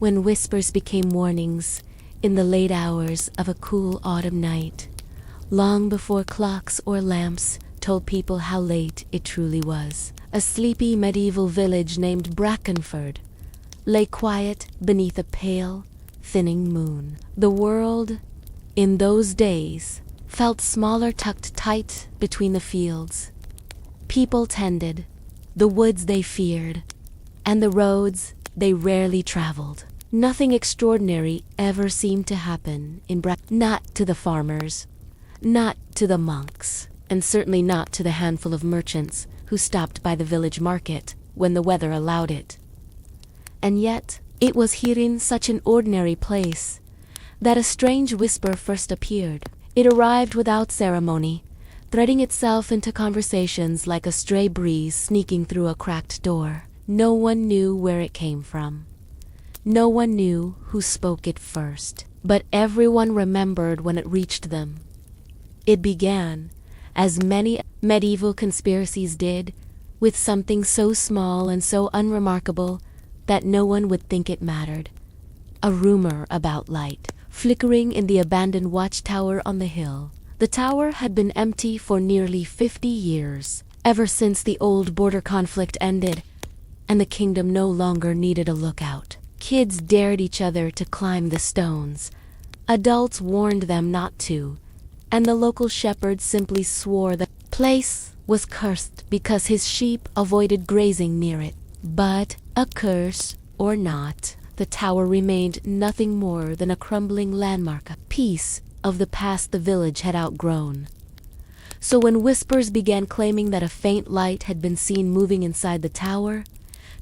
when whispers became warnings in the late hours of a cool autumn night, long before clocks or lamps told people how late it truly was. A sleepy medieval village named Brackenford lay quiet beneath a pale, thinning moon. The world, in those days, felt smaller, tucked tight between the fields people tended, the woods they feared, and the roads they rarely traveled. Nothing extraordinary ever seemed to happen in not to the farmers, not to the monks, and certainly not to the handful of merchants who stopped by the village market when the weather allowed it. And yet, it was here in such an ordinary place that a strange whisper first appeared. It arrived without ceremony, threading itself into conversations like a stray breeze sneaking through a cracked door. No one knew where it came from. No one knew who spoke it first, but everyone remembered when it reached them. It began, as many medieval conspiracies did, with something so small and so unremarkable that no one would think it mattered. A rumor about light flickering in the abandoned watchtower on the hill. The tower had been empty for nearly 50 years, ever since the old border conflict ended, and the kingdom no longer needed a lookout. Kids dared each other to climb the stones. Adults warned them not to, and the local shepherd simply swore the place was cursed because his sheep avoided grazing near it. But, a curse or not, the tower remained nothing more than a crumbling landmark, a piece of the past the village had outgrown. So when whispers began claiming that a faint light had been seen moving inside the tower,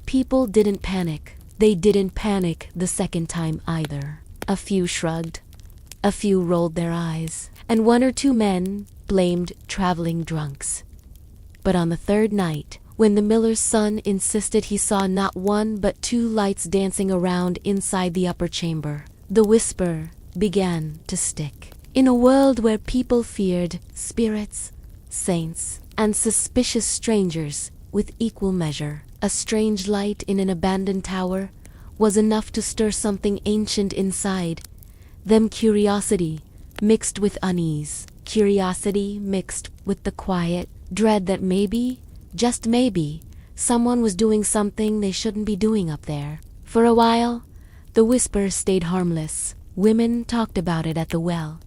people didn't panic. They didn't panic the second time either. A few shrugged, a few rolled their eyes, and one or two men blamed traveling drunks. But on the third night, when the miller's son insisted he saw not one but two lights dancing around inside the upper chamber, the whisper began to stick. In a world where people feared spirits, saints, and suspicious strangers with equal measure, a strange light in an abandoned tower was enough to stir something ancient inside them. Curiosity mixed with unease, curiosity mixed with the quiet dread that maybe, just maybe, someone was doing something they shouldn't be doing up there. For a while, the whisper stayed harmless. Women talked about it at the well.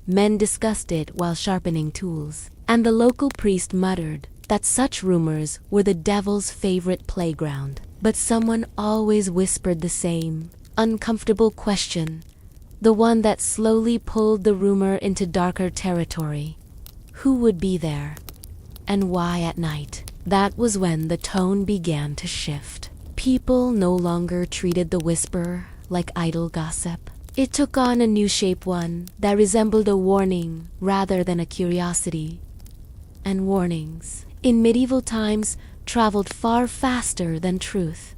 Men discussed it while sharpening tools. And the local priest muttered that such rumors were the devil's favorite playground. But someone always whispered the same uncomfortable question, the one that slowly pulled the rumor into darker territory. Who would be there? And why at night? That was when the tone began to shift. People no longer treated the whisper like idle gossip. It took on a new shape, one that resembled a warning rather than a curiosity. And warnings, in medieval times, traveled far faster than truth.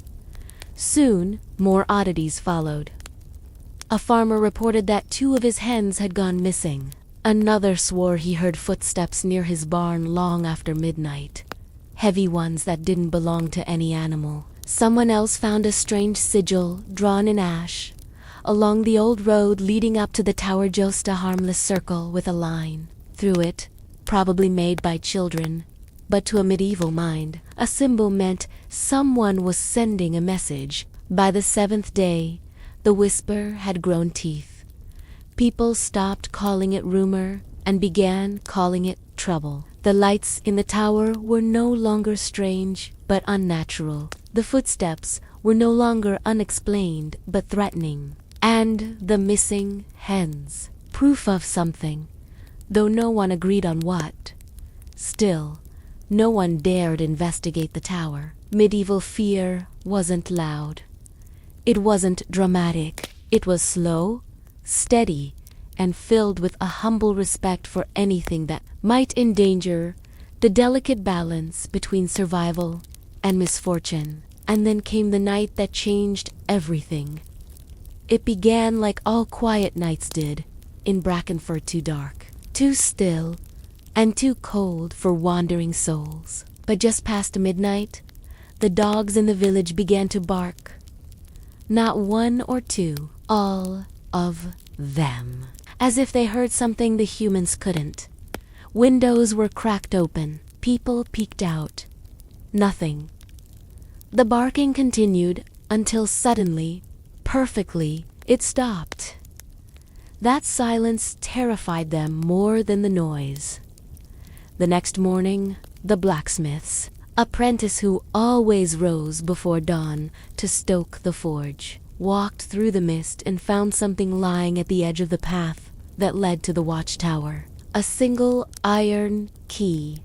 Soon, more oddities followed. A farmer reported that 2 of his hens had gone missing. Another swore he heard footsteps near his barn long after midnight, heavy ones that didn't belong to any animal. Someone else found a strange sigil drawn in ash along the old road leading up to the tower, just a harmless circle with a line through it, probably made by children, but to a medieval mind, a symbol meant someone was sending a message. By the 7th day, the whisper had grown teeth. People stopped calling it rumor and began calling it trouble. The lights in the tower were no longer strange, but unnatural. The footsteps were no longer unexplained, but threatening. And the missing hens, proof of something, though no one agreed on what. Still, no one dared investigate the tower. Medieval fear wasn't loud. It wasn't dramatic. It was slow, steady, and filled with a humble respect for anything that might endanger the delicate balance between survival and misfortune. And then came the night that changed everything. It began like all quiet nights did, in Brackenford, too dark, too still, and too cold for wandering souls. But just past midnight, the dogs in the village began to bark. Not one or two, all of them. As if they heard something the humans couldn't. Windows were cracked open. People peeked out. Nothing. The barking continued until suddenly, perfectly, it stopped. That silence terrified them more than the noise. The next morning, the blacksmith's apprentice, who always rose before dawn to stoke the forge, walked through the mist and found something lying at the edge of the path that led to the watchtower. A single iron key.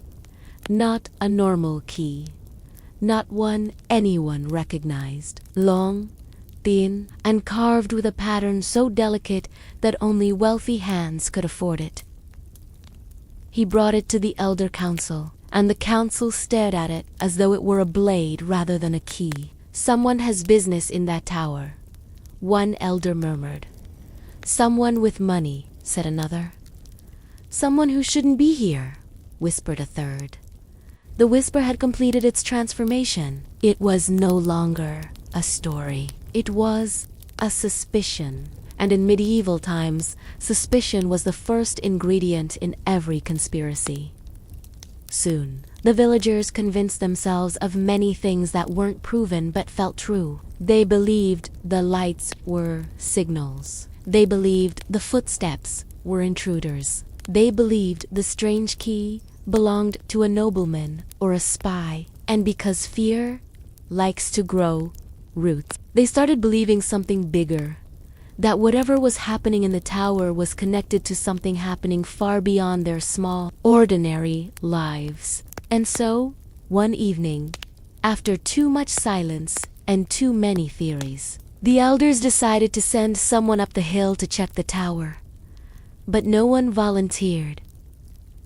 Not a normal key. Not one anyone recognized. Long, thin, and carved with a pattern so delicate that only wealthy hands could afford it. He brought it to the elder council, and the council stared at it as though it were a blade rather than a key. "Someone has business in that tower," one elder murmured. "Someone with money," said another. "Someone who shouldn't be here," whispered a third. The whisper had completed its transformation. It was no longer a story. It was a suspicion. And in medieval times, suspicion was the first ingredient in every conspiracy. Soon, the villagers convinced themselves of many things that weren't proven but felt true. They believed the lights were signals. They believed the footsteps were intruders. They believed the strange key belonged to a nobleman or a spy. And because fear likes to grow roots, they started believing something bigger. That whatever was happening in the tower was connected to something happening far beyond their small, ordinary lives. And so, one evening, after too much silence and too many theories, the elders decided to send someone up the hill to check the tower. But no one volunteered.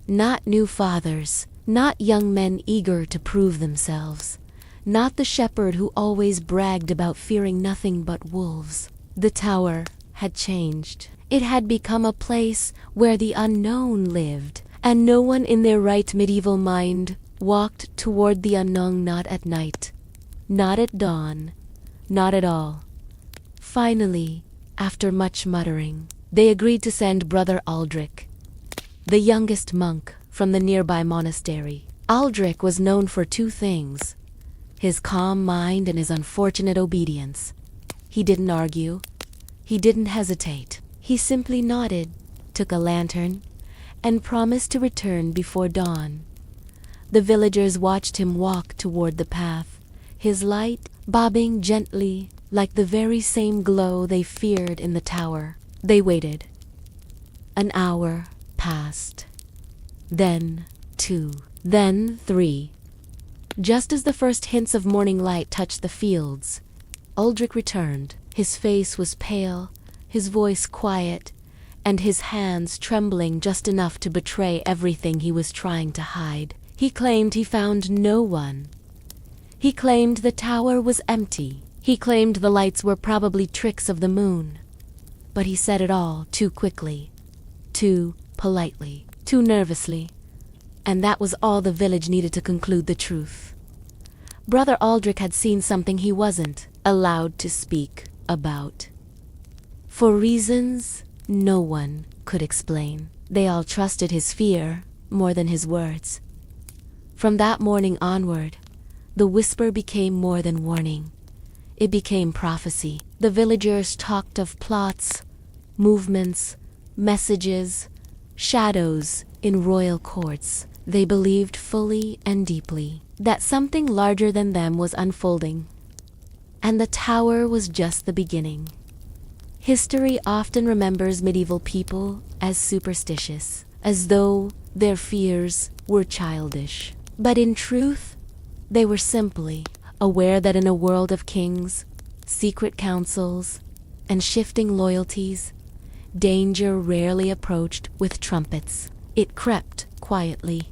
Not new fathers, not young men eager to prove themselves, not the shepherd who always bragged about fearing nothing but wolves. The tower had changed. It had become a place where the unknown lived, and no one in their right medieval mind walked toward the unknown, not at night, not at dawn, not at all. Finally, after much muttering, they agreed to send Brother Aldrich, the youngest monk from the nearby monastery. Aldrich was known for two things: his calm mind and his unfortunate obedience. He didn't argue. He didn't hesitate. He simply nodded, took a lantern, and promised to return before dawn. The villagers watched him walk toward the path, his light bobbing gently like the very same glow they feared in the tower. They waited. An hour passed. Then 2. Then 3. Just as the first hints of morning light touched the fields, Aldrich returned. His face was pale, his voice quiet, and his hands trembling just enough to betray everything he was trying to hide. He claimed he found no one. He claimed the tower was empty. He claimed the lights were probably tricks of the moon. But he said it all too quickly, too politely, too nervously, and that was all the village needed to conclude the truth. Brother Aldrich had seen something he wasn't allowed to speak about. For reasons no one could explain. They all trusted his fear more than his words. From that morning onward, the whisper became more than warning. It became prophecy. The villagers talked of plots, movements, messages, shadows in royal courts. They believed fully and deeply that something larger than them was unfolding. And the tower was just the beginning. History often remembers medieval people as superstitious, as though their fears were childish. But in truth, they were simply aware that in a world of kings, secret councils, and shifting loyalties, danger rarely approached with trumpets. It crept quietly.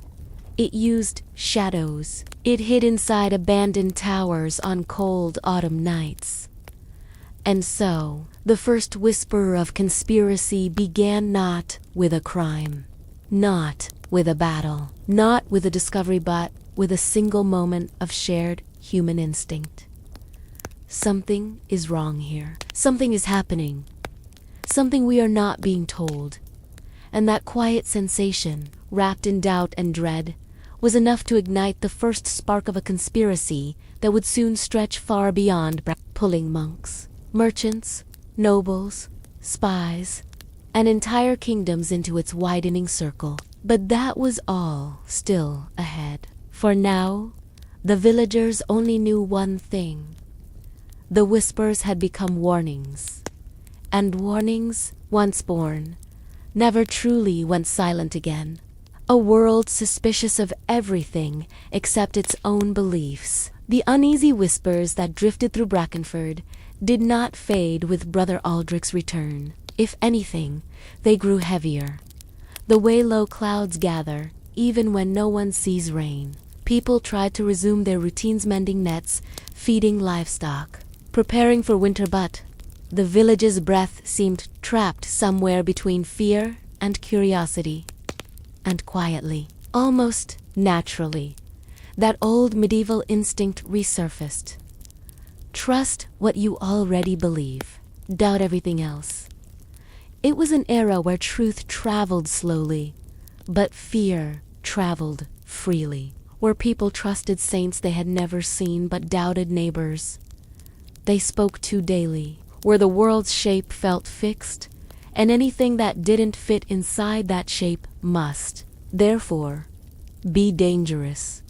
It used shadows. It hid inside abandoned towers on cold autumn nights. And so, the first whisper of conspiracy began not with a crime, not with a battle, not with a discovery, but with a single moment of shared human instinct. Something is wrong here. Something is happening. Something we are not being told. And that quiet sensation, wrapped in doubt and dread, was enough to ignite the first spark of a conspiracy that would soon stretch far beyond pulling monks, merchants, nobles, spies, and entire kingdoms into its widening circle. But that was all still ahead. For now, the villagers only knew one thing. The whispers had become warnings, and warnings, once born, never truly went silent again. A world suspicious of everything except its own beliefs. The uneasy whispers that drifted through Brackenford did not fade with Brother Aldrich's return. If anything, they grew heavier. The way low clouds gather, even when no one sees rain. People tried to resume their routines, mending nets, feeding livestock, preparing for winter, but the village's breath seemed trapped somewhere between fear and curiosity. And quietly, almost naturally, that old medieval instinct resurfaced. Trust what you already believe. Doubt everything else. It was an era where truth traveled slowly, but fear traveled freely. Where people trusted saints they had never seen but doubted neighbors they spoke to daily. Where the world's shape felt fixed, and anything that didn't fit inside that shape must, therefore, be dangerous.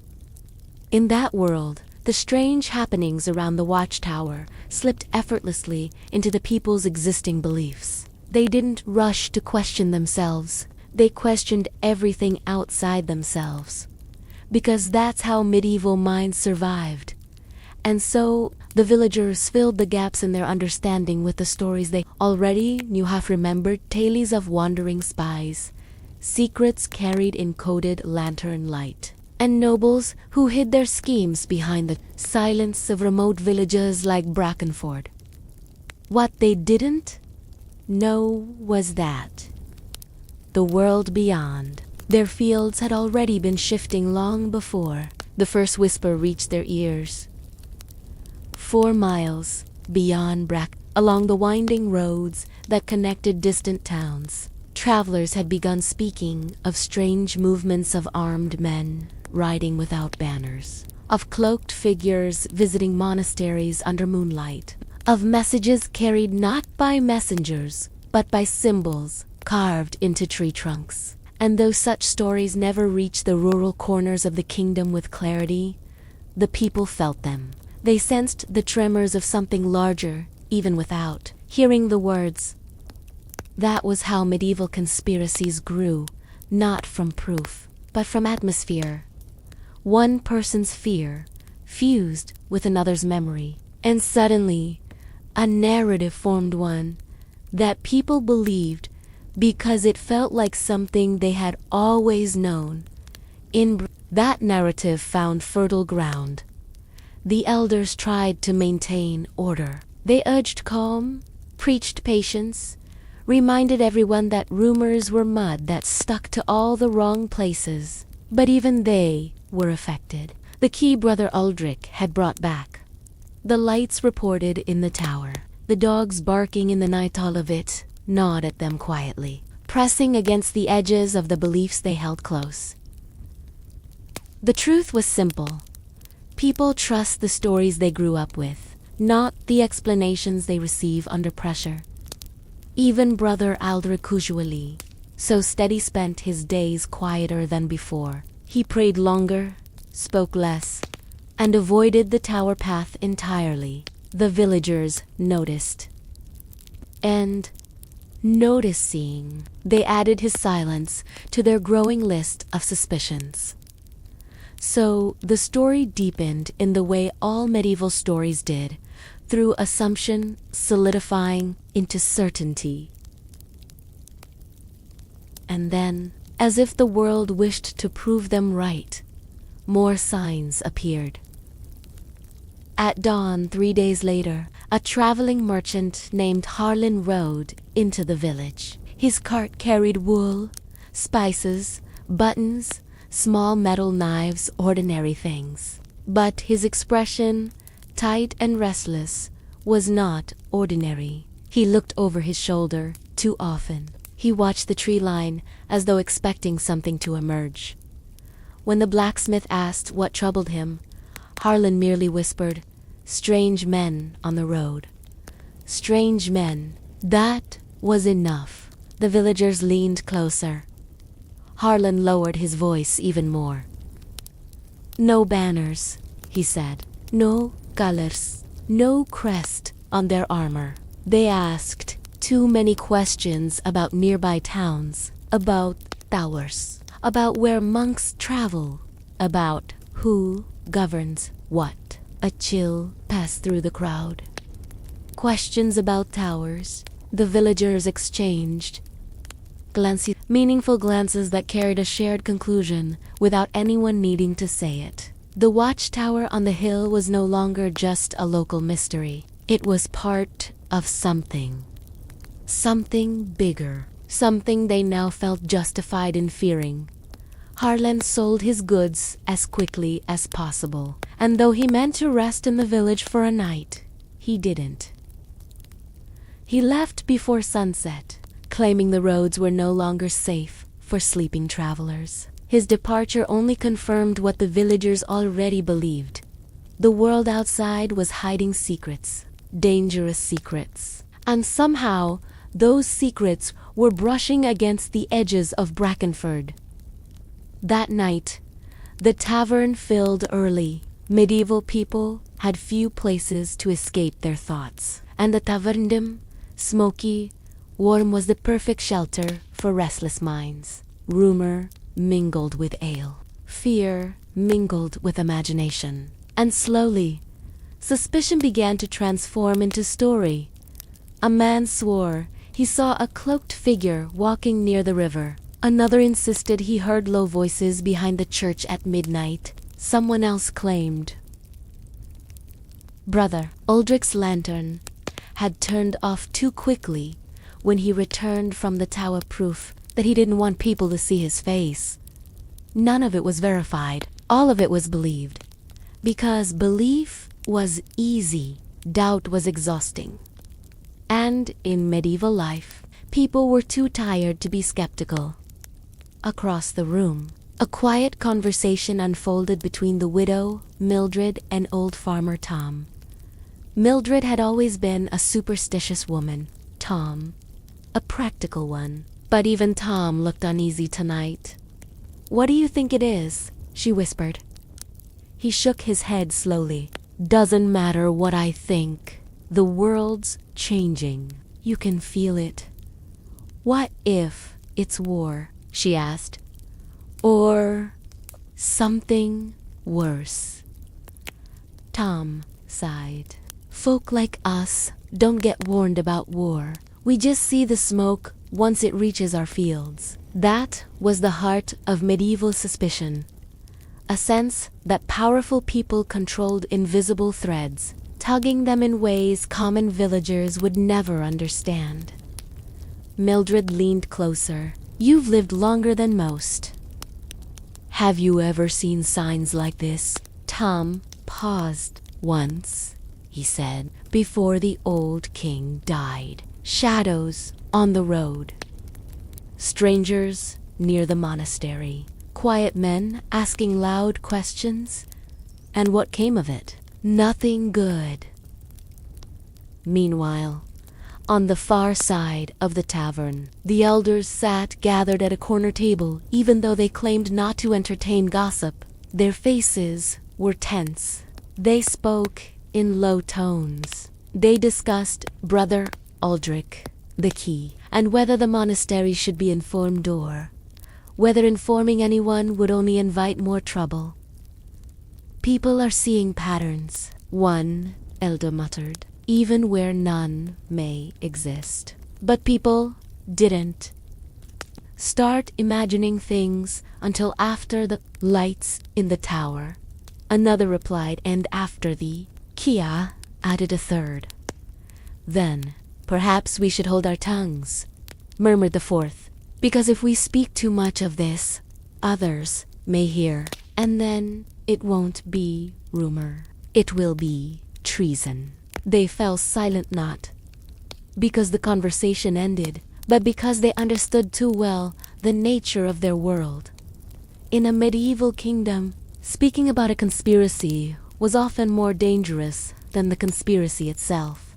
In that world, the strange happenings around the watchtower slipped effortlessly into the people's existing beliefs. They didn't rush to question themselves. They questioned everything outside themselves. Because that's how medieval minds survived. And so, the villagers filled the gaps in their understanding with the stories they already knew, half remembered tales of wandering spies, secrets carried in coded lantern light, and nobles who hid their schemes behind the silence of remote villages like Brackenford. What they didn't know was that the world beyond their fields had already been shifting long before the first whisper reached their ears. 4 miles beyond along the winding roads that connected distant towns, travelers had begun speaking of strange movements of armed men riding without banners, of cloaked figures visiting monasteries under moonlight, of messages carried not by messengers, but by symbols carved into tree trunks. And though such stories never reached the rural corners of the kingdom with clarity, the people felt them. They sensed the tremors of something larger, even without hearing the words. That was how medieval conspiracies grew, not from proof, but from atmosphere. One person's fear fused with another's memory, and suddenly, a narrative formed, one that people believed because it felt like something they had always known. That narrative found fertile ground. The elders tried to maintain order. They urged calm, preached patience, reminded everyone that rumors were mud that stuck to all the wrong places. But even they were affected. The key Brother Aldrich had brought back. The lights reported in the tower. The dogs barking in the night, all of it gnawed at them quietly, pressing against the edges of the beliefs they held close. The truth was simple. People trust the stories they grew up with, not the explanations they receive under pressure. Even Brother Aldrich usually, so steady, spent his days quieter than before. He prayed longer, spoke less, and avoided the tower path entirely. The villagers noticed. And noticing, they added his silence to their growing list of suspicions. So the story deepened in the way all medieval stories did, through assumption solidifying into certainty. And then, as if the world wished to prove them right, more signs appeared. At dawn 3 days later, a traveling merchant named Harlan rode into the village. His cart carried wool, spices, buttons, small metal knives, ordinary things. But his expression tight and restless, was not ordinary. He looked over his shoulder too often. He watched the tree line as though expecting something to emerge. When the blacksmith asked what troubled him, Harlan merely whispered, "Strange men on the road." Strange men. That was enough. The villagers leaned closer. Harlan lowered his voice even more. "No banners," he said. "No colors. No crest on their armor." They asked too many questions about nearby towns, about towers, about where monks travel, about who governs what. A chill passed through the crowd. Questions about towers. The villagers exchanged glances, meaningful glances that carried a shared conclusion without anyone needing to say it. The watchtower on the hill was no longer just a local mystery. It was part of something. Something bigger. Something they now felt justified in fearing. Harlan sold his goods as quickly as possible, and though he meant to rest in the village for a night, he didn't. He left before sunset, claiming the roads were no longer safe for sleeping travelers. His departure only confirmed what the villagers already believed. The world outside was hiding secrets, dangerous secrets, and somehow those secrets were brushing against the edges of Brackenford. That night, the tavern filled early. Medieval people had few places to escape their thoughts, and the taverndom, smoky, warm, was the perfect shelter for restless minds. Rumor mingled with ale. Fear mingled with imagination. And slowly, suspicion began to transform into story. A man swore he saw a cloaked figure walking near the river. Another insisted he heard low voices behind the church at midnight. Someone else claimed Brother Aldrich's lantern had turned off too quickly when he returned from the tower, proof that he didn't want people to see his face. None of it was verified. All of it was believed. Because belief was easy, doubt was exhausting. And in medieval life, people were too tired to be skeptical. Across the room, a quiet conversation unfolded between the widow, Mildred, and old farmer Tom. Mildred had always been a superstitious woman. Tom, a practical one. But even Tom looked uneasy tonight. "What do you think it is?" she whispered. He shook his head slowly. "Doesn't matter what I think. The world's changing. You can feel it." "What if it's war?" she asked. "Or something worse?" Tom sighed. "Folk like us don't get warned about war. We just see the smoke once it reaches our fields." That was the heart of medieval suspicion. A sense that powerful people controlled invisible threads, tugging them in ways common villagers would never understand. Mildred leaned closer. "You've lived longer than most. Have you ever seen signs like this?" Tom paused. "Once," he said, "before the old king died. Shadows on the road. Strangers near the monastery. Quiet men asking loud questions. And what came of it? Nothing good." Meanwhile, on the far side of the tavern, the elders sat gathered at a corner table, even though they claimed not to entertain gossip. Their faces were tense. They spoke in low tones. They discussed Brother Aldrich, the key, and whether the monastery should be informed or whether informing anyone would only invite more trouble. "People are seeing patterns," one elder muttered, "even where none may exist." But people didn't start imagining things until after the lights in the tower. Another replied, "And after the Kia," added a third. "Then perhaps we should hold our tongues," murmured the fourth, "because if we speak too much of this, others may hear, and then it won't be rumor. It will be treason. They fell silent not because the conversation ended, but because they understood too well the nature of their world. In a medieval kingdom, speaking about a conspiracy was often more dangerous than the conspiracy itself.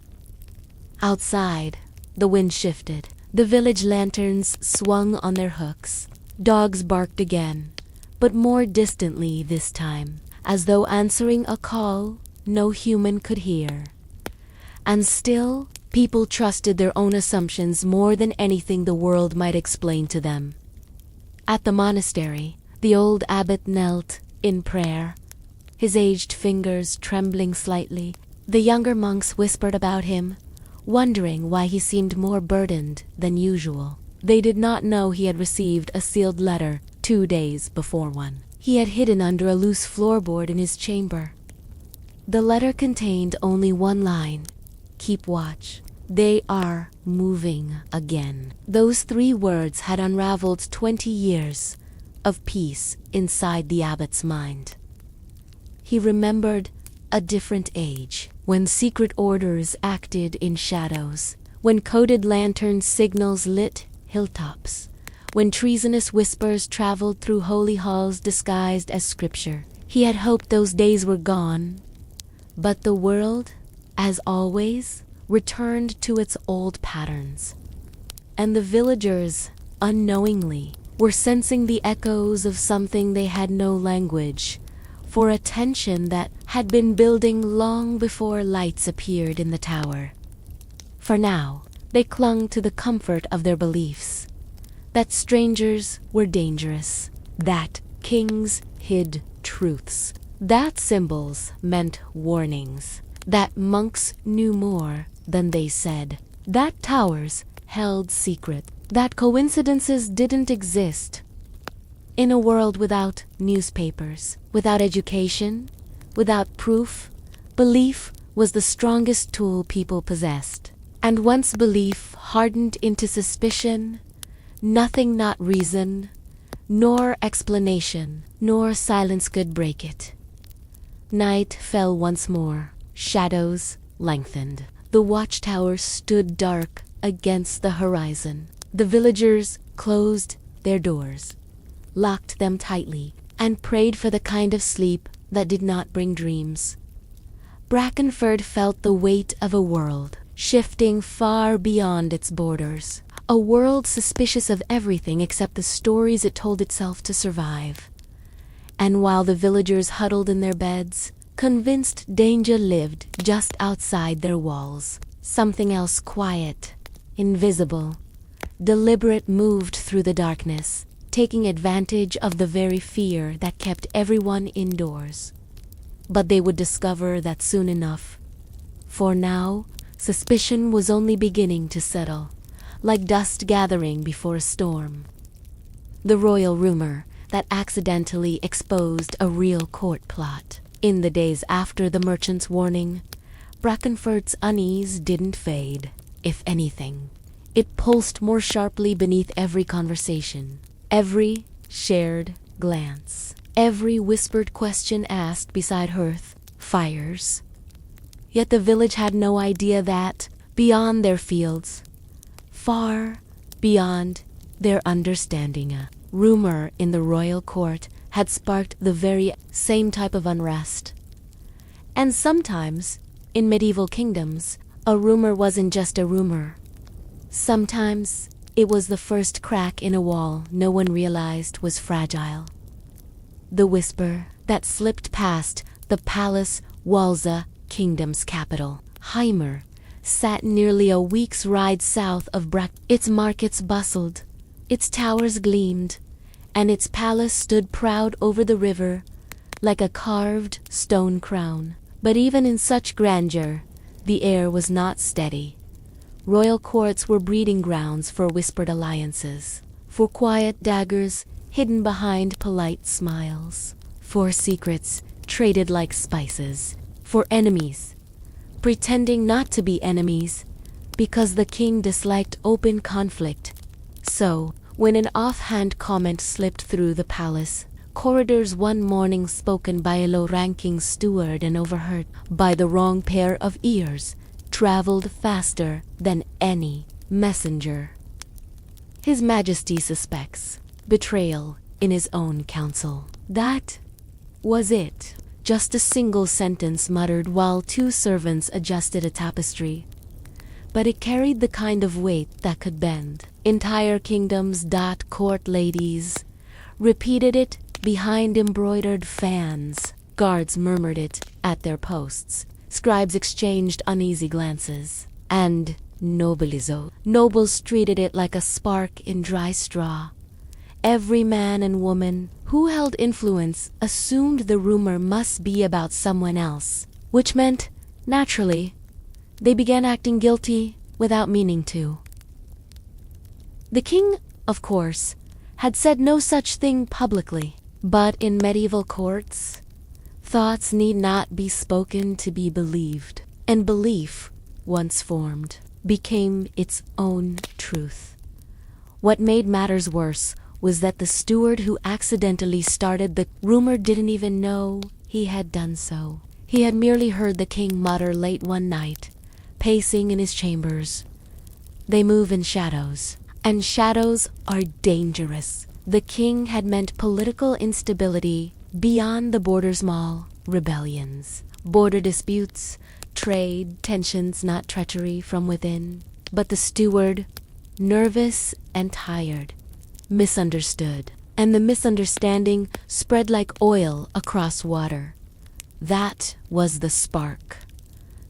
Outside, the wind shifted. The village lanterns swung on their hooks. Dogs barked again, but more distantly this time, as though answering a call no human could hear. And still, people trusted their own assumptions more than anything the world might explain to them. At the monastery, the old abbot knelt in prayer, his aged fingers trembling slightly. The younger monks whispered about him, wondering why he seemed more burdened than usual. They did not know he had received a sealed letter 2 days before one. He had hidden under a loose floorboard in his chamber. The letter contained only one line: "Keep watch. They are moving again." Those 3 words had unraveled 20 years of peace inside the abbot's mind. He remembered a different age, when secret orders acted in shadows, when coded lantern signals lit hilltops, when treasonous whispers traveled through holy halls disguised as scripture. He had hoped those days were gone, but the world, as always, returned to its old patterns. And the villagers, unknowingly, were sensing the echoes of something they had no language for, a tension that had been building long before lights appeared in the tower. For now, they clung to the comfort of their beliefs, that strangers were dangerous, that kings hid truths, that symbols meant warnings, that monks knew more than they said, that towers held secret, that coincidences didn't exist. In a world without newspapers, without education, without proof, belief was the strongest tool people possessed. And once belief hardened into suspicion, nothing, not reason, nor explanation, nor silence could break it. Night fell once more. Shadows lengthened. The watchtower stood dark against the horizon. The villagers closed their doors, locked them tightly, and prayed for the kind of sleep that did not bring dreams. Brackenford felt the weight of a world shifting far beyond its borders, a world suspicious of everything except the stories it told itself to survive. And while the villagers huddled in their beds, convinced danger lived just outside their walls, something else quiet, invisible, deliberate moved through the darkness, taking advantage of the very fear that kept everyone indoors. But they would discover that soon enough. For now, suspicion was only beginning to settle, like dust gathering before a storm. The royal rumor that accidentally exposed a real court plot. In the days after the merchant's warning, Brackenford's unease didn't fade. If anything, it pulsed more sharply beneath every conversation, every shared glance, every whispered question asked beside hearth fires. Yet the village had no idea that, beyond their fields, far beyond their understanding, a rumor in the royal court had sparked the very same type of unrest. And sometimes, in medieval kingdoms, a rumor wasn't just a rumor. Sometimes it was the first crack in a wall no one realized was fragile. The whisper that slipped past the palace Walza kingdom's capital, Heimer, sat nearly a week's ride south of Its markets bustled, its towers gleamed, and its palace stood proud over the river like a carved stone crown. But even in such grandeur, the air was not steady. Royal courts were breeding grounds for whispered alliances, for quiet daggers hidden behind polite smiles, for secrets traded like spices, for enemies pretending not to be enemies because the king disliked open conflict. So, when an offhand comment slipped through the palace, corridors one morning, spoken by a low-ranking steward and overheard by the wrong pair of ears, traveled faster than any messenger. His Majesty suspects betrayal in his own council. That was it. Just a single sentence muttered while two servants adjusted a tapestry. But it carried the kind of weight that could bend entire kingdoms. Court ladies repeated it behind embroidered fans. Guards murmured it at their posts. Scribes exchanged uneasy glances. And nobles treated it like a spark in dry straw. Every man and woman who held influence assumed the rumor must be about someone else, which meant, naturally, they began acting guilty without meaning to. The king, of course, had said no such thing publicly, but in medieval courts, thoughts need not be spoken to be believed, and belief, once formed, became its own truth. What made matters worse was that the steward who accidentally started the rumor didn't even know he had done so. He had merely heard the king mutter late one night, pacing in his chambers, "They move in shadows, and shadows are dangerous." The king had meant political instability beyond the borders, small rebellions, border disputes, trade tensions, not treachery from within. But the steward, nervous and tired, misunderstood, and the misunderstanding spread like oil across water. That was the spark.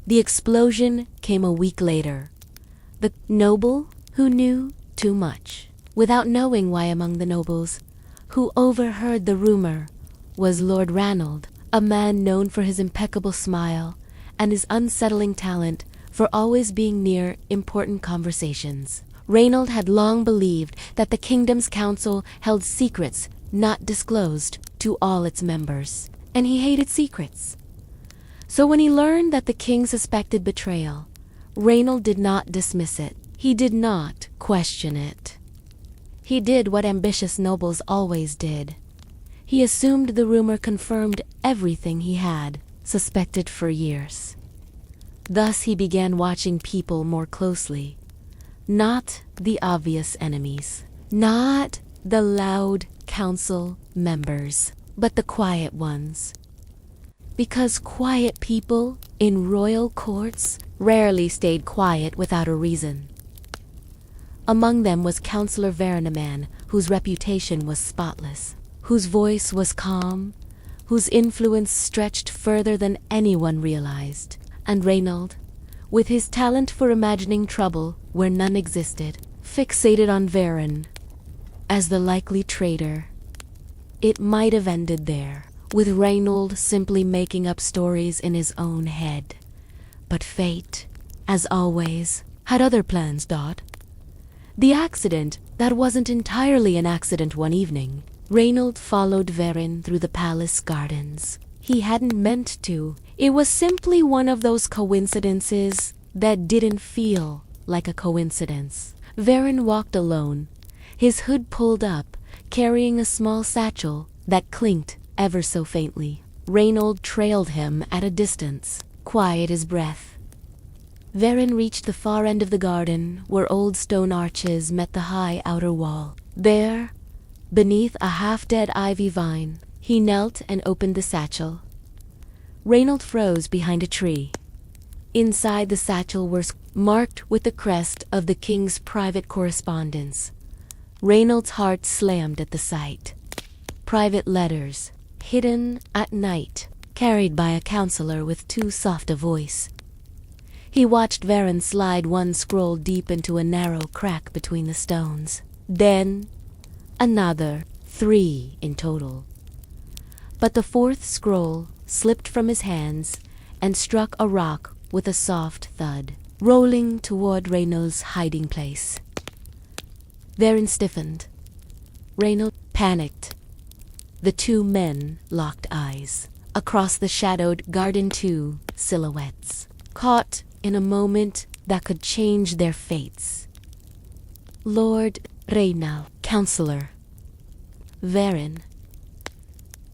The explosion came a week later. The noble who knew too much, without knowing why. Among the nobles who overheard the rumor was Lord Ranald, a man known for his impeccable smile and his unsettling talent for always being near important conversations. Ranald had long believed that the kingdom's council held secrets not disclosed to all its members, and he hated secrets. So when he learned that the king suspected betrayal, Ranald did not dismiss it. He did not question it. He did what ambitious nobles always did. He assumed the rumor confirmed everything he had suspected for years. Thus he began watching people more closely. Not the obvious enemies, not the loud council members, but the quiet ones. Because quiet people in royal courts rarely stayed quiet without a reason. Among them was Councillor Varon, a man whose reputation was spotless, whose voice was calm, whose influence stretched further than anyone realized. And Ranald, with his talent for imagining trouble where none existed, fixated on Varon as the likely traitor. It might have ended there, with Ranald simply making up stories in his own head. But fate, as always, had other plans. The accident that wasn't entirely an accident one evening. Ranald followed Varon through the palace gardens. He hadn't meant to. It was simply one of those coincidences that didn't feel like a coincidence. Varon walked alone, his hood pulled up, carrying a small satchel that clinked ever so faintly. Ranald trailed him at a distance, quiet as breath. Varon reached the far end of the garden, where old stone arches met the high outer wall. There, beneath a half-dead ivy vine, he knelt and opened the satchel. Ranald froze behind a tree. Inside the satchel were marked with the crest of the king's private correspondence. Ranald's heart slammed at the sight. Private letters, hidden at night, carried by a counselor with too soft a voice. He watched Varon slide one scroll deep into a narrow crack between the stones. Then another, 3 in total. But the fourth scroll slipped from his hands and struck a rock with a soft thud, rolling toward Ranald's hiding place. Varon stiffened. Ranald panicked. The two men locked eyes. Across the shadowed garden, two silhouettes, caught in a moment that could change their fates. Lord Ranald, Counselor. Varon,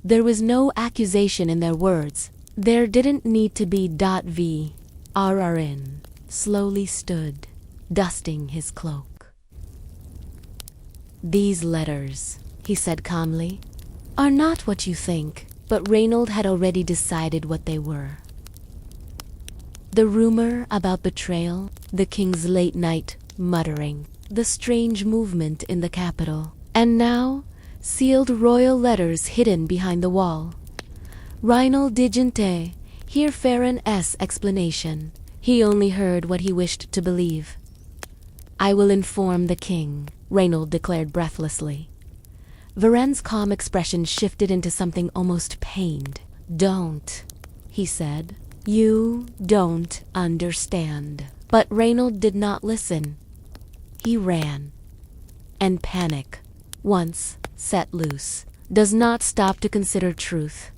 There was no accusation in their words. There didn't need to be .v. RRN slowly stood, dusting his cloak. "These letters," he said calmly, "are not what you think." But Reynold had already decided what they were. The rumor about betrayal, the king's late-night muttering, the strange movement in the capital, and now sealed royal letters hidden behind the wall. Reynold didn't hear Farron's explanation. He only heard what he wished to believe. "I will inform the king," Reynold declared breathlessly. Varen's calm expression shifted into something almost pained. "Don't," he said. "You don't understand." But Reynold did not listen. He ran. And panic, once set loose, does not stop to consider truth.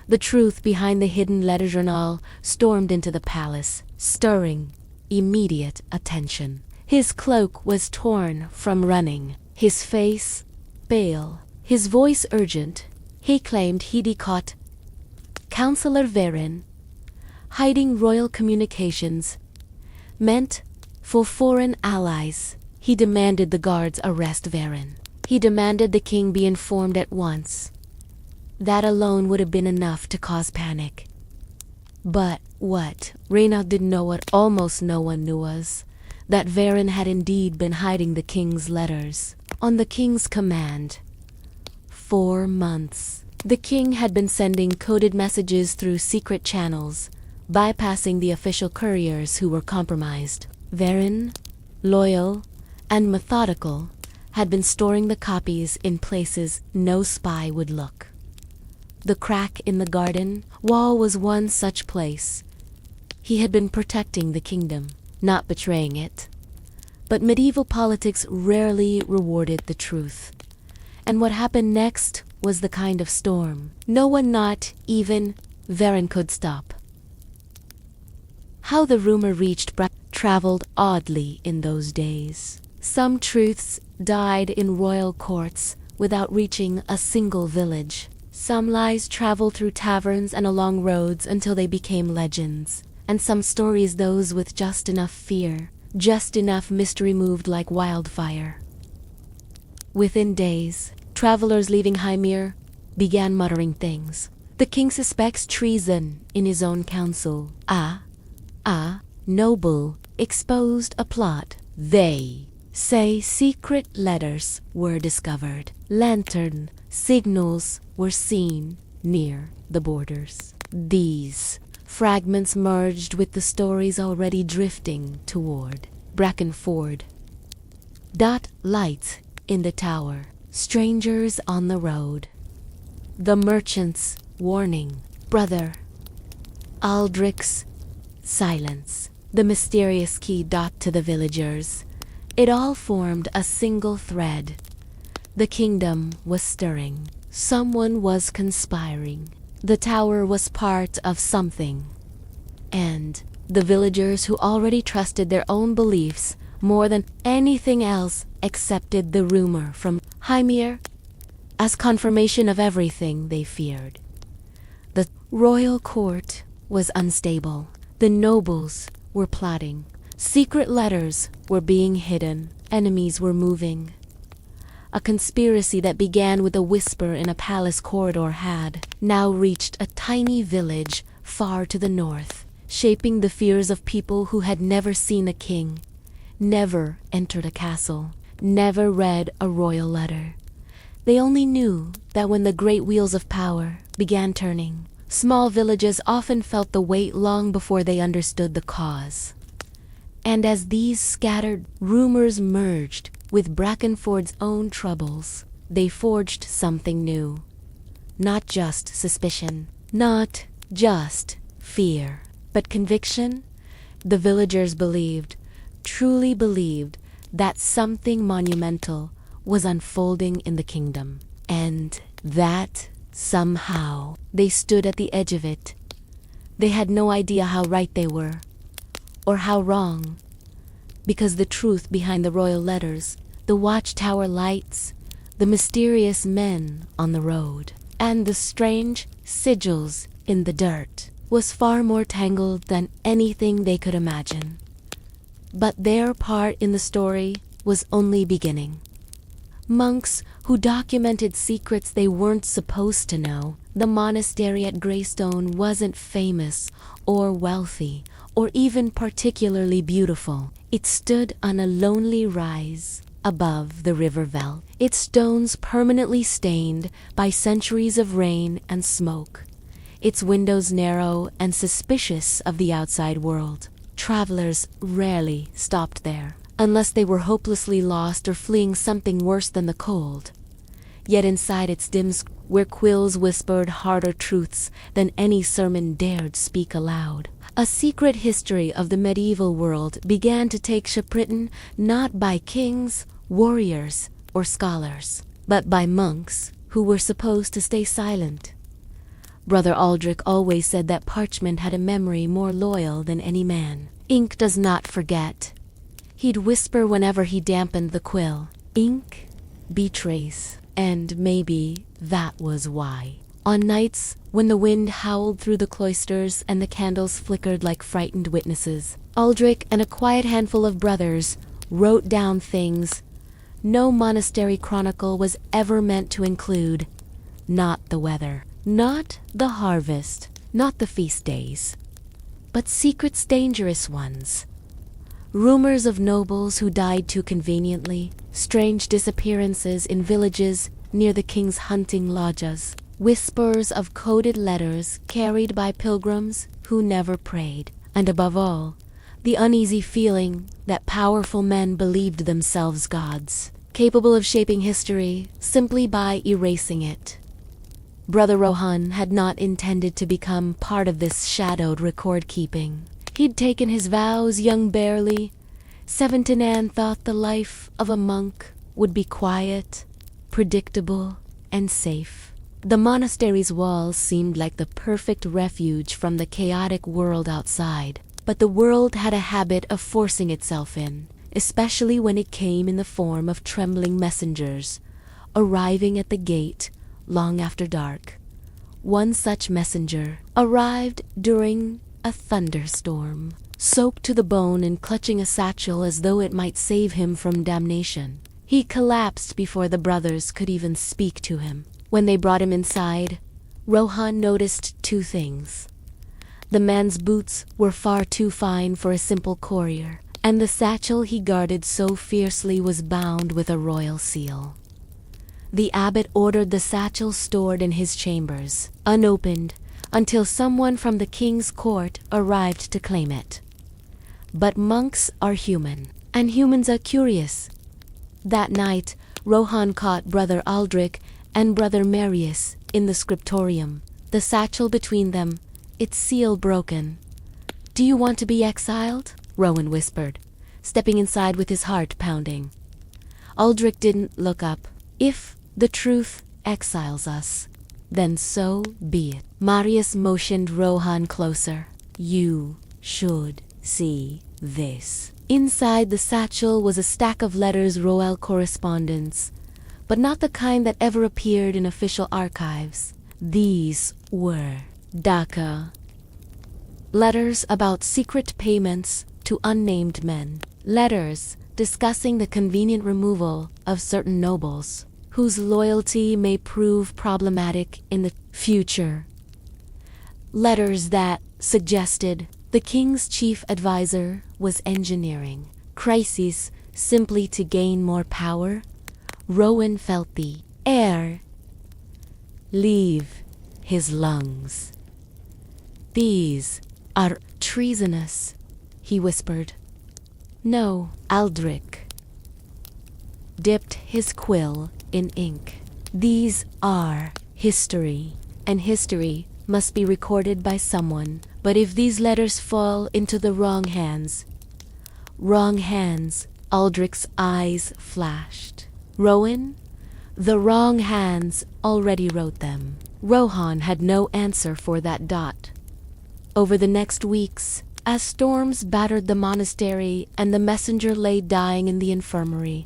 The truth behind the hidden letter journal stormed into the palace, stirring immediate attention. His cloak was torn from running, his face pale, his voice urgent. He claimed he'd caught Councillor Varen hiding royal communications meant for foreign allies. He demanded the guards arrest Varen. He demanded the king be informed at once. That alone would have been enough to cause panic. But what Reynold didn't know, what almost no one knew, was that Varen had indeed been hiding the king's letters. On the king's command. 4 months. The king had been sending coded messages through secret channels, bypassing the official couriers who were compromised. Varen, loyal and methodical, had been storing the copies in places no spy would look. The crack in the garden wall was one such place. He had been protecting the kingdom, not betraying it. But medieval politics rarely rewarded the truth. And what happened next was the kind of storm no one, not even Varen, could stop. How the rumor reached traveled oddly in those days. Some truths died in royal courts without reaching a single village. Some lies traveled through taverns and along roads until they became legends. And some stories, those with just enough fear, just enough mystery, moved like wildfire. Within days, travelers leaving Hymir began muttering things. The king suspects treason in his own council. Noble exposed a plot. They say secret letters were discovered. Lantern signals were seen near the borders. These fragments merged with the stories already drifting toward Brackenford. Lights in the tower, strangers on the road. The merchant's warning, brother. Aldrich's silence, the mysterious key. To the villagers. It all formed a single thread. The kingdom was stirring. Someone was conspiring. The tower was part of something. And the villagers, who already trusted their own beliefs more than anything else, accepted the rumor from Hymir as confirmation of everything they feared. The royal court was unstable. The nobles were plotting. Secret letters were being hidden. Enemies were moving. A conspiracy that began with a whisper in a palace corridor had now reached a tiny village far to the north, shaping the fears of people who had never seen a king, never entered a castle, never read a royal letter. They only knew that when the great wheels of power began turning, small villages often felt the weight long before they understood the cause. And as these scattered rumors merged with Brackenford's own troubles, they forged something new. Not just suspicion, not just fear, but conviction. The villagers believed, truly believed, that something monumental was unfolding in the kingdom, and that somehow they stood at the edge of it. They had no idea how right they were, or how wrong, because the truth behind the royal letters, the watchtower lights, the mysterious men on the road, and the strange sigils in the dirt was far more tangled than anything they could imagine. But their part in the story was only beginning. Monks who documented secrets they weren't supposed to know. The monastery at Greystone wasn't famous or wealthy or even particularly beautiful. It stood on a lonely rise above the river Vel, its stones permanently stained by centuries of rain and smoke, its windows narrow and suspicious of the outside world. Travelers rarely stopped there, unless they were hopelessly lost or fleeing something worse than the cold. Yet inside its dim where quills whispered harder truths than any sermon dared speak aloud. A secret history of the medieval world began to take shape, written not by kings, warriors, or scholars, but by monks who were supposed to stay silent. Brother Aldrich always said that parchment had a memory more loyal than any man. Ink does not forget. He'd whisper whenever he dampened the quill. Ink betrays. And maybe that was why. On nights when the wind howled through the cloisters and the candles flickered like frightened witnesses, Aldrich and a quiet handful of brothers wrote down things no monastery chronicle was ever meant to include. Not the weather, not the harvest, not the feast days, but secrets, dangerous ones. Rumors of nobles who died too conveniently, strange disappearances in villages near the king's hunting lodges, whispers of coded letters carried by pilgrims who never prayed, and above all, the uneasy feeling that powerful men believed themselves gods, capable of shaping history simply by erasing it. Brother Rohan had not intended to become part of this shadowed record-keeping. He'd taken his vows young barely. Seventeen thought the life of a monk would be quiet, predictable, and safe. The monastery's walls seemed like the perfect refuge from the chaotic world outside. But the world had a habit of forcing itself in, especially when it came in the form of trembling messengers, arriving at the gate long after dark. One such messenger arrived during a thunderstorm, soaked to the bone and clutching a satchel as though it might save him from damnation. He collapsed before the brothers could even speak to him. When they brought him inside, Rohan noticed two things. The man's boots were far too fine for a simple courier, and the satchel he guarded so fiercely was bound with a royal seal. The abbot ordered the satchel stored in his chambers, unopened, until someone from the king's court arrived to claim it. But monks are human, and humans are curious. That night, Rohan caught Brother Aldrich and Brother Marius in the scriptorium, the satchel between them, its seal broken. "Do you want to be exiled?" Rowan whispered, stepping inside with his heart pounding. Aldrich didn't look up. "If the truth exiles us, then so be it." Marius motioned Rohan closer. "You should see this." Inside the satchel was a stack of letters, royal correspondence, but not the kind that ever appeared in official archives. These were Dhaka. Letters about secret payments to unnamed men. Letters discussing the convenient removal of certain nobles, whose loyalty may prove problematic in the future. Letters that suggested the king's chief advisor was engineering crises simply to gain more power. Rowan felt the air leave his lungs. "These are treasonous," he whispered. "No." Aldrich dipped his quill in ink. "These are history, and history must be recorded by someone. But if these letters fall into the wrong hands..." "Wrong hands," Aldrich's eyes flashed. "Rowan, the wrong hands already wrote them." Rohan had no answer for that dot. Over the next weeks, as storms battered the monastery and the messenger lay dying in the infirmary,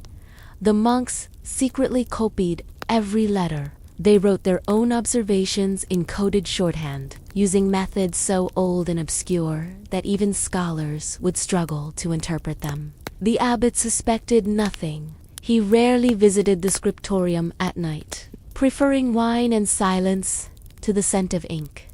the monks secretly copied every letter, They wrote their own observations in coded shorthand, using methods so old and obscure that even scholars would struggle to interpret them. The abbot suspected nothing. He rarely visited the scriptorium at night, preferring wine and silence to the scent of ink.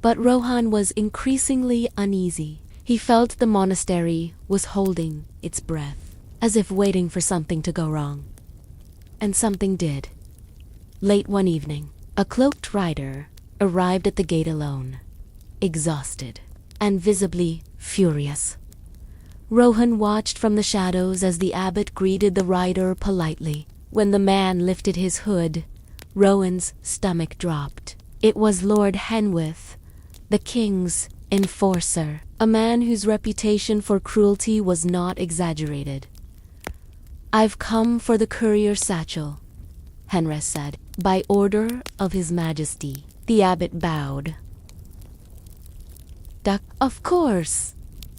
But Rohan was increasingly uneasy. He felt the monastery was holding its breath, as if waiting for something to go wrong. And something did. Late one evening, a cloaked rider arrived at the gate alone, exhausted and visibly furious. Rohan watched from the shadows as the abbot greeted the rider politely. When the man lifted his hood, Rohan's stomach dropped. It was Lord Henwith, the king's enforcer, a man whose reputation for cruelty was not exaggerated. "I've come for the courier satchel," Henrith said. "By order of His Majesty." The abbot bowed. "Of course,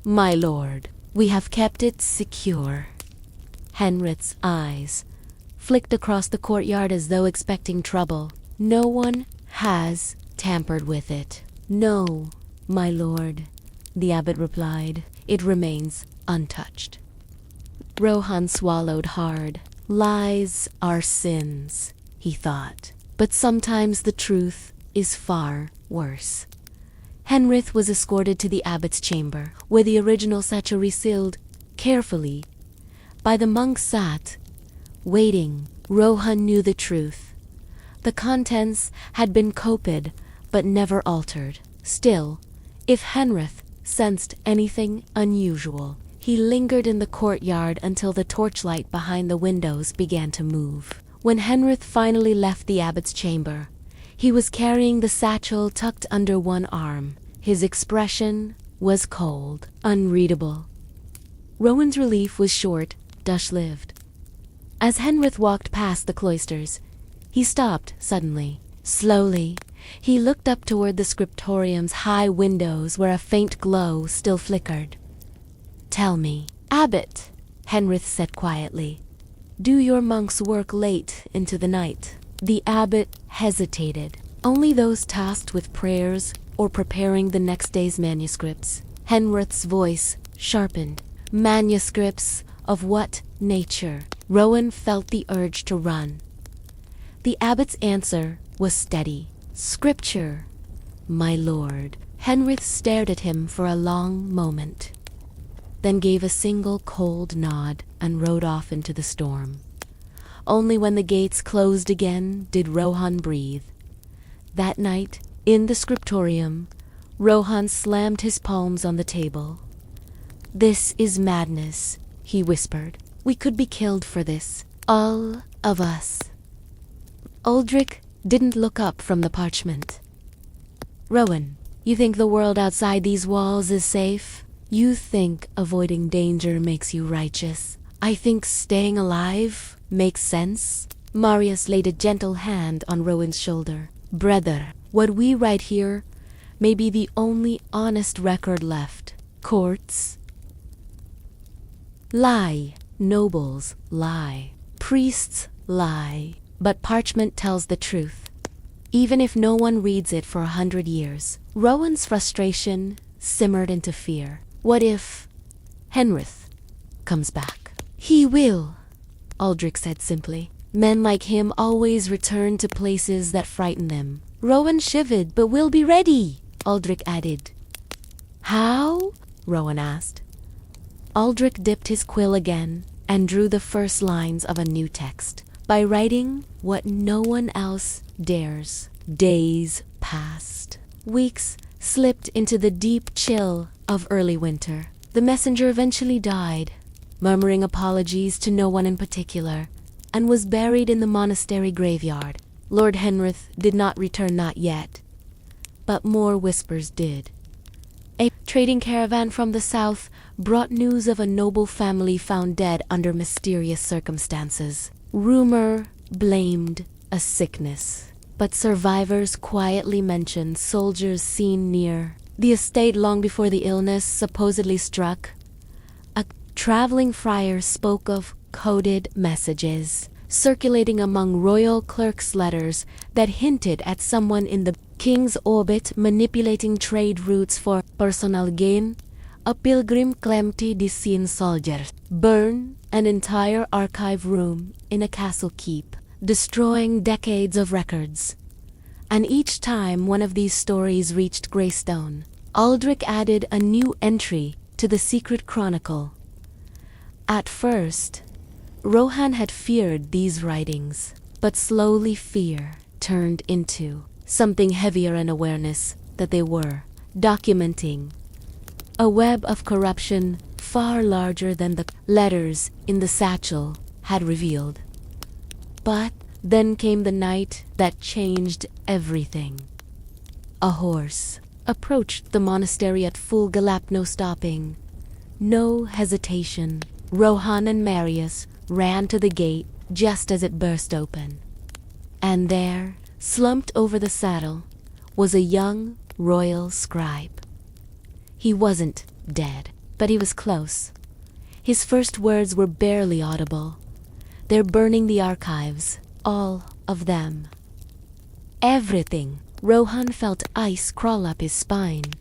my lord. We have kept it secure." Henrith's eyes flicked across the courtyard as though expecting trouble. "No one has tampered with it." "No, my lord," the abbot replied. "It remains untouched." Rohan swallowed hard. Lies are sins, he thought. But sometimes the truth is far worse. Henrith was escorted to the abbot's chamber, where the original satchel resealed carefully. By the monk sat, waiting. Rohan knew the truth. The contents had been copied, but never altered. Still, if Henrith sensed anything unusual, he lingered in the courtyard until the torchlight behind the windows began to move. When Henrith finally left the abbot's chamber, he was carrying the satchel tucked under one arm. His expression was cold, unreadable. Rowan's relief was short-lived. As Henrith walked past the cloisters, he stopped suddenly. Slowly, he looked up toward the scriptorium's high windows where a faint glow still flickered. "Tell me, Abbot," Henrith said quietly, "do your monks work late into the night?" The abbot hesitated. "Only those tasked with prayers or preparing the next day's manuscripts." Henrith's voice sharpened. "Manuscripts of what nature?" Rowan felt the urge to run. The abbot's answer was steady. "Scripture, my lord." Henrith stared at him for a long moment, then gave a single cold nod and rode off into the storm. Only when the gates closed again did Rohan breathe. That night, in the scriptorium, Rohan slammed his palms on the table. "This is madness," he whispered. "We could be killed for this. All of us." Aldrich didn't look up from the parchment. "Rowan, you think the world outside these walls is safe? You think avoiding danger makes you righteous. I think staying alive makes sense." Marius laid a gentle hand on Rowan's shoulder. "Brother, what we write here may be the only honest record left. Courts lie, nobles lie, priests lie, but parchment tells the truth, even if no one reads it for 100 years. Rowan's frustration simmered into fear. What if Henrith comes back? "He will," Aldrich said simply. "Men like him always return to places that frighten them." Rowan shivered. "But we'll be ready," Aldrich added. "How?" Rowan asked. Aldrich dipped his quill again and drew the first lines of a new text. "By writing what no one else dares." Days passed. Weeks slipped into the deep chill of early winter. The messenger eventually died, murmuring apologies to no one in particular, and was buried in the monastery graveyard. Lord Henrith did not return, not yet, but more whispers did. A trading caravan from the south brought news of a noble family found dead under mysterious circumstances. Rumor blamed a sickness, but survivors quietly mentioned soldiers seen near the estate long before the illness supposedly struck. A traveling friar spoke of coded messages, circulating among royal clerks' letters that hinted at someone in the king's orbit manipulating trade routes for personal gain. A pilgrim claimed to seen soldiers burn an entire archive room in a castle keep, destroying decades of records. And each time one of these stories reached Greystone, Aldrich added a new entry to the secret chronicle. At first, Rohan had feared these writings, but slowly fear turned into something heavier, an awareness that they were documenting a web of corruption far larger than the letters in the satchel had revealed. But then came the night that changed everything. A horse approached the monastery at full gallop, no stopping, no hesitation. Rohan and Marius ran to the gate just as it burst open. And there, slumped over the saddle, was a young royal scribe. He wasn't dead, but he was close. His first words were barely audible. "They're burning the archives, all of them." Everything. Rohan felt ice crawl up his spine.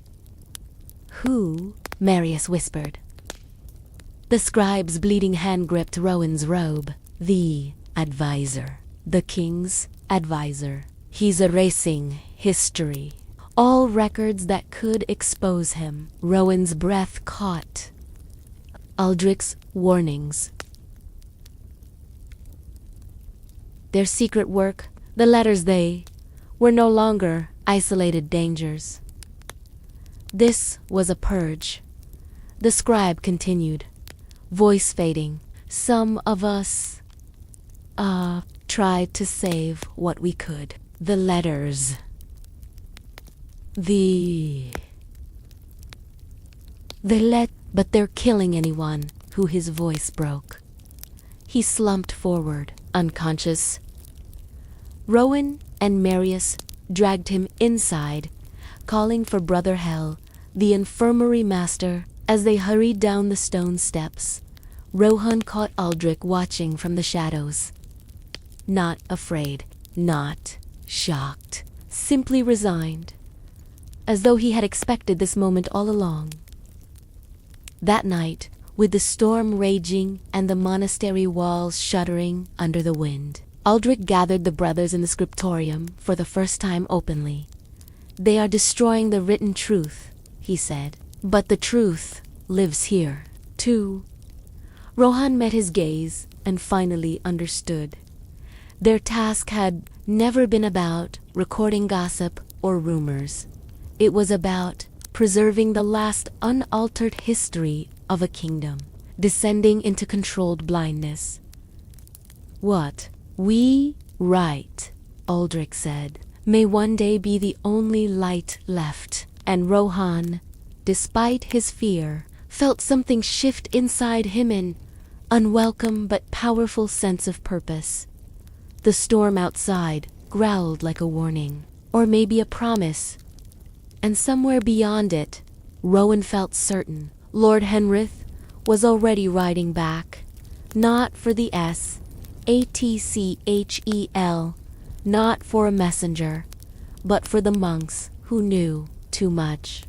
"Who?" Marius whispered. The scribe's bleeding hand gripped Rowan's robe. "The advisor. The king's advisor. He's erasing history. All records that could expose him." Rowan's breath caught. Aldrich's warnings. Their secret work, the letters, they were no longer isolated dangers. This was a purge. The scribe continued, voice fading. "Some of us tried to save what we could. The letters. They but they're killing anyone who." His voice broke. He slumped forward, unconscious. Rowan and Marius dragged him inside, calling for Brother Hell, the infirmary master. As they hurried down the stone steps, Rohan caught Aldrich watching from the shadows. Not afraid, not shocked, simply resigned, as though he had expected this moment all along. That night, with the storm raging and the monastery walls shuddering under the wind, Aldrich gathered the brothers in the scriptorium for the first time openly. "They are destroying the written truth," he said. "But the truth lives here, too." Rohan met his gaze and finally understood. Their task had never been about recording gossip or rumors. It was about preserving the last unaltered history of a kingdom, descending into controlled blindness. "What we write," Aldrich said, "may one day be the only light left." And Rohan, despite his fear, felt something shift inside him, an unwelcome but powerful sense of purpose. The storm outside growled like a warning, or maybe a promise. And somewhere beyond it, Rowan felt certain, Lord Henrith was already riding back. Not for the Satchel, not for a messenger, but for the monks who knew too much.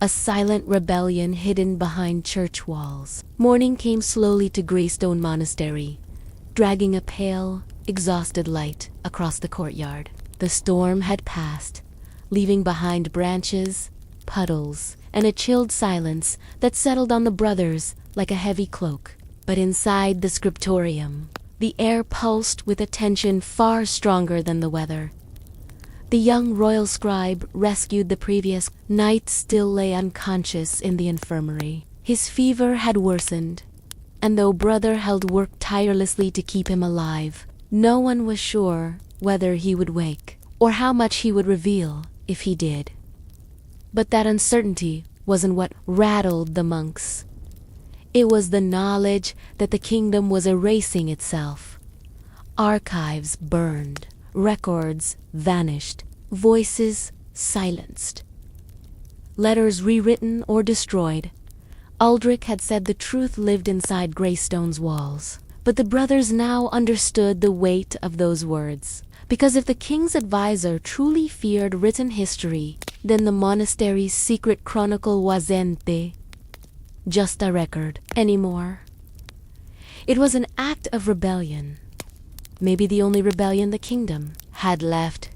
A silent rebellion hidden behind church walls. Morning came slowly to Greystone Monastery, dragging a pale, exhausted light across the courtyard. The storm had passed, leaving behind branches, puddles, and a chilled silence that settled on the brothers like a heavy cloak. But inside the scriptorium, the air pulsed with a tension far stronger than the weather. The young royal scribe, rescued the previous night, still lay unconscious in the infirmary. His fever had worsened, and though Brother Held worked tirelessly to keep him alive, no one was sure whether he would wake, or how much he would reveal if he did. But that uncertainty wasn't what rattled the monks. It was the knowledge that the kingdom was erasing itself. Archives burned, records vanished, voices silenced, letters rewritten or destroyed. Aldrich had said the truth lived inside Greystone's walls, But the brothers now understood the weight of those words. Because if the king's advisor truly feared written history, then the monastery's secret chronicle wasn't just a record anymore. It was an act of rebellion. Maybe the only rebellion the kingdom had left.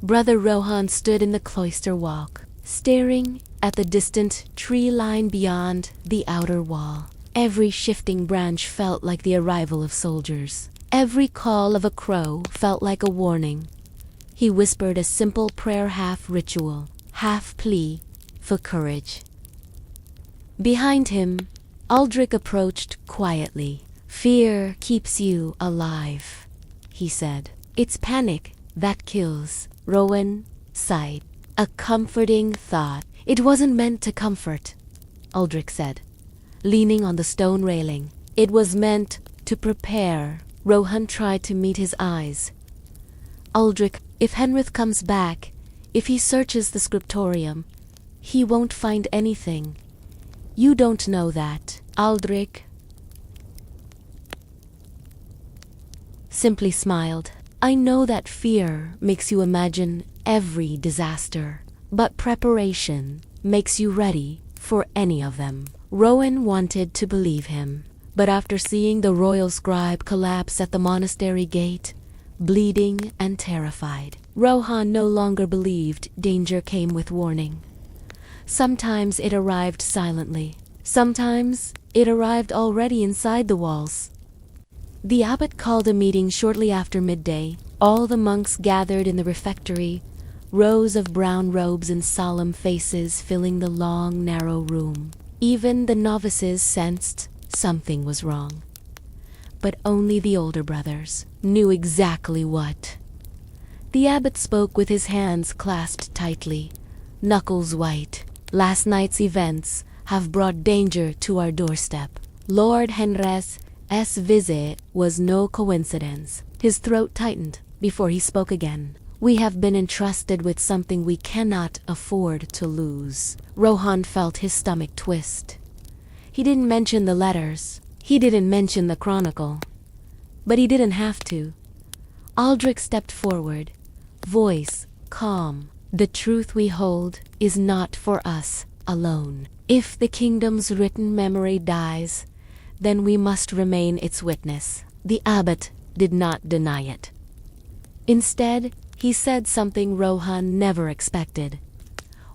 Brother Rohan stood in the cloister walk, staring at the distant tree line beyond the outer wall. Every shifting branch felt like the arrival of soldiers. Every call of a crow felt like a warning. He whispered a simple prayer, half ritual, half plea for courage. Behind him, Aldrich approached quietly. "Fear keeps you alive," he said. "It's panic that kills." Rowan sighed. "A comforting thought." "It wasn't meant to comfort," Aldrich said, leaning on the stone railing. "It was meant to prepare." Rohan tried to meet his eyes. "Aldrich, if Henrith comes back, if he searches the scriptorium, he won't find anything. You don't know that." Aldrich simply smiled. "I know that fear makes you imagine every disaster, but preparation makes you ready for any of them." Rowan wanted to believe him, but after seeing the royal scribe collapse at the monastery gate, bleeding and terrified, Rohan no longer believed danger came with warning. Sometimes it arrived silently. Sometimes it arrived already inside the walls. The abbot called a meeting shortly after midday. All the monks gathered in the refectory, rows of brown robes and solemn faces filling the long, narrow room. Even the novices sensed something was wrong. But only the older brothers knew exactly what. The abbot spoke with his hands clasped tightly, knuckles white. "Last night's events have brought danger to our doorstep. Lord Henry's visit was no coincidence." His throat tightened before he spoke again. "We have been entrusted with something we cannot afford to lose." Rohan felt his stomach twist. He didn't mention the letters. He didn't mention the chronicle. But he didn't have to. Aldrich stepped forward, voice calm. "The truth we hold is not for us alone. If the kingdom's written memory dies, then we must remain its witness." The abbot did not deny it. Instead, he said something Rohan never expected.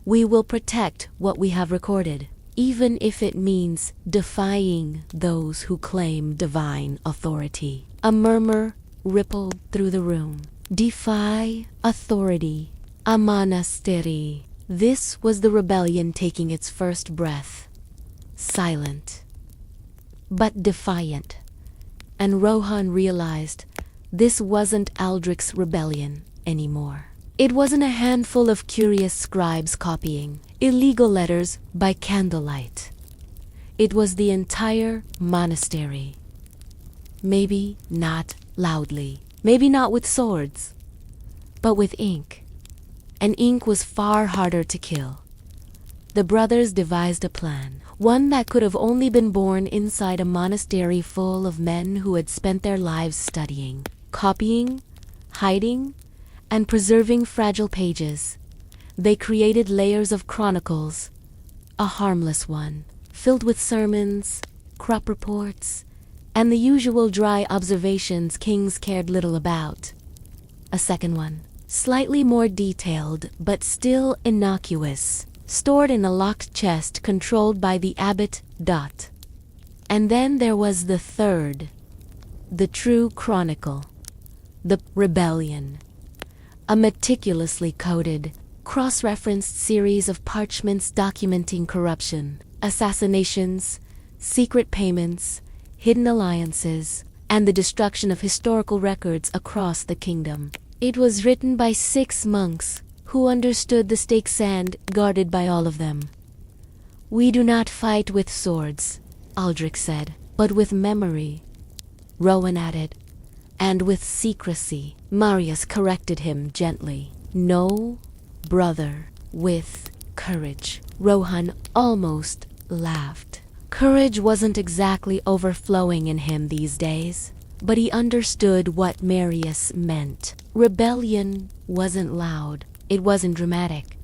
"We will protect what we have recorded, even if it means defying those who claim divine authority." A murmur rippled through the room. Defy authority. A monastery. This was the rebellion taking its first breath. Silent, but defiant. And Rohan realized this wasn't Aldrich's rebellion anymore. It wasn't a handful of curious scribes copying illegal letters by candlelight. It was the entire monastery. Maybe not loudly, maybe not with swords, but with ink. And ink was far harder to kill. The brothers devised a plan, one that could have only been born inside a monastery full of men who had spent their lives studying, copying, hiding, and preserving fragile pages. They created layers of chronicles, a harmless one, filled with sermons, crop reports, and the usual dry observations kings cared little about. A second one, slightly more detailed but still innocuous, stored in a locked chest controlled by the abbot. And then there was the third, the true chronicle, the rebellion. A meticulously coded, cross-referenced series of parchments documenting corruption, assassinations, secret payments, hidden alliances, and the destruction of historical records across the kingdom. It was written by 6 monks who understood the stakes and guarded by all of them. "We do not fight with swords," Aldrich said, "but with memory," Rowan added, "and with secrecy." Marius corrected him gently. "No, brother, with courage." Rohan almost laughed. Courage wasn't exactly overflowing in him these days, but he understood what Marius meant. Rebellion wasn't loud, it wasn't dramatic.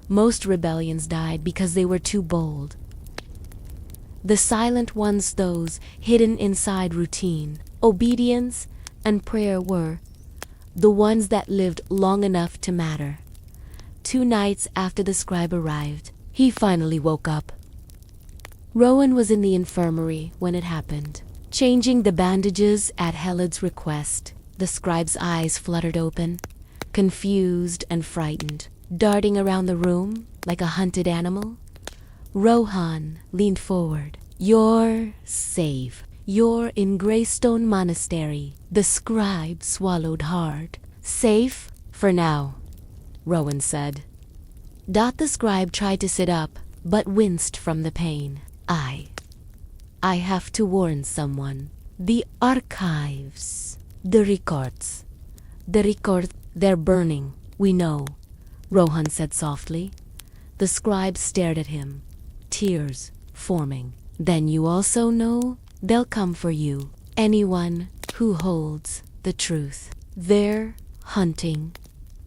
Most rebellions died because they were too bold. The silent ones, those hidden inside routine, obedience, and prayer, were the ones that lived long enough to matter. 2 nights after the scribe arrived, he finally woke up. Rowan was in the infirmary when it happened, changing the bandages at Herod's request. The scribe's eyes fluttered open, confused and frightened, darting around the room like a hunted animal. Rohan leaned forward. "You're safe. You're in Greystone Monastery." The scribe swallowed hard. "Safe for now," Rowan said. The scribe tried to sit up, but winced from the pain. I have to warn someone. The archives. The records, they're burning. We know," Rohan said softly. The scribe stared at him, tears forming. "Then you also know they'll come for you. Anyone who holds the truth. They're hunting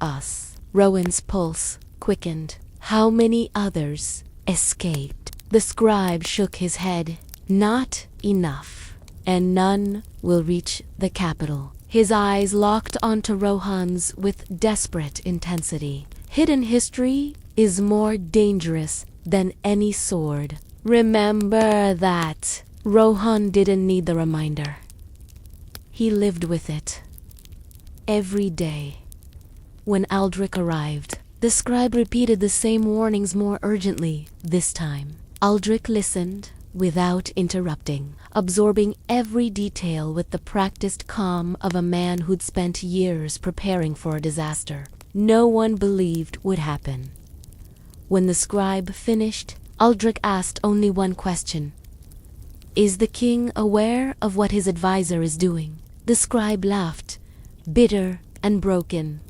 us." Rowan's pulse quickened. How many others escaped? The scribe shook his head. "Not enough, and none will reach the capital." His eyes locked onto Rohan's with desperate intensity. "Hidden history is more dangerous than any sword. Remember that." Rohan didn't need the reminder. He lived with it. Every day. When Aldrich arrived, the scribe repeated the same warnings more urgently this time. Aldrich listened without interrupting, absorbing every detail with the practiced calm of a man who'd spent years preparing for a disaster no one believed would happen. When the scribe finished, Aldrich asked only one question. "Is the king aware of what his advisor is doing?" The scribe laughed, bitter and broken.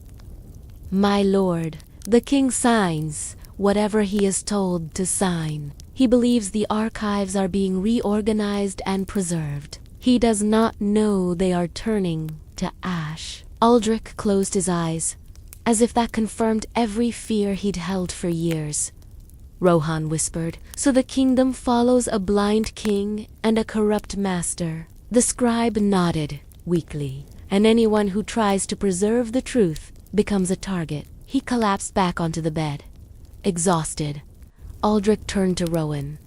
"My lord, the king signs whatever he is told to sign. He believes the archives are being reorganized and preserved. He does not know they are turning to ash." Aldrich closed his eyes, as if that confirmed every fear he'd held for years. Rohan whispered, "So the kingdom follows a blind king and a corrupt master." The scribe nodded weakly, "And anyone who tries to preserve the truth becomes a target." He collapsed back onto the bed, exhausted. Aldrich turned to Rowan.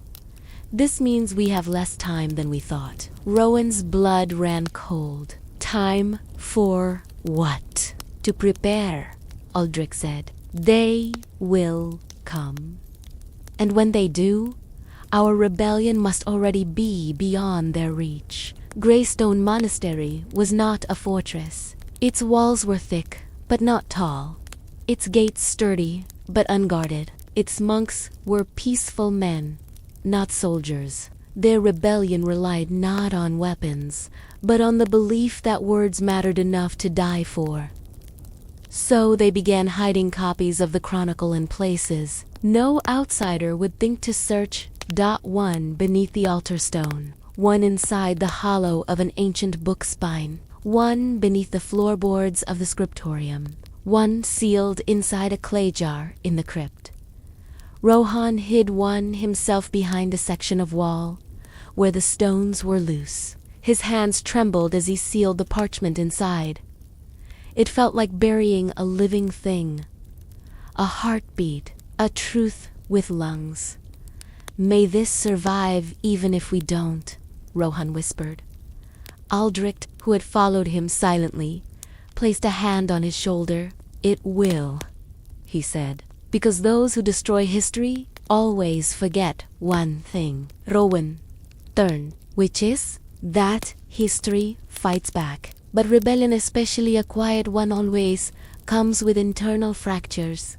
"This means we have less time than we thought." Rowan's blood ran cold. "Time for what?" "To prepare," Aldrich said. "They will come. And when they do, our rebellion must already be beyond their reach." Greystone Monastery was not a fortress. Its walls were thick, but not tall. Its gates sturdy, but unguarded. Its monks were peaceful men, not soldiers. Their rebellion relied not on weapons, but on the belief that words mattered enough to die for. So they began hiding copies of the Chronicle in places no outsider would think to search. One beneath the altar stone, one inside the hollow of an ancient book spine, one beneath the floorboards of the scriptorium, one sealed inside a clay jar in the crypt. Rohan hid one himself behind a section of wall where the stones were loose. His hands trembled as he sealed the parchment inside. It felt like burying a living thing, a heartbeat, a truth with lungs. "May this survive even if we don't," Rohan whispered. Aldrich, who had followed him silently, placed a hand on his shoulder. "It will," he said, "because those who destroy history always forget one thing." Rowan turned, which is that history fights back. But rebellion, especially a quiet one, always comes with internal fractures.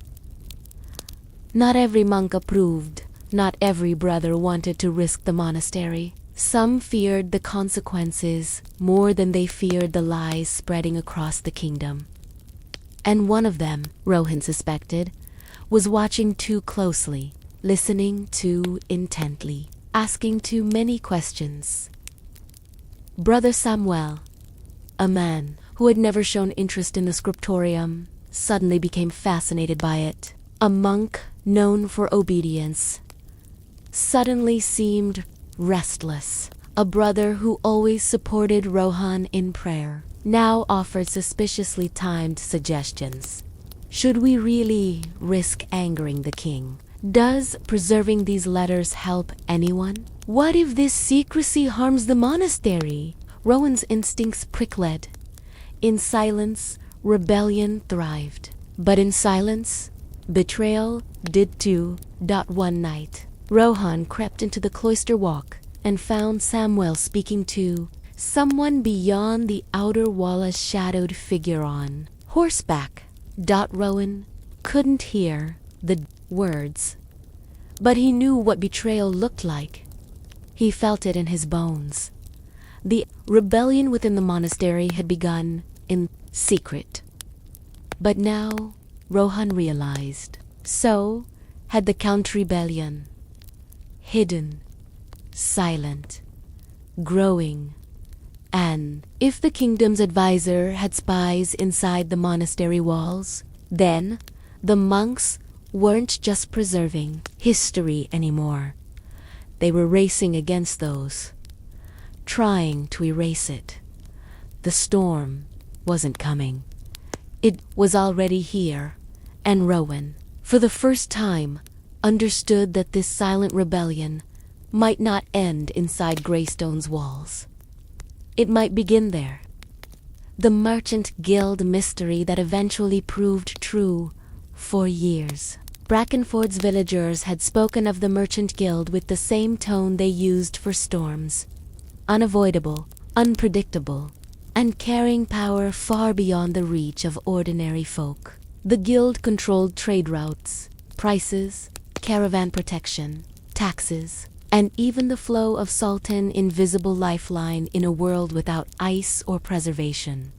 Not every monk approved. Not every brother wanted to risk the monastery. Some feared the consequences more than they feared the lies spreading across the kingdom. And one of them, Rohan suspected, was watching too closely, listening too intently. asking too many questions. Brother Samuel, a man who had never shown interest in the scriptorium, suddenly became fascinated by it. A monk known for obedience suddenly seemed restless. A brother who always supported Rohan in prayer now offered suspiciously timed suggestions. Should we really risk angering the king? Does preserving these letters help anyone? What if this secrecy harms the monastery? Rowan's instincts prickled. In silence, rebellion thrived. But in silence, betrayal did too. One night, Rohan crept into the cloister walk and found Samuel speaking to someone beyond the outer wall, a shadowed figure on horseback. Rowan couldn't hear the words, but he knew what betrayal looked like. He felt it in his bones. The rebellion within the monastery had begun in secret. But now Rohan realized, so had the counter-rebellion. Hidden, silent, growing. And if the kingdom's advisor had spies inside the monastery walls, then the monks weren't just preserving history anymore. They were racing against those, trying to erase it. The storm wasn't coming. It was already here, and Rowan, for the first time, understood that this silent rebellion might not end inside Greystone's walls. It might begin there. The Merchant Guild mystery that eventually proved true for years. Brackenford's villagers had spoken of the Merchant Guild with the same tone they used for storms. Unavoidable, unpredictable, and carrying power far beyond the reach of ordinary folk. The guild controlled trade routes, prices, caravan protection, taxes, and even the flow of Sultan invisible lifeline in a world without ice or preservation.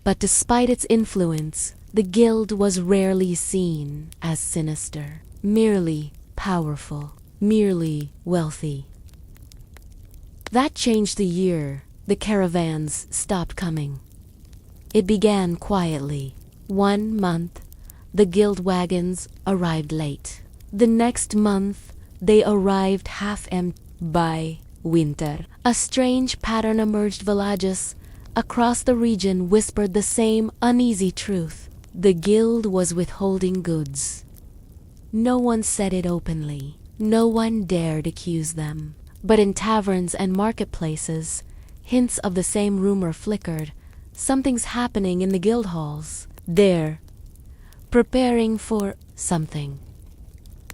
But despite its influence, the guild was rarely seen as sinister, merely powerful, merely wealthy. That changed the year the caravans stopped coming. It began quietly. 1 month, the guild wagons arrived late. The next month, they arrived half-empty. By winter, a strange pattern emerged. Villages across the region whispered the same uneasy truth. The guild was withholding goods. No one said it openly. No one dared accuse them. But in taverns and marketplaces, hints of the same rumor flickered. Something's happening in the guild halls. They're preparing for something.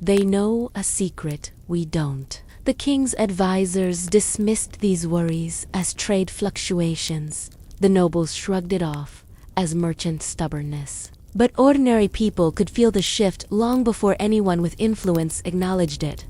They know a secret we don't. The king's advisors dismissed these worries as trade fluctuations. The nobles shrugged it off as merchant stubbornness. But ordinary people could feel the shift long before anyone with influence acknowledged it.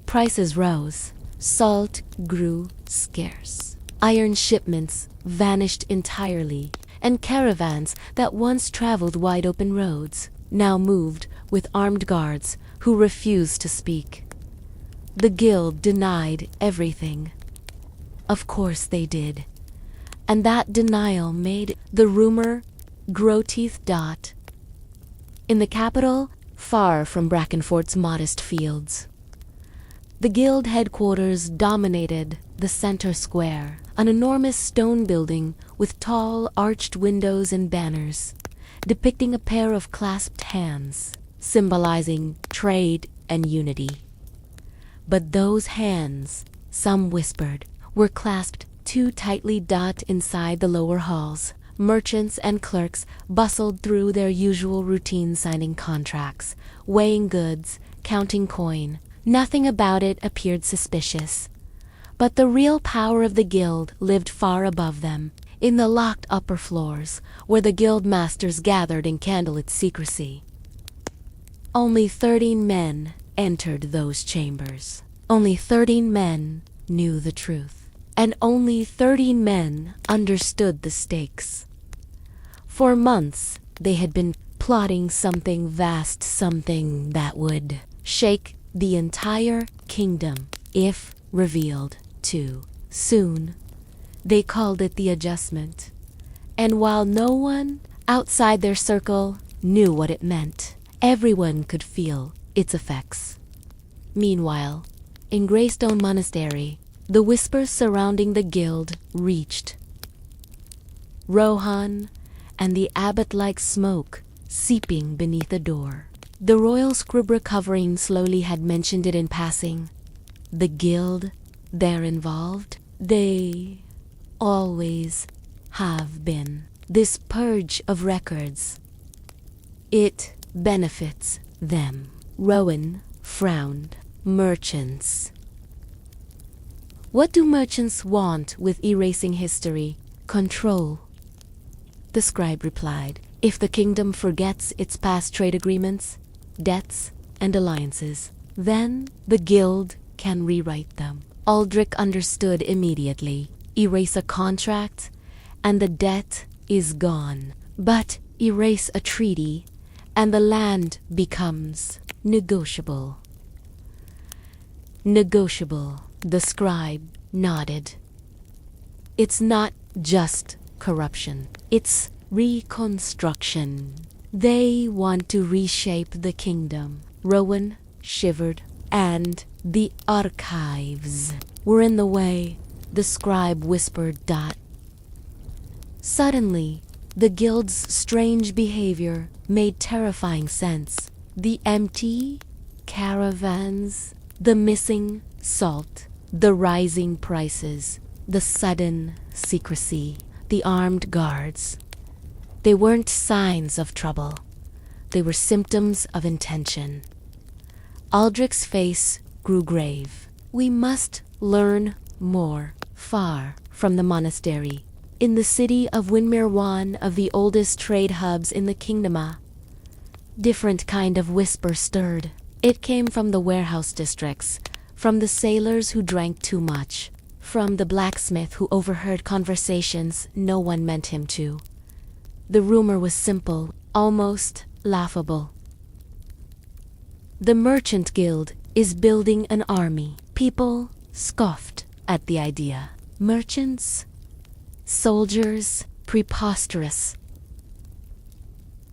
Prices rose. Salt grew scarce. Iron shipments vanished entirely, and caravans that once traveled wide-open roads now moved with armed guards who refused to speak. The guild denied everything. Of course they did. And that denial made the rumor grow teeth. In the capital, far from Brackenford's modest fields, the guild headquarters dominated the center square, an enormous stone building with tall arched windows and banners, depicting a pair of clasped hands, symbolizing trade and unity. But those hands, some whispered, were clasped too tightly. Inside the lower halls, merchants and clerks bustled through their usual routine, signing contracts, weighing goods, counting coin. Nothing about it appeared suspicious. But the real power of the guild lived far above them, in the locked upper floors, where the guild masters gathered in candlelit secrecy. Only 13 men entered those chambers. Only 13 men knew the truth. And only 13 men understood the stakes. For months, they had been plotting something vast, something that would shake the entire kingdom if revealed too soon. They called it the adjustment. And while no one outside their circle knew what it meant, everyone could feel its effects. Meanwhile, in Greystone Monastery, the whispers surrounding the guild reached Rohan and the abbot-like smoke seeping beneath the door. The royal scrib recovering slowly had mentioned it in passing. The guild, they're involved. They always have been. This purge of records, it benefits them. Rowan frowned. Merchants. What do merchants want with erasing history? Control. The scribe replied. If the kingdom forgets its past trade agreements, debts, and alliances, then the guild can rewrite them. Aldrich understood immediately. Erase a contract, and the debt is gone. But erase a treaty, and the land becomes negotiable. Negotiable, the scribe nodded. It's not just corruption, it's reconstruction. They want to reshape the kingdom. Rowan shivered, and the archives were in the way, the scribe whispered. Suddenly, the guild's strange behavior made terrifying sense. The empty caravans, the missing salt, the rising prices, the sudden secrecy, the armed guards. They weren't signs of trouble. They were symptoms of intention. Aldrich's face grew grave. We must learn more. Far from the monastery, in the city of Winmere, one of the oldest trade hubs in the kingdom, different kind of whisper stirred. It came from the warehouse districts, from the sailors who drank too much, from the blacksmith who overheard conversations no one meant him to. The rumor was simple, almost laughable. The Merchant Guild is building an army. People scoffed at the idea. Merchants? Soldiers? Preposterous.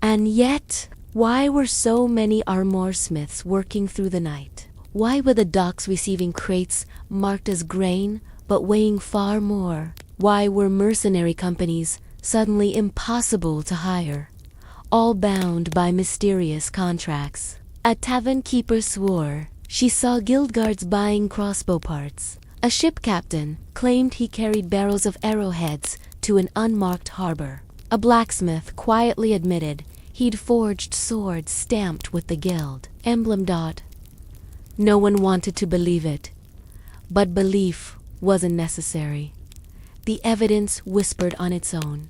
And yet, why were so many armorsmiths working through the night? Why were the docks receiving crates marked as grain but weighing far more? Why were mercenary companies suddenly impossible to hire, all bound by mysterious contracts? A tavern keeper swore she saw guild guards buying crossbow parts. A ship captain claimed he carried barrels of arrowheads to an unmarked harbor. A blacksmith quietly admitted he'd forged swords stamped with the guild emblem. No one wanted to believe it, but belief wasn't necessary. The evidence whispered on its own.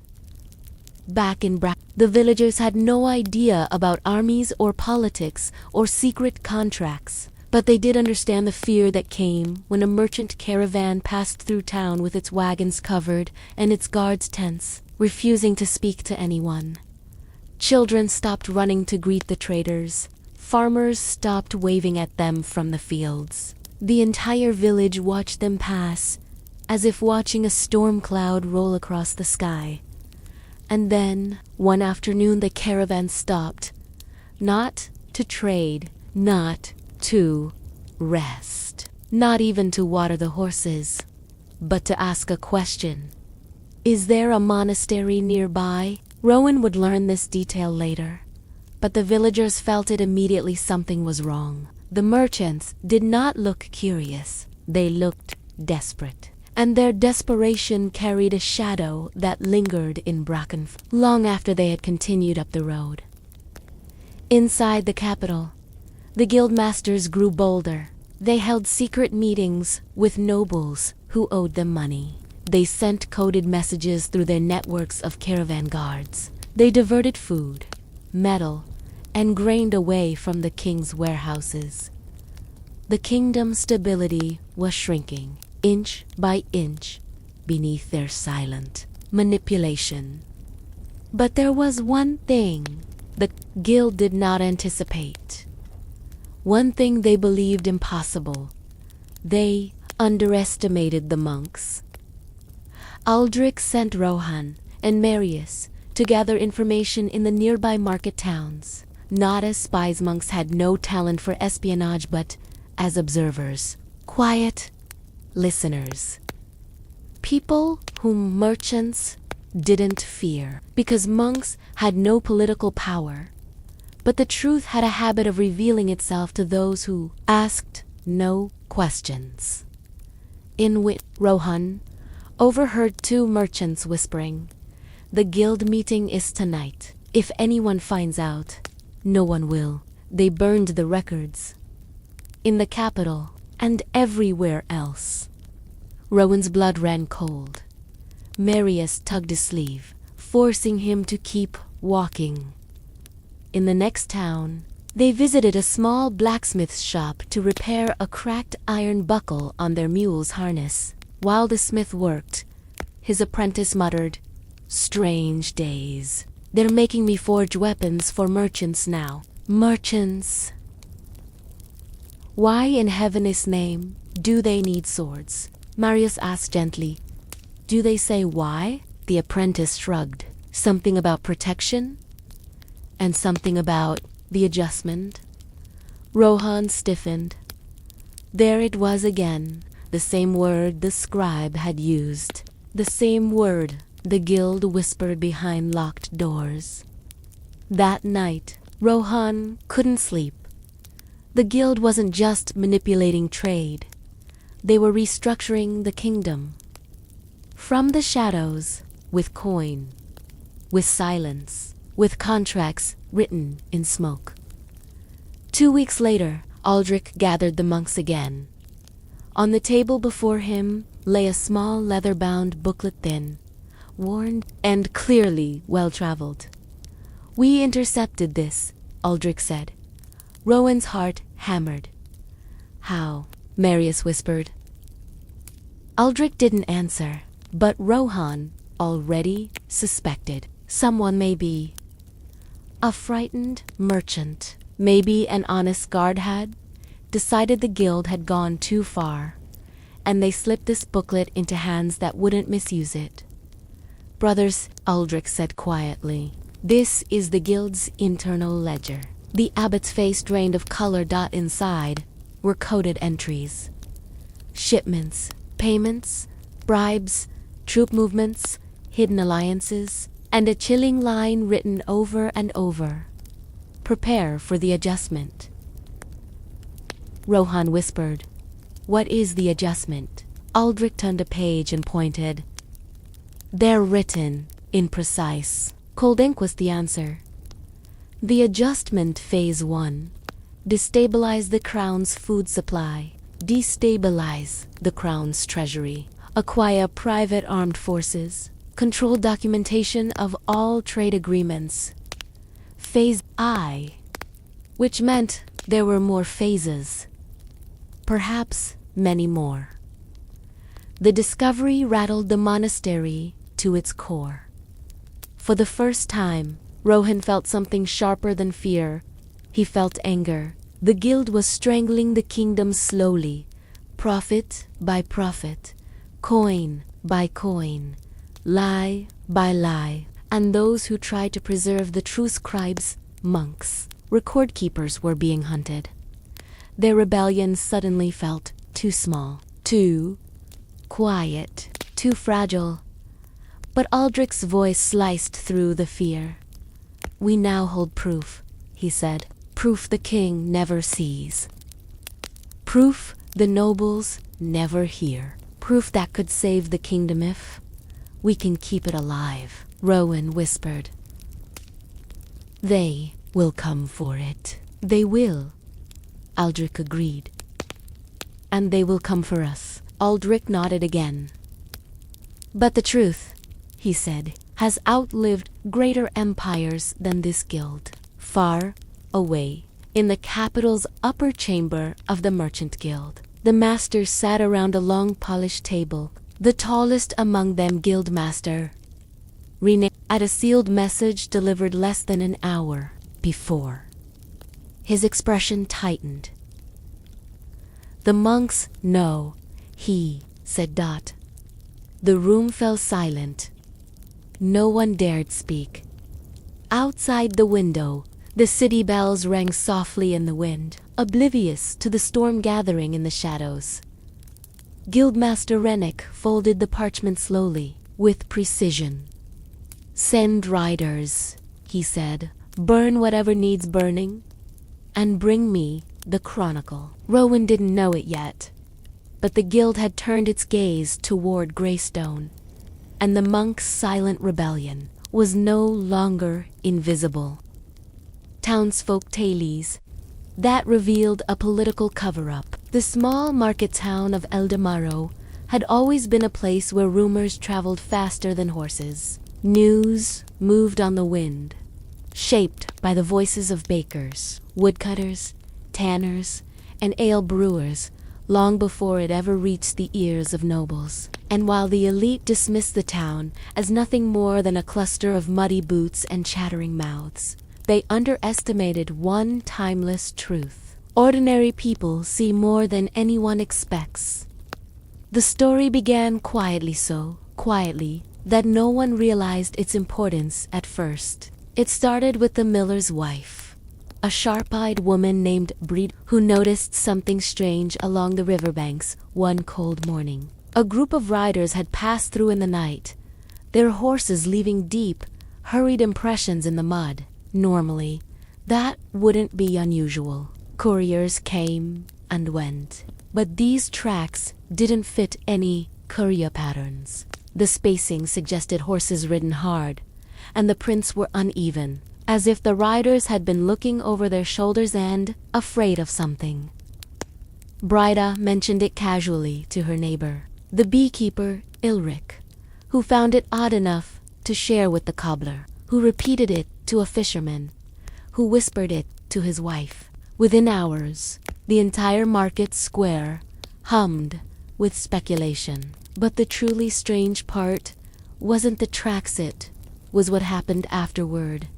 Back in the villagers had no idea about armies or politics or secret contracts, but they did understand the fear that came when a merchant caravan passed through town with its wagons covered and its guards tense, refusing to speak to anyone. Children stopped running to greet the traders. Farmers stopped waving at them from the fields. The entire village watched them pass, as if watching a storm cloud roll across the sky. And then, one afternoon, the caravan stopped. Not to trade, not to rest, not even to water the horses, but to ask a question. Is there a monastery nearby? Rowan would learn this detail later, but the villagers felt it immediately. Something was wrong. The merchants did not look curious. They looked desperate. And their desperation carried a shadow that lingered in Bracken long after they had continued up the road. Inside the capital, the guildmasters grew bolder. They held secret meetings with nobles who owed them money. They sent coded messages through their networks of caravan guards. They diverted food, metal, and grain away from the king's warehouses. The kingdom's stability was shrinking, inch by inch, beneath their silent manipulation. But there was one thing the guild did not anticipate. One thing they believed impossible. They underestimated the monks. Aldrich sent Rohan and Marius to gather information in the nearby market towns. Not as spies, monks had no talent for espionage, but as observers, quiet listeners. People whom merchants didn't fear, because monks had no political power. But the truth had a habit of revealing itself to those who asked no questions. In which Rohan overheard two merchants whispering, "The guild meeting is tonight. If anyone finds out, no one will." They burned the records. In the capital and everywhere else. Rowan's blood ran cold. Marius tugged his sleeve, forcing him to keep walking. In the next town, they visited a small blacksmith's shop to repair a cracked iron buckle on their mule's harness. While the smith worked, his apprentice muttered, "Strange days. They're making me forge weapons for merchants now." Merchants. Why in heaven's name do they need swords? Marius asked gently. Do they say why? The apprentice shrugged. Something about protection? And something about the adjustment? Rohan stiffened. There it was again, the same word the scribe had used. The same word the guild whispered behind locked doors. That night, Rohan couldn't sleep. The guild wasn't just manipulating trade. They were restructuring the kingdom. From the shadows, with coin, with silence, with contracts written in smoke. 2 weeks later, Aldrich gathered the monks again. On the table before him lay a small leather-bound booklet, thin, worn, and clearly well-traveled. "We intercepted this," Aldrich said. Rowan's heart hammered. "How?" Marius whispered. Aldrich didn't answer, but Rohan already suspected. Someone, maybe a frightened merchant, maybe an honest guard, had decided the guild had gone too far, and they slipped this booklet into hands that wouldn't misuse it. "Brothers," Aldrich said quietly, "this is the guild's internal ledger." The abbot's face drained of color. Inside were coded entries. Shipments, payments, bribes, troop movements, hidden alliances, and a chilling line written over and over. "Prepare for the adjustment." Rohan whispered, "What is the adjustment?" Aldrich turned a page and pointed. "They're written in precise." Cold ink was the answer. The adjustment phase 1. Destabilize the crown's food supply. Destabilize the crown's treasury. Acquire private armed forces. Control documentation of all trade agreements. Phase I, which meant there were more phases. Perhaps many more. The discovery rattled the monastery to its core. For the first time, Rohan felt something sharper than fear. He felt anger. The guild was strangling the kingdom slowly, profit by profit, coin by coin, lie by lie, and those who tried to preserve the true scribes, monks, record keepers, were being hunted. Their rebellion suddenly felt too small, too quiet, too fragile. But Aldrich's voice sliced through the fear. "We now hold proof," he said. "Proof the king never sees. Proof the nobles never hear. Proof that could save the kingdom if we can keep it alive." Rowan whispered. "They will come for it." "They will," Aldrich agreed. "And they will come for us." Aldrich nodded again. "But the truth," he said, "has outlived greater empires than this guild." Far away, in the capital's upper chamber of the Merchant Guild, the masters sat around a long polished table, the tallest among them Guildmaster Rene, at a sealed message delivered less than an hour before. His expression tightened. "The monks know," he said. The room fell silent. No one dared speak. Outside the window, the city bells rang softly in the wind, oblivious to the storm gathering in the shadows. Guildmaster Rennick folded the parchment slowly, with precision. "Send riders," he said. "Burn whatever needs burning, and bring me the chronicle." Rowan didn't know it yet, but the guild had turned its gaze toward Greystone, and the monks' silent rebellion was no longer invisible. Townsfolk tales that revealed a political cover-up. The small market town of Eldamaro had always been a place where rumors traveled faster than horses. News moved on the wind, shaped by the voices of bakers, woodcutters, tanners, and ale brewers long before it ever reached the ears of nobles. And while the elite dismissed the town as nothing more than a cluster of muddy boots and chattering mouths, they underestimated one timeless truth. Ordinary people see more than anyone expects. The story began quietly, so quietly that no one realized its importance at first. It started with the miller's wife, a sharp-eyed woman named Breed, who noticed something strange along the riverbanks one cold morning. A group of riders had passed through in the night, their horses leaving deep, hurried impressions in the mud. Normally, that wouldn't be unusual. Couriers came and went, but these tracks didn't fit any courier patterns. The spacing suggested horses ridden hard, and the prints were uneven, as if the riders had been looking over their shoulders and afraid of something. Brida mentioned it casually to her neighbor, the beekeeper Ilric, who found it odd enough to share with the cobbler, who repeated it to a fisherman, who whispered it to his wife. Within hours, the entire market square hummed with speculation. But the truly strange part wasn't the tracks, it was what happened afterward.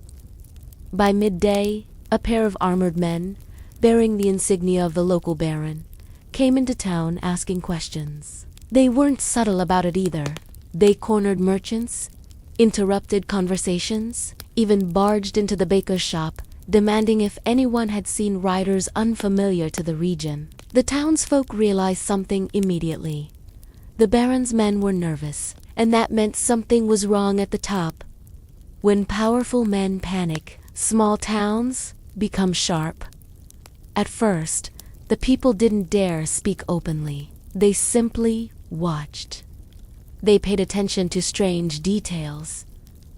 By midday, a pair of armored men, bearing the insignia of the local baron, came into town asking questions. They weren't subtle about it either. They cornered merchants, interrupted conversations, even barged into the baker's shop, demanding if anyone had seen riders unfamiliar to the region. The townsfolk realized something immediately. The baron's men were nervous, and that meant something was wrong at the top. When powerful men panic, small towns become sharp. At first, the people didn't dare speak openly. They simply watched. They paid attention to strange details.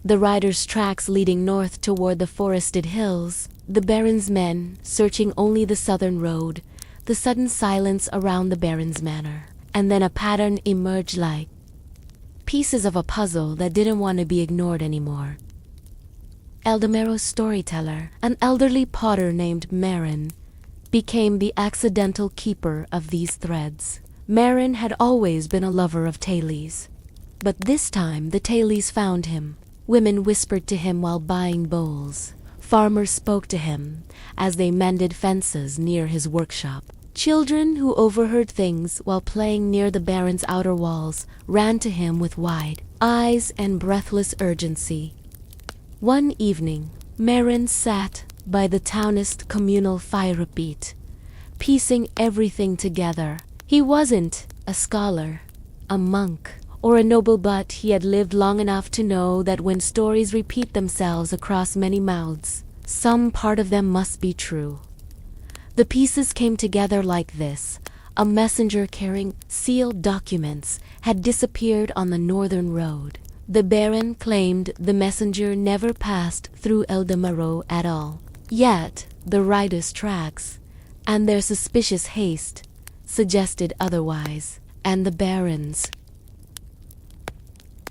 The riders' tracks leading north toward the forested hills, the baron's men searching only the southern road, the sudden silence around the baron's manor. And then a pattern emerged like pieces of a puzzle that didn't want to be ignored anymore. Eldamaro's storyteller, an elderly potter named Marin, became the accidental keeper of these threads. Marin had always been a lover of tales, but this time the tales found him. Women whispered to him while buying bowls. Farmers spoke to him as they mended fences near his workshop. Children who overheard things while playing near the baron's outer walls ran to him with wide eyes and breathless urgency. One evening, Marin sat by the townist communal fire pit, piecing everything together. He wasn't a scholar, a monk, or a noble, but he had lived long enough to know that when stories repeat themselves across many mouths, some part of them must be true. The pieces came together like this. A messenger carrying sealed documents had disappeared on the northern road. The baron claimed the messenger never passed through Eldamaro at all. Yet, the riders' tracks, and their suspicious haste, suggested otherwise. And the baron's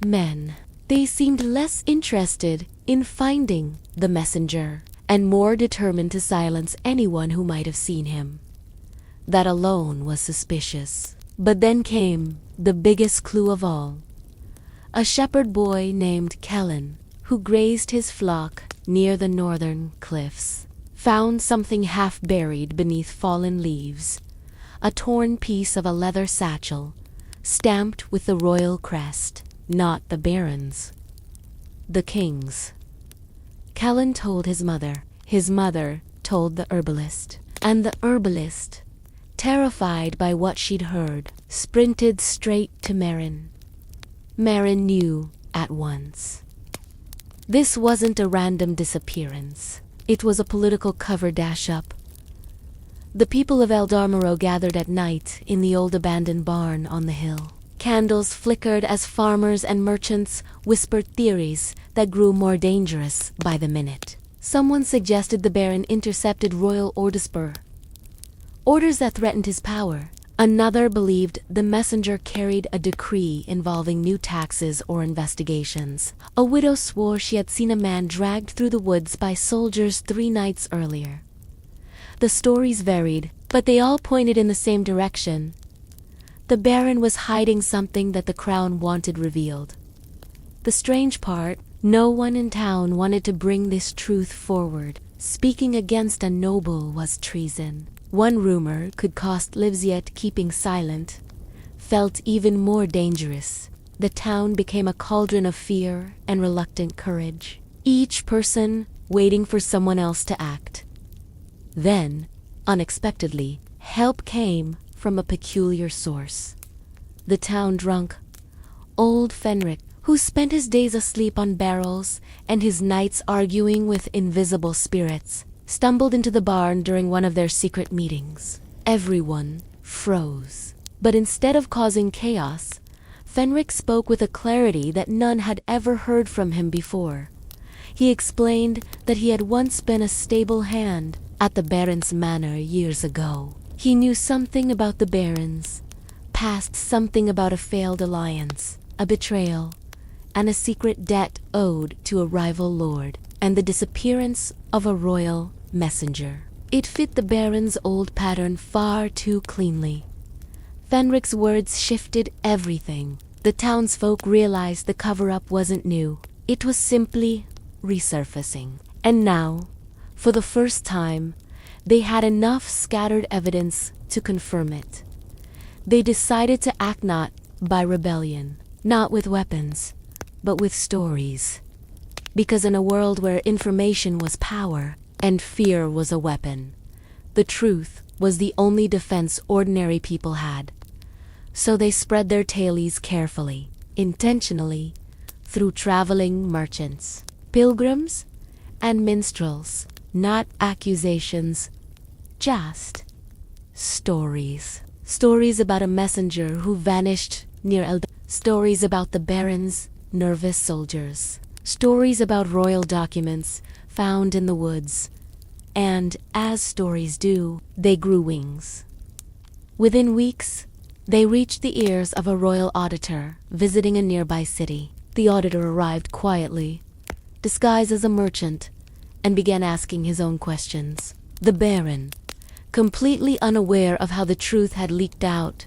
men, they seemed less interested in finding the messenger, and more determined to silence anyone who might have seen him. That alone was suspicious. But then came the biggest clue of all. A shepherd boy named Kellen, who grazed his flock near the northern cliffs, found something half buried beneath fallen leaves, a torn piece of a leather satchel, stamped with the royal crest, not the baron's, the king's. Callan told his mother told the herbalist, and the herbalist, terrified by what she'd heard, sprinted straight to Marin. Marin knew at once. This wasn't a random disappearance. It was a political cover dash-up. The people of Eldarmoro gathered at night in the old abandoned barn on the hill. Candles flickered as farmers and merchants whispered theories that grew more dangerous by the minute. Someone suggested the Baron intercepted royal orders that threatened his power. Another believed the messenger carried a decree involving new taxes or investigations. A widow swore she had seen a man dragged through the woods by soldiers 3 nights earlier. The stories varied, but they all pointed in the same direction. The Baron was hiding something that the crown wanted revealed. The strange part, no one in town wanted to bring this truth forward. Speaking against a noble was treason. One rumor could cost lives, yet keeping silent felt even more dangerous. The town became a cauldron of fear and reluctant courage, each person waiting for someone else to act. Then, unexpectedly, help came from a peculiar source. The town drunk, old Fenric, who spent his days asleep on barrels and his nights arguing with invisible spirits, stumbled into the barn during one of their secret meetings. Everyone froze. But instead of causing chaos, Fenric spoke with a clarity that none had ever heard from him before. He explained that he had once been a stable hand at the Baron's manor years ago. He knew something about the Barons, past, something about a failed alliance, a betrayal, and a secret debt owed to a rival lord, and the disappearance of a royal messenger. It fit the Baron's old pattern far too cleanly. Fenric's words shifted everything. The townsfolk realized the cover-up wasn't new. It was simply resurfacing. And now, for the first time, they had enough scattered evidence to confirm it. They decided to act not by rebellion, not with weapons, but with stories. Because in a world where information was power and fear was a weapon, the truth was the only defense ordinary people had. So they spread their tales carefully, intentionally, through traveling merchants, pilgrims, and minstrels. Not accusations, just stories. Stories about a messenger who vanished near stories about the Baron's nervous soldiers. Stories about royal documents found in the woods. And, as stories do, they grew wings. Within weeks, they reached the ears of a royal auditor visiting a nearby city. The auditor arrived quietly, disguised as a merchant, and began asking his own questions. The Baron, completely unaware of how the truth had leaked out,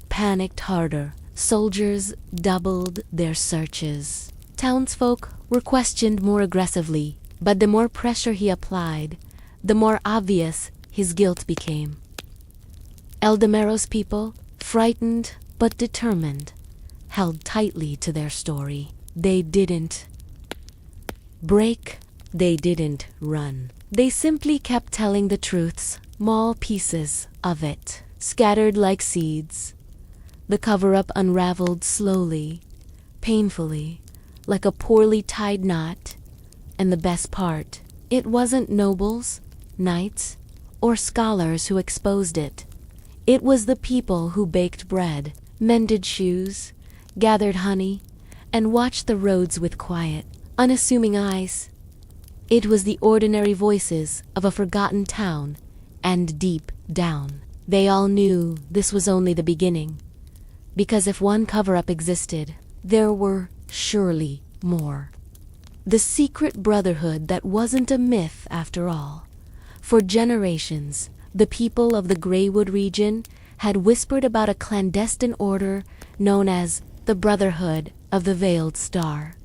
panicked harder. Soldiers doubled their searches. Townsfolk were questioned more aggressively, but the more pressure he applied, the more obvious his guilt became. Eldarmero's people, frightened but determined, held tightly to their story. They didn't break, they didn't run. They simply kept telling the truths, small pieces of it, scattered like seeds. The cover-up unraveled slowly, painfully, like a poorly tied knot. And the best part, it wasn't nobles, knights, or scholars who exposed it. It was the people who baked bread, mended shoes, gathered honey, and watched the roads with quiet, unassuming eyes. It was the ordinary voices of a forgotten town, and deep down, they all knew this was only the beginning. Because if one cover-up existed, there were surely more. The secret brotherhood that wasn't a myth after all. For generations, the people of the Greywood region had whispered about a clandestine order known as the Brotherhood of the Veiled Star.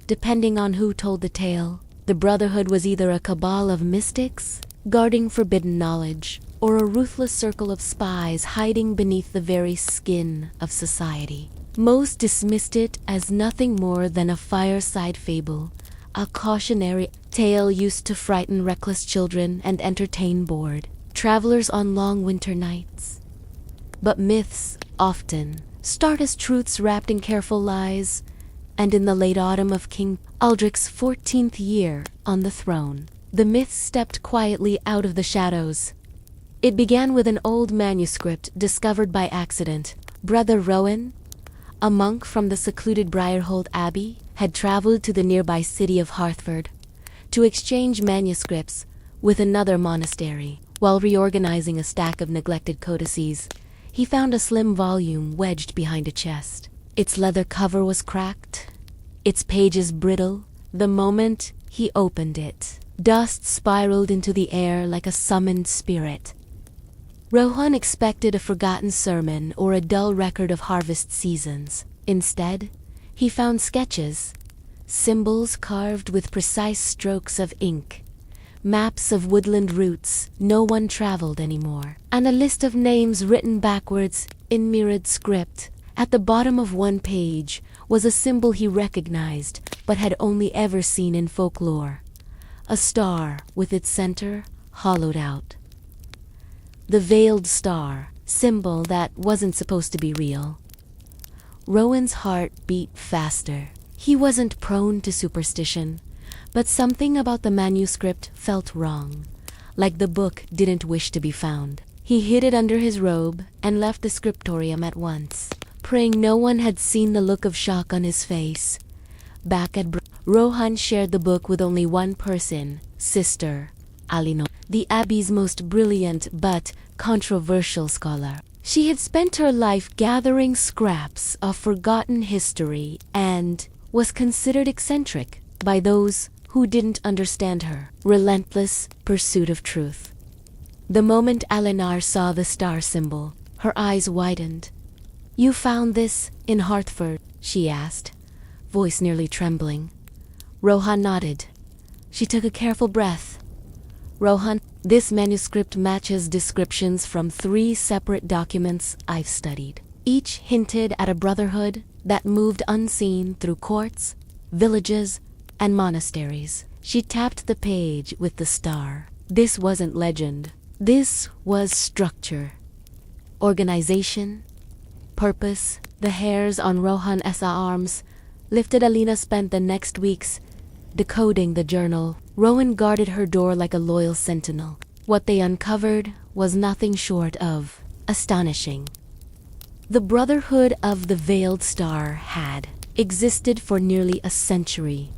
Depending on who told the tale, The Brotherhood was either a cabal of mystics, guarding forbidden knowledge, or a ruthless circle of spies hiding beneath the very skin of society. Most dismissed it as nothing more than a fireside fable, a cautionary tale used to frighten reckless children and entertain bored travelers on long winter nights. But myths often start as truths wrapped in careful lies, and in the late autumn of King Aldric's 14th year on the throne, the myths stepped quietly out of the shadows. It began with an old manuscript discovered by accident. Brother Rowan, a monk from the secluded Briarhold Abbey, had traveled to the nearby city of Hartford to exchange manuscripts with another monastery. While reorganizing a stack of neglected codices, he found a slim volume wedged behind a chest. Its leather cover was cracked, its pages brittle. The moment he opened it, dust spiraled into the air like a summoned spirit. Rohan expected a forgotten sermon or a dull record of harvest seasons. Instead, he found sketches, symbols carved with precise strokes of ink, maps of woodland routes no one traveled anymore, and a list of names written backwards in mirrored script. At the bottom of one page was a symbol he recognized but had only ever seen in folklore, a star with its center hollowed out. The veiled star, symbol that wasn't supposed to be real. Rowan's heart beat faster. He wasn't prone to superstition, but something about the manuscript felt wrong, like the book didn't wish to be found. He hid it under his robe and left the scriptorium at once, praying no one had seen the look of shock on his face. Back at Rohan shared the book with only one person, Sister Alino, the Abbey's most brilliant but controversial scholar. She had spent her life gathering scraps of forgotten history and was considered eccentric by those who didn't understand her relentless pursuit of truth. The moment Alinar saw the star symbol, her eyes widened. "You found this in Hartford?" she asked, voice nearly trembling. Rohan nodded. She took a careful breath. "Rohan, this manuscript matches descriptions from 3 separate documents I've studied. Each hinted at a brotherhood that moved unseen through courts, villages, and monasteries." She tapped the page with the star. This wasn't legend. This was structure, organization, purpose. The hairs on Rohan's arms lifted. Alina spent the next weeks decoding the journal. Rowan guarded her door like a loyal sentinel. What they uncovered was nothing short of astonishing. The Brotherhood of the Veiled Star had existed for nearly a century,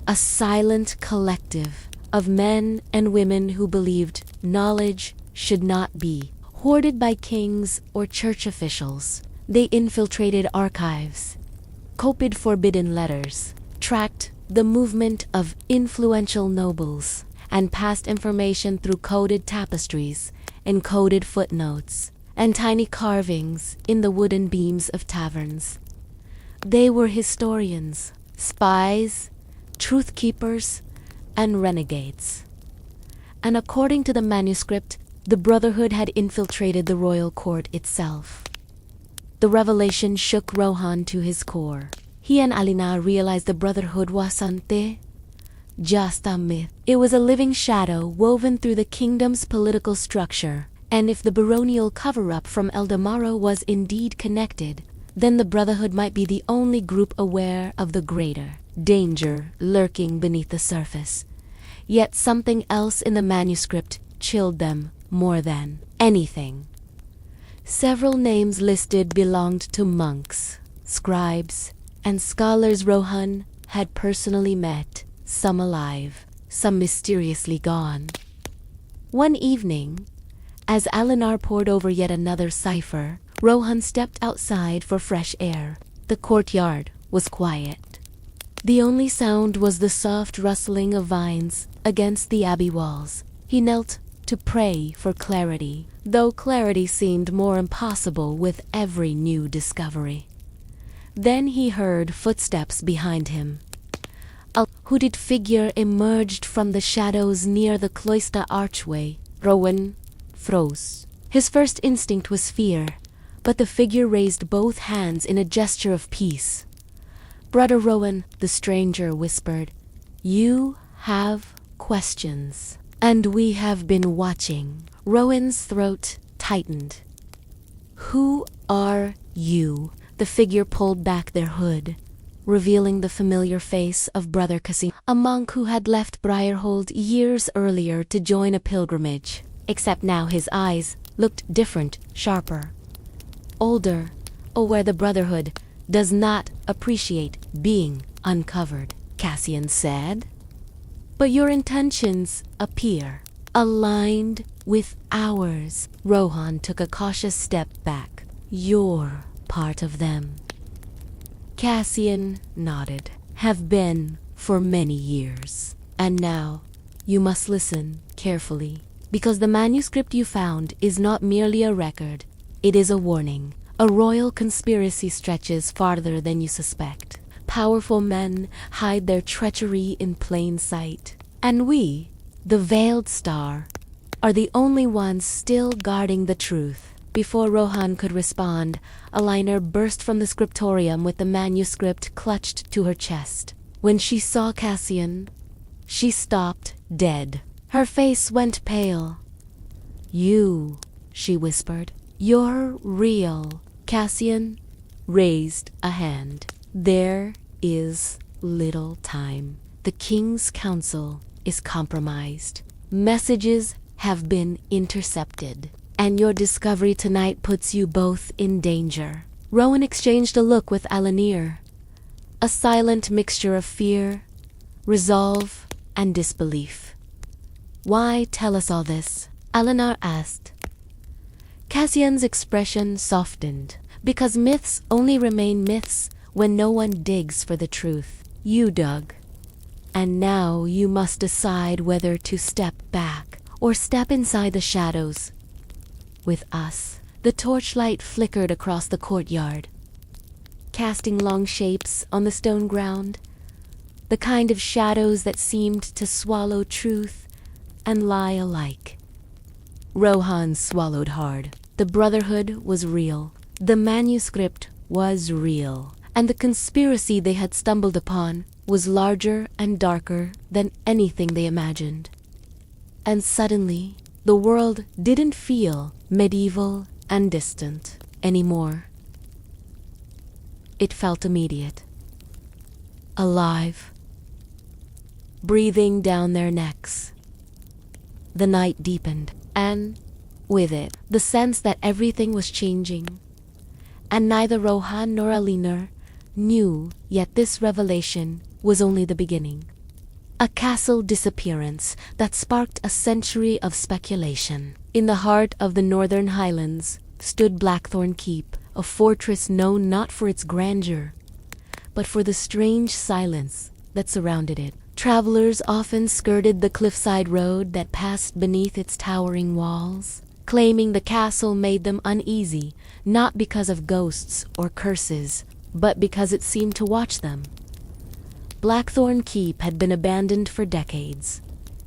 a silent collective of men and women who believed knowledge should not be hoarded by kings or church officials. They infiltrated archives, copied forbidden letters, tracked the movement of influential nobles, and passed information through coded tapestries, encoded footnotes, and tiny carvings in the wooden beams of taverns. They were historians, spies, truth keepers, and renegades. And according to the manuscript, the Brotherhood had infiltrated the royal court itself. The revelation shook Rohan to his core. He and Alina realized the Brotherhood wasn't just a myth. It was a living shadow woven through the kingdom's political structure. And if the baronial cover-up from Eldamaro was indeed connected, then the Brotherhood might be the only group aware of the greater danger lurking beneath the surface. Yet something else in the manuscript chilled them more than anything. Several names listed belonged to monks, scribes, and scholars Rohan had personally met, some alive, some mysteriously gone. One evening, as Alinar pored over yet another cipher, Rohan stepped outside for fresh air. The courtyard was quiet. The only sound was the soft rustling of vines against the abbey walls. He knelt to pray for clarity, though clarity seemed more impossible with every new discovery. Then he heard footsteps behind him. A hooded figure emerged from the shadows near the cloister archway. Rowan froze. His first instinct was fear, but the figure raised both hands in a gesture of peace. "Brother Rowan," the stranger whispered, "you have questions, and we have been watching." Rowan's throat tightened. "Who are you?" The figure pulled back their hood, revealing the familiar face of Brother Casim, a monk who had left Briarhold years earlier to join a pilgrimage. Except now his eyes looked different, sharper, older, where the Brotherhood does not appreciate being uncovered, Cassian said. "But your intentions appear aligned with ours." Rohan took a cautious step back. "You're part of them." Cassian nodded. "Have been for many years. And now you must listen carefully, because the manuscript you found is not merely a record, it is a warning. A royal conspiracy stretches farther than you suspect. Powerful men hide their treachery in plain sight. And we, the Veiled Star, are the only ones still guarding the truth." Before Rohan could respond, a liner burst from the scriptorium with the manuscript clutched to her chest. When she saw Cassian, she stopped dead. Her face went pale. "You," she whispered, "you're real." Cassian raised a hand. "There is little time. The King's Council is compromised. Messages have been intercepted. And your discovery tonight puts you both in danger." Rowan exchanged a look with Alanir, a silent mixture of fear, resolve, and disbelief. "Why tell us all this?" Alanar asked. Cassian's expression softened. "Because myths only remain myths when no one digs for the truth. You dug. And now you must decide whether to step back or step inside the shadows. With us." The torchlight flickered across the courtyard, casting long shapes on the stone ground, the kind of shadows that seemed to swallow truth and lie alike. Rohan swallowed hard. The Brotherhood was real. The manuscript was real. And the conspiracy they had stumbled upon was larger and darker than anything they imagined. And suddenly, the world didn't feel medieval and distant anymore. It felt immediate, alive, breathing down their necks. The night deepened, and with it, the sense that everything was changing. And neither Rohan nor Alinur knew, yet this revelation was only the beginning. A castle disappearance that sparked a century of speculation. In the heart of the Northern Highlands stood Blackthorn Keep, a fortress known not for its grandeur, but for the strange silence that surrounded it. Travelers often skirted the cliffside road that passed beneath its towering walls, claiming the castle made them uneasy, not because of ghosts or curses, but because it seemed to watch them. Blackthorn Keep had been abandoned for decades,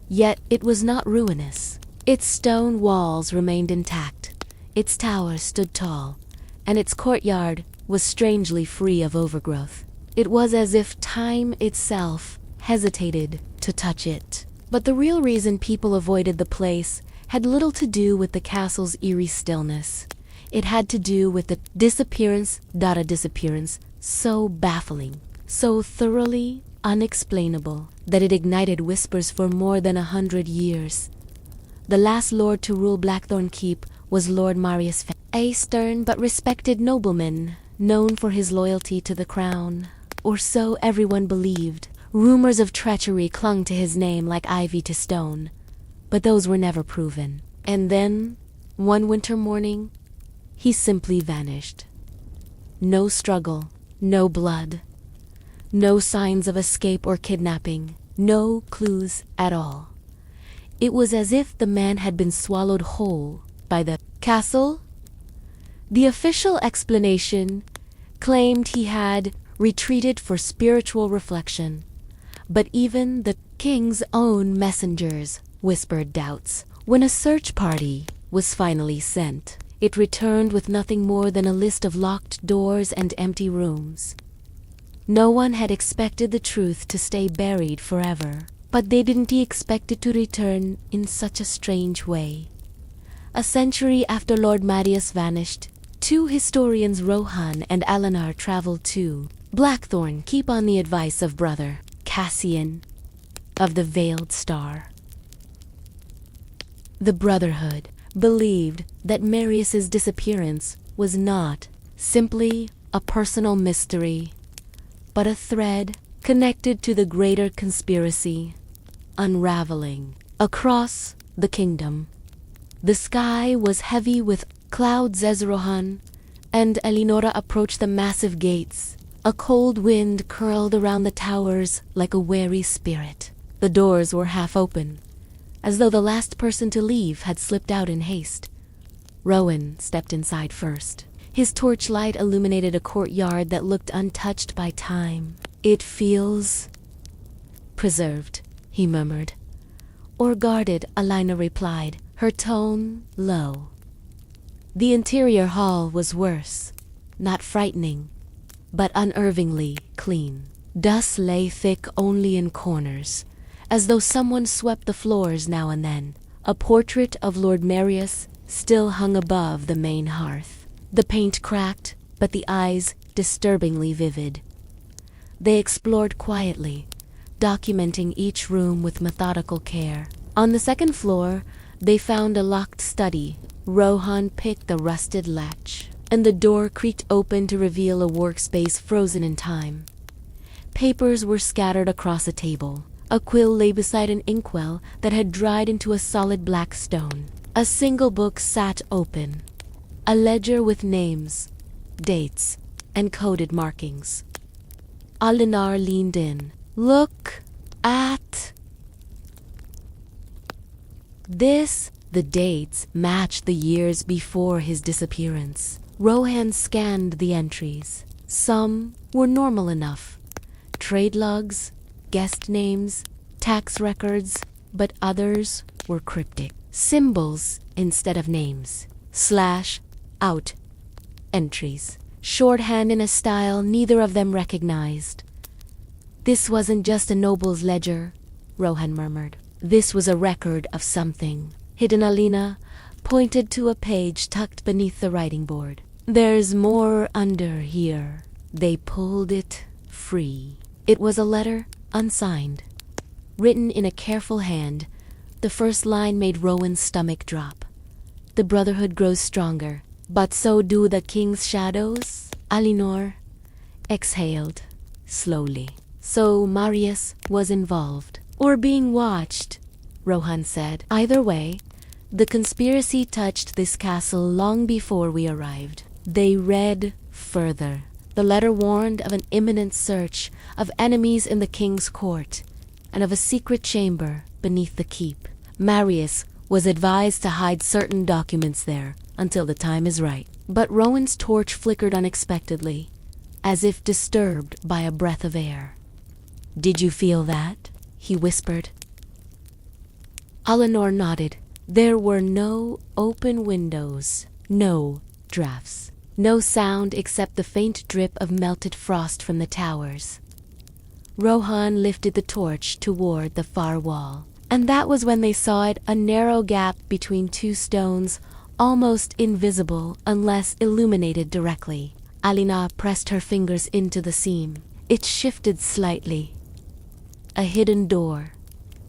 yet it was not ruinous. Its stone walls remained intact, its towers stood tall, and its courtyard was strangely free of overgrowth. It was as if time itself hesitated to touch it. But the real reason people avoided the place had little to do with the castle's eerie stillness. It had to do with the disappearance so baffling, so thoroughly unexplainable, that it ignited whispers for more than 100 years. The last lord to rule Blackthorn Keep was Lord Marius, a stern but respected nobleman, known for his loyalty to the crown, or so everyone believed. Rumors of treachery clung to his name like ivy to stone, but those were never proven. And then, one winter morning, he simply vanished. No struggle, no blood, no signs of escape or kidnapping, no clues at all. It was as if the man had been swallowed whole by the castle. The official explanation claimed he had retreated for spiritual reflection, But even the king's own messengers whispered doubts. When a search party was finally sent, it returned with nothing more than a list of locked doors and empty rooms. No one had expected the truth to stay buried forever, but they didn't expect it to return in such a strange way. A century after Lord Marius vanished, two historians, Rohan and Alinar, traveled to Blackthorn, keep on the advice of brother Cassian of the Veiled Star. The Brotherhood believed that Marius's disappearance was not simply a personal mystery, but a thread connected to the greater conspiracy unraveling across the kingdom. The sky was heavy with clouds as Rohan and Elinora approached the massive gates. A cold wind curled around the towers like a wary spirit. The doors were half open, as though the last person to leave had slipped out in haste. Rowan stepped inside first. His torchlight illuminated a courtyard that looked untouched by time. "It feels preserved," he murmured. "Or guarded," Alina replied, her tone low. The interior hall was worse, not frightening, but unnervingly clean. Dust lay thick only in corners, as though someone swept the floors now and then. A portrait of Lord Marius still hung above the main hearth. The paint cracked, but the eyes disturbingly vivid. They explored quietly, documenting each room with methodical care. On the second floor, they found a locked study. Rohan picked the rusted latch, and the door creaked open to reveal a workspace frozen in time. Papers were scattered across a table. A quill lay beside an inkwell that had dried into a solid black stone. A single book sat open, a ledger with names, dates, and coded markings. Alinar leaned in. "Look at this." The dates matched the years before his disappearance. Rohan scanned the entries. Some were normal enough. Trade logs, guest names, tax records, but others were cryptic. Symbols instead of names. /out entries. Shorthand in a style neither of them recognized. "This wasn't just a noble's ledger," Rohan murmured. "This was a record of something." Hidden Alina pointed to a page tucked beneath the writing board. "There's more under here." They pulled it free. It was a letter, unsigned, written in a careful hand. The first line made Rowan's stomach drop. "The Brotherhood grows stronger, but so do the king's shadows." Alinar exhaled slowly. So Marius was involved, or being watched, Rohan said. "Either way, the conspiracy touched this castle long before we arrived." They read further. The letter warned of an imminent search, of enemies in the king's court, and of a secret chamber beneath the keep. Marius was advised to hide certain documents there until the time is right. But Rowan's torch flickered unexpectedly, as if disturbed by a breath of air. "Did you feel that?" he whispered. Alinar nodded. There were no open windows, no drafts, no sound except the faint drip of melted frost from the towers. Rohan lifted the torch toward the far wall, and that was when they saw it, a narrow gap between two stones, almost invisible unless illuminated directly. Alina pressed her fingers into the seam. It shifted slightly. "A hidden door,"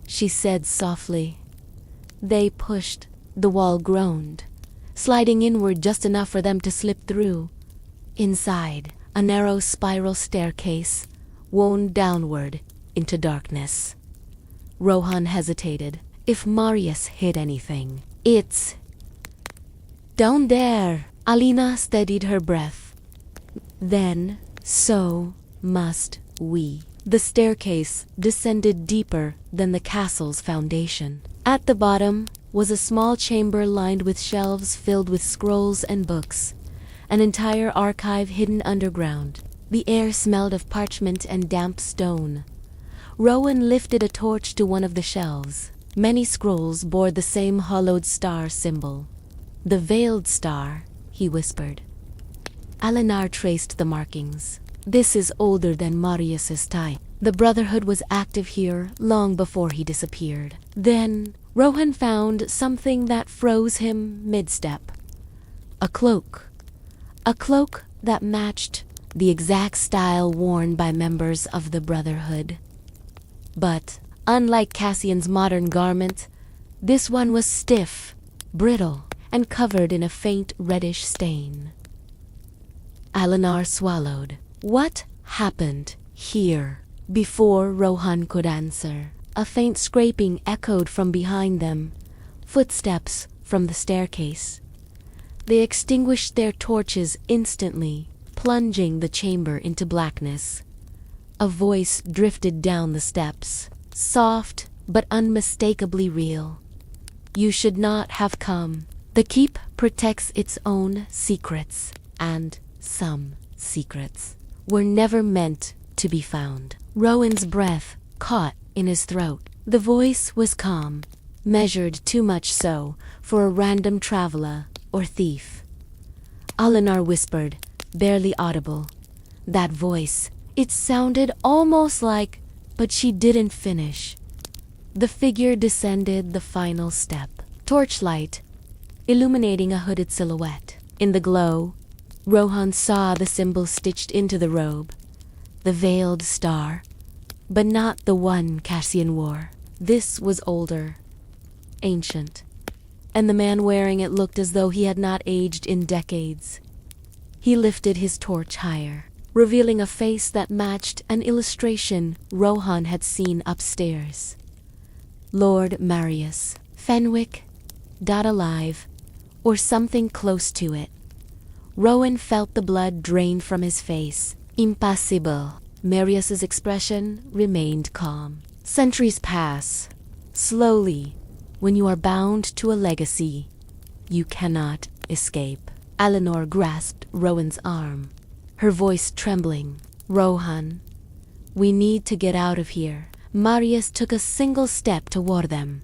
she said softly. They pushed. The wall groaned, sliding inward just enough for them to slip through. Inside, a narrow spiral staircase wound downward into darkness. Rohan hesitated. If Marius hid anything, it's... "Down there!" Alina steadied her breath. "Then, so must we." The staircase descended deeper than the castle's foundation. At the bottom was a small chamber lined with shelves filled with scrolls and books, an entire archive hidden underground. The air smelled of parchment and damp stone. Rowan lifted a torch to one of the shelves. Many scrolls bore the same hollowed star symbol. "The veiled star," he whispered. Alinar traced the markings. "This is older than Marius's time. The Brotherhood was active here long before he disappeared." Then Rowan found something that froze him mid-step. A cloak. A cloak that matched the exact style worn by members of the Brotherhood. But, unlike Cassian's modern garment, this one was stiff, brittle, and covered in a faint reddish stain. Alinar swallowed. What happened here? Before Rohan could answer, a faint scraping echoed from behind them, footsteps from the staircase. They extinguished their torches instantly, plunging the chamber into blackness. A voice drifted down the steps, soft but unmistakably real. "You should not have come. The keep protects its own secrets, and some secrets were never meant to be found." Rowan's breath caught in his throat. The voice was calm, measured too much so for a random traveler or thief. Alinar whispered, barely audible. That voice, it sounded almost like, but she didn't finish. The figure descended the final step. Torchlight, illuminating a hooded silhouette. In the glow, Rohan saw the symbol stitched into the robe. The veiled star, but not the one Cassian wore. This was older, ancient, and the man wearing it looked as though he had not aged in decades. He lifted his torch higher, revealing a face that matched an illustration Rohan had seen upstairs. Lord Marius, Fenwick, dead alive, or something close to it. Rowan felt the blood drain from his face. Impassible. Marius's expression remained calm. Centuries pass. Slowly, when you are bound to a legacy, you cannot escape. Eleanor grasped Rowan's arm, her voice trembling. "Rohan, we need to get out of here." Marius took a single step toward them.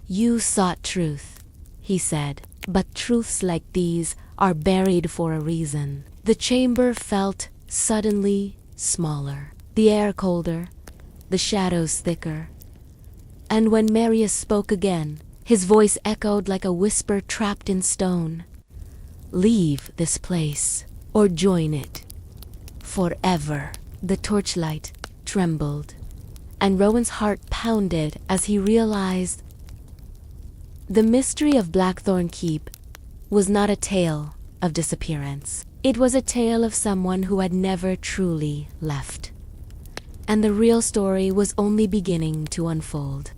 "You sought truth," he said, "but truths like these are buried for a reason." The chamber felt suddenly smaller, the air colder, the shadows thicker. And when Marius spoke again, his voice echoed like a whisper trapped in stone. "Leave this place, or join it. Forever." The torchlight trembled, and Rowan's heart pounded as he realized the mystery of Blackthorn Keep was not a tale of disappearance. It was a tale of someone who had never truly left. And the real story was only beginning to unfold.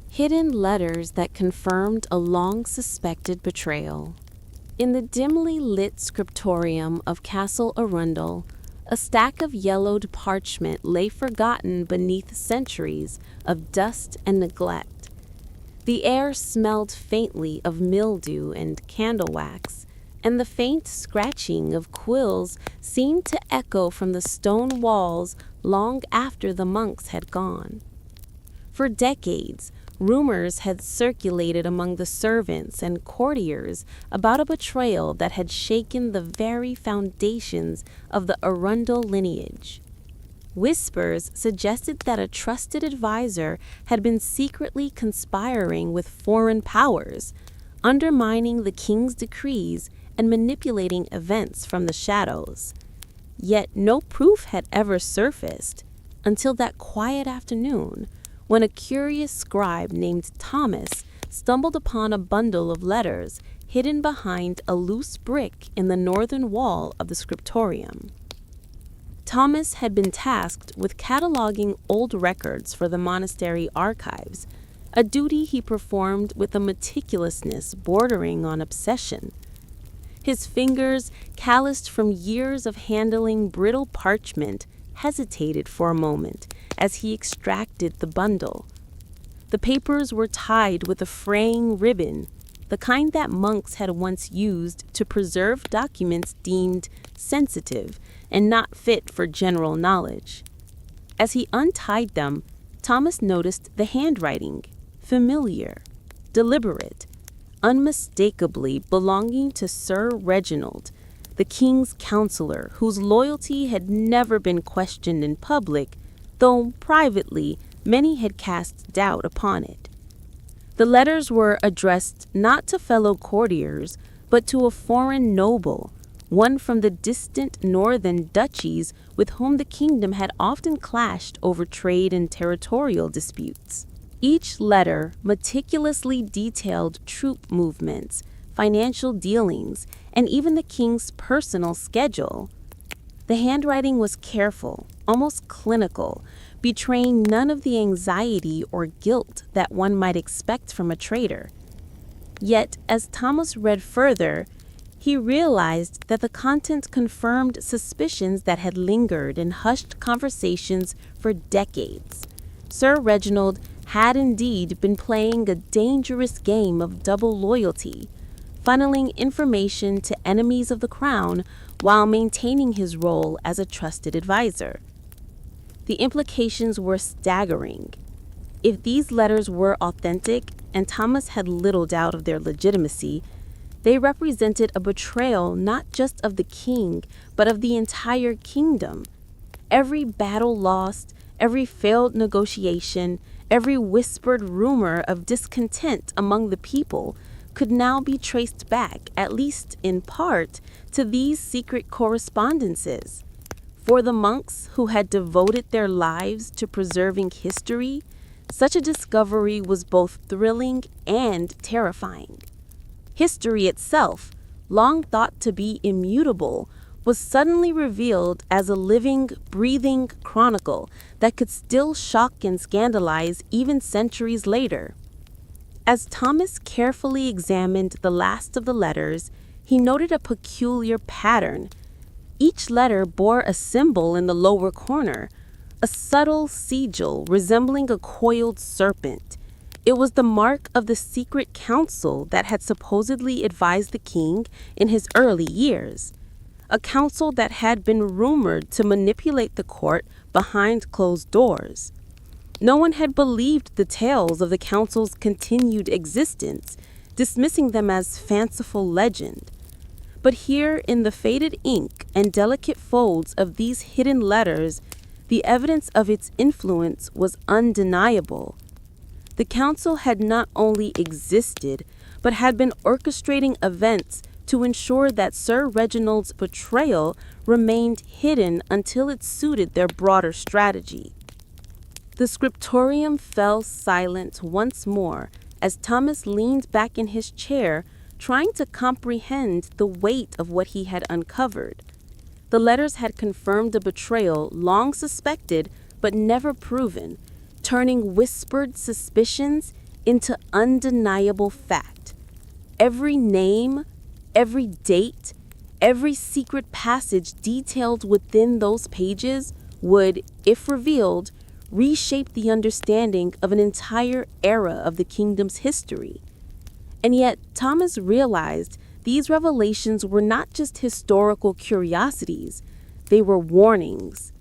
Hidden letters that confirmed a long-suspected betrayal. In the dimly lit scriptorium of Castle Arundel, a stack of yellowed parchment lay forgotten beneath centuries of dust and neglect. The air smelled faintly of mildew and candle wax, and the faint scratching of quills seemed to echo from the stone walls long after the monks had gone. For decades, rumors had circulated among the servants and courtiers about a betrayal that had shaken the very foundations of the Arundel lineage. Whispers suggested that a trusted advisor had been secretly conspiring with foreign powers, undermining the king's decrees and manipulating events from the shadows. Yet no proof had ever surfaced until that quiet afternoon when a curious scribe named Thomas stumbled upon a bundle of letters hidden behind a loose brick in the northern wall of the scriptorium. Thomas had been tasked with cataloging old records for the monastery archives, a duty he performed with a meticulousness bordering on obsession. His fingers, calloused from years of handling brittle parchment, hesitated for a moment as he extracted the bundle. The papers were tied with a fraying ribbon, the kind that monks had once used to preserve documents deemed sensitive and not fit for general knowledge. As he untied them, Thomas noticed the handwriting, familiar, deliberate, unmistakably belonging to Sir Reginald, the king's counselor whose loyalty had never been questioned in public, though privately many had cast doubt upon it. The letters were addressed not to fellow courtiers, but to a foreign noble, one from the distant northern duchies with whom the kingdom had often clashed over trade and territorial disputes. Each letter meticulously detailed troop movements, financial dealings, and even the king's personal schedule. The handwriting was careful, almost clinical, betraying none of the anxiety or guilt that one might expect from a traitor. Yet, as Thomas read further, he realized that the content confirmed suspicions that had lingered in hushed conversations for decades. Sir Reginald had indeed been playing a dangerous game of double loyalty, funneling information to enemies of the crown while maintaining his role as a trusted advisor. The implications were staggering. If these letters were authentic, and Thomas had little doubt of their legitimacy, they represented a betrayal not just of the king, but of the entire kingdom. Every battle lost, every failed negotiation, every whispered rumor of discontent among the people could now be traced back, at least in part, to these secret correspondences. For the monks who had devoted their lives to preserving history, such a discovery was both thrilling and terrifying. History itself, long thought to be immutable, was suddenly revealed as a living, breathing chronicle that could still shock and scandalize even centuries later. As Thomas carefully examined the last of the letters, he noted a peculiar pattern. Each letter bore a symbol in the lower corner, a subtle sigil resembling a coiled serpent. It was the mark of the secret council that had supposedly advised the king in his early years, a council that had been rumored to manipulate the court behind closed doors. No one had believed the tales of the council's continued existence, dismissing them as fanciful legend. But here in the faded ink and delicate folds of these hidden letters, the evidence of its influence was undeniable. The council had not only existed, but had been orchestrating events to ensure that Sir Reginald's betrayal remained hidden until it suited their broader strategy. The scriptorium fell silent once more as Thomas leaned back in his chair, trying to comprehend the weight of what he had uncovered. The letters had confirmed a betrayal long suspected but never proven, turning whispered suspicions into undeniable fact. Every name, every date, every secret passage detailed within those pages would, if revealed, reshape the understanding of an entire era of the kingdom's history. And yet, Thomas realized these revelations were not just historical curiosities, they were warnings.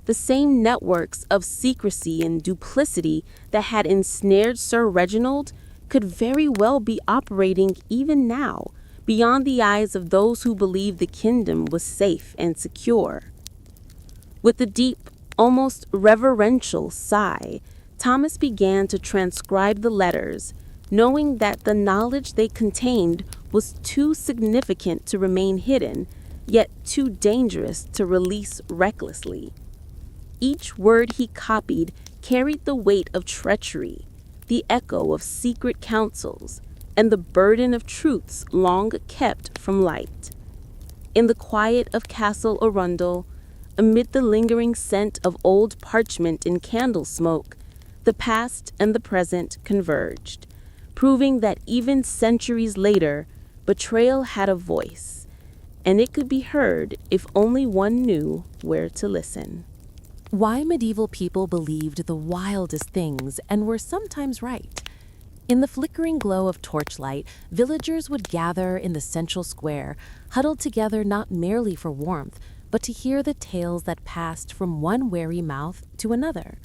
The same networks of secrecy and duplicity that had ensnared Sir Reginald could very well be operating even now, beyond the eyes of those who believed the kingdom was safe and secure. With a deep, almost reverential sigh, Thomas began to transcribe the letters, knowing that the knowledge they contained was too significant to remain hidden, yet too dangerous to release recklessly. Each word he copied carried the weight of treachery, the echo of secret councils, and the burden of truths long kept from light. In the quiet of Castle Arundel, amid the lingering scent of old parchment and candle smoke, the past and the present converged, proving that even centuries later, betrayal had a voice, and it could be heard if only one knew where to listen. Why medieval people believed the wildest things and were sometimes right. In the flickering glow of torchlight, villagers would gather in the central square, huddled together not merely for warmth, but to hear the tales that passed from one wary mouth to another.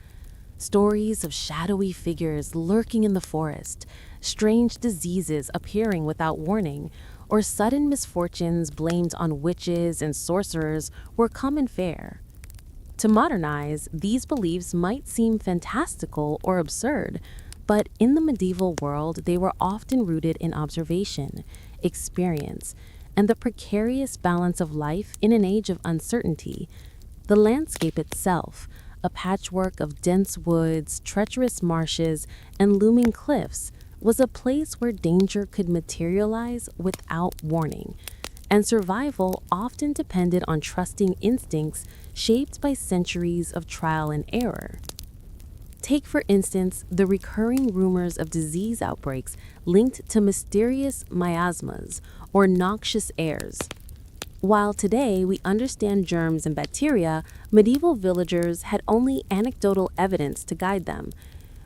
Stories of shadowy figures lurking in the forest, strange diseases appearing without warning, or sudden misfortunes blamed on witches and sorcerers were common fare. To modernize, these beliefs might seem fantastical or absurd, but in the medieval world, they were often rooted in observation, experience, and the precarious balance of life in an age of uncertainty. The landscape itself, a patchwork of dense woods, treacherous marshes, and looming cliffs, was a place where danger could materialize without warning, and survival often depended on trusting instincts shaped by centuries of trial and error. Take, for instance, the recurring rumors of disease outbreaks linked to mysterious miasmas or noxious airs. While today we understand germs and bacteria, medieval villagers had only anecdotal evidence to guide them.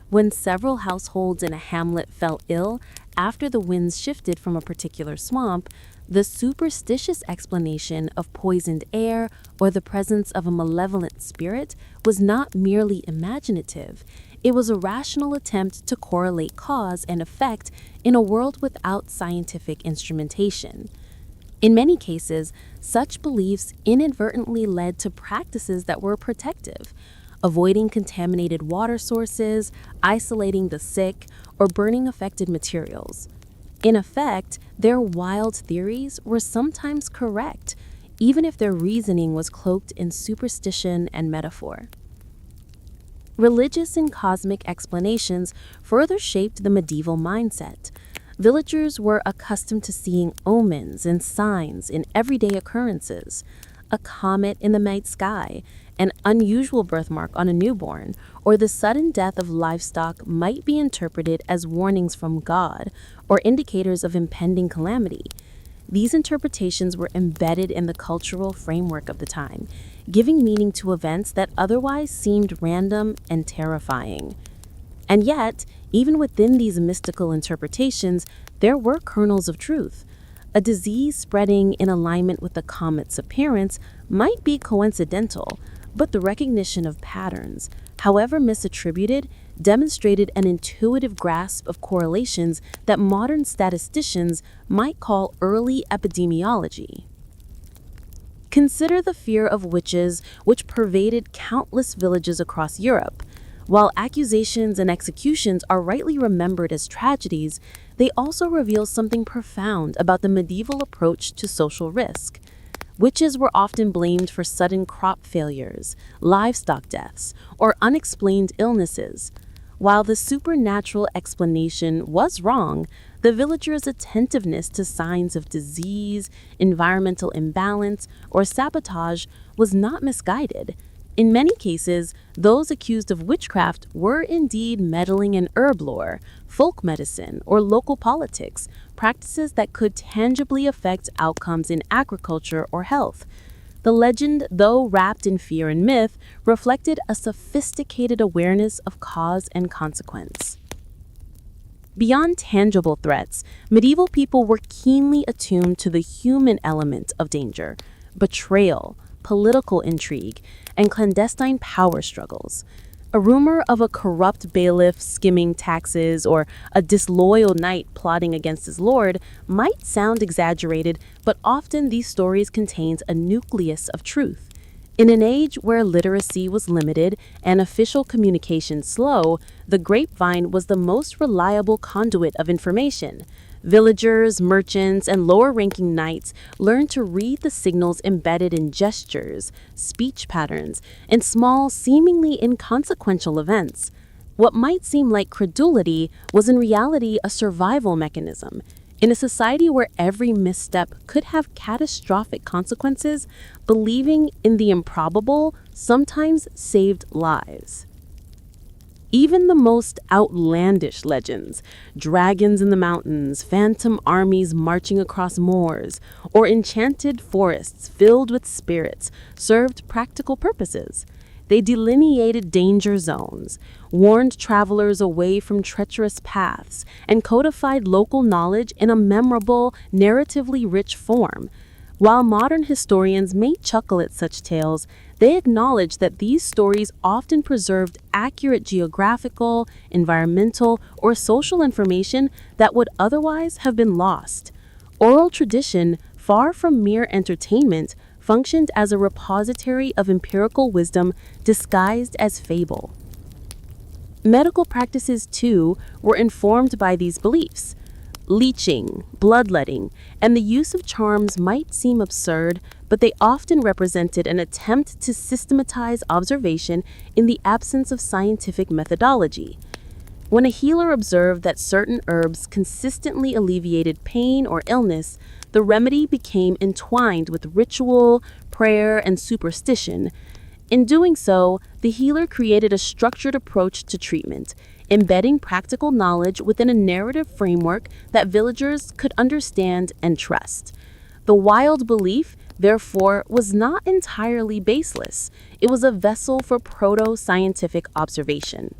When several households in a hamlet fell ill after the winds shifted from a particular swamp, the superstitious explanation of poisoned air or the presence of a malevolent spirit was not merely imaginative. It was a rational attempt to correlate cause and effect in a world without scientific instrumentation. In many cases, such beliefs inadvertently led to practices that were protective, avoiding contaminated water sources, isolating the sick, or burning affected materials. In effect, their wild theories were sometimes correct, even if their reasoning was cloaked in superstition and metaphor. Religious and cosmic explanations further shaped the medieval mindset. Villagers were accustomed to seeing omens and signs in everyday occurrences. A comet in the night sky, an unusual birthmark on a newborn, or the sudden death of livestock might be interpreted as warnings from God or indicators of impending calamity. These interpretations were embedded in the cultural framework of the time, giving meaning to events that otherwise seemed random and terrifying. And yet, even within these mystical interpretations, there were kernels of truth. A disease spreading in alignment with the comet's appearance might be coincidental, but the recognition of patterns, however misattributed, demonstrated an intuitive grasp of correlations that modern statisticians might call early epidemiology. Consider the fear of witches which pervaded countless villages across Europe. While accusations and executions are rightly remembered as tragedies, they also reveal something profound about the medieval approach to social risk. Witches were often blamed for sudden crop failures, livestock deaths, or unexplained illnesses. While the supernatural explanation was wrong, the villagers' attentiveness to signs of disease, environmental imbalance, or sabotage was not misguided. In many cases, those accused of witchcraft were indeed meddling in herb lore, folk medicine, or local politics, practices that could tangibly affect outcomes in agriculture or health. The legend, though wrapped in fear and myth, reflected a sophisticated awareness of cause and consequence. Beyond tangible threats, medieval people were keenly attuned to the human element of danger, betrayal, political intrigue, and clandestine power struggles. A rumor of a corrupt bailiff skimming taxes or a disloyal knight plotting against his lord might sound exaggerated, but often these stories contained a nucleus of truth. In an age where literacy was limited and official communication slow, the grapevine was the most reliable conduit of information. Villagers, merchants, and lower-ranking knights learned to read the signals embedded in gestures, speech patterns, and small, seemingly inconsequential events. What might seem like credulity was in reality a survival mechanism. In a society where every misstep could have catastrophic consequences, believing in the improbable sometimes saved lives. Even the most outlandish legends, dragons in the mountains, phantom armies marching across moors, or enchanted forests filled with spirits, served practical purposes. They delineated danger zones, warned travelers away from treacherous paths, and codified local knowledge in a memorable, narratively rich form. While modern historians may chuckle at such tales, they acknowledge that these stories often preserved accurate geographical, environmental, or social information that would otherwise have been lost. Oral tradition, far from mere entertainment, functioned as a repository of empirical wisdom disguised as fable. Medical practices, too, were informed by these beliefs. Leeching, bloodletting, and the use of charms might seem absurd, but they often represented an attempt to systematize observation in the absence of scientific methodology. When a healer observed that certain herbs consistently alleviated pain or illness, the remedy became entwined with ritual, prayer, and superstition. In doing so, the healer created a structured approach to treatment, embedding practical knowledge within a narrative framework that villagers could understand and trust. The wild belief, therefore, was not entirely baseless. It was a vessel for proto-scientific observation.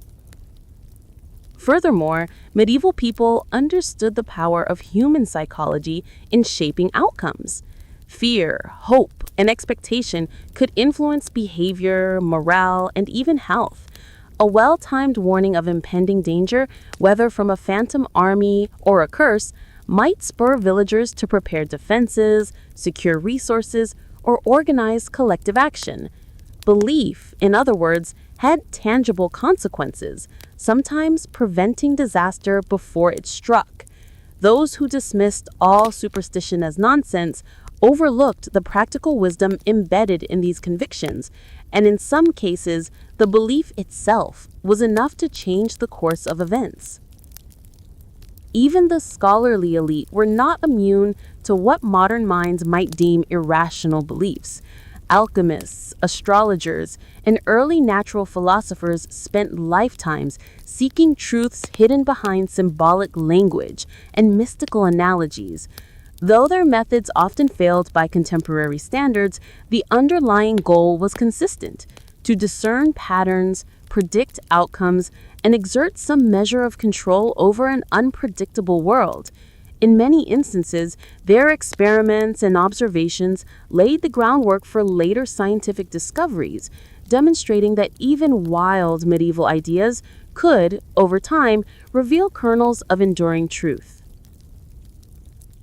Furthermore, medieval people understood the power of human psychology in shaping outcomes. Fear, hope, and expectation could influence behavior, morale, and even health. A well-timed warning of impending danger, whether from a phantom army or a curse, might spur villagers to prepare defenses, secure resources, or organize collective action. Belief, in other words, had tangible consequences, sometimes preventing disaster before it struck. Those who dismissed all superstition as nonsense overlooked the practical wisdom embedded in these convictions, and in some cases, the belief itself was enough to change the course of events. Even the scholarly elite were not immune to what modern minds might deem irrational beliefs. Alchemists, astrologers, and early natural philosophers spent lifetimes seeking truths hidden behind symbolic language and mystical analogies. Though their methods often failed by contemporary standards, the underlying goal was consistent: to discern patterns, predict outcomes, and exert some measure of control over an unpredictable world. In many instances, their experiments and observations laid the groundwork for later scientific discoveries, demonstrating that even wild medieval ideas could, over time, reveal kernels of enduring truth.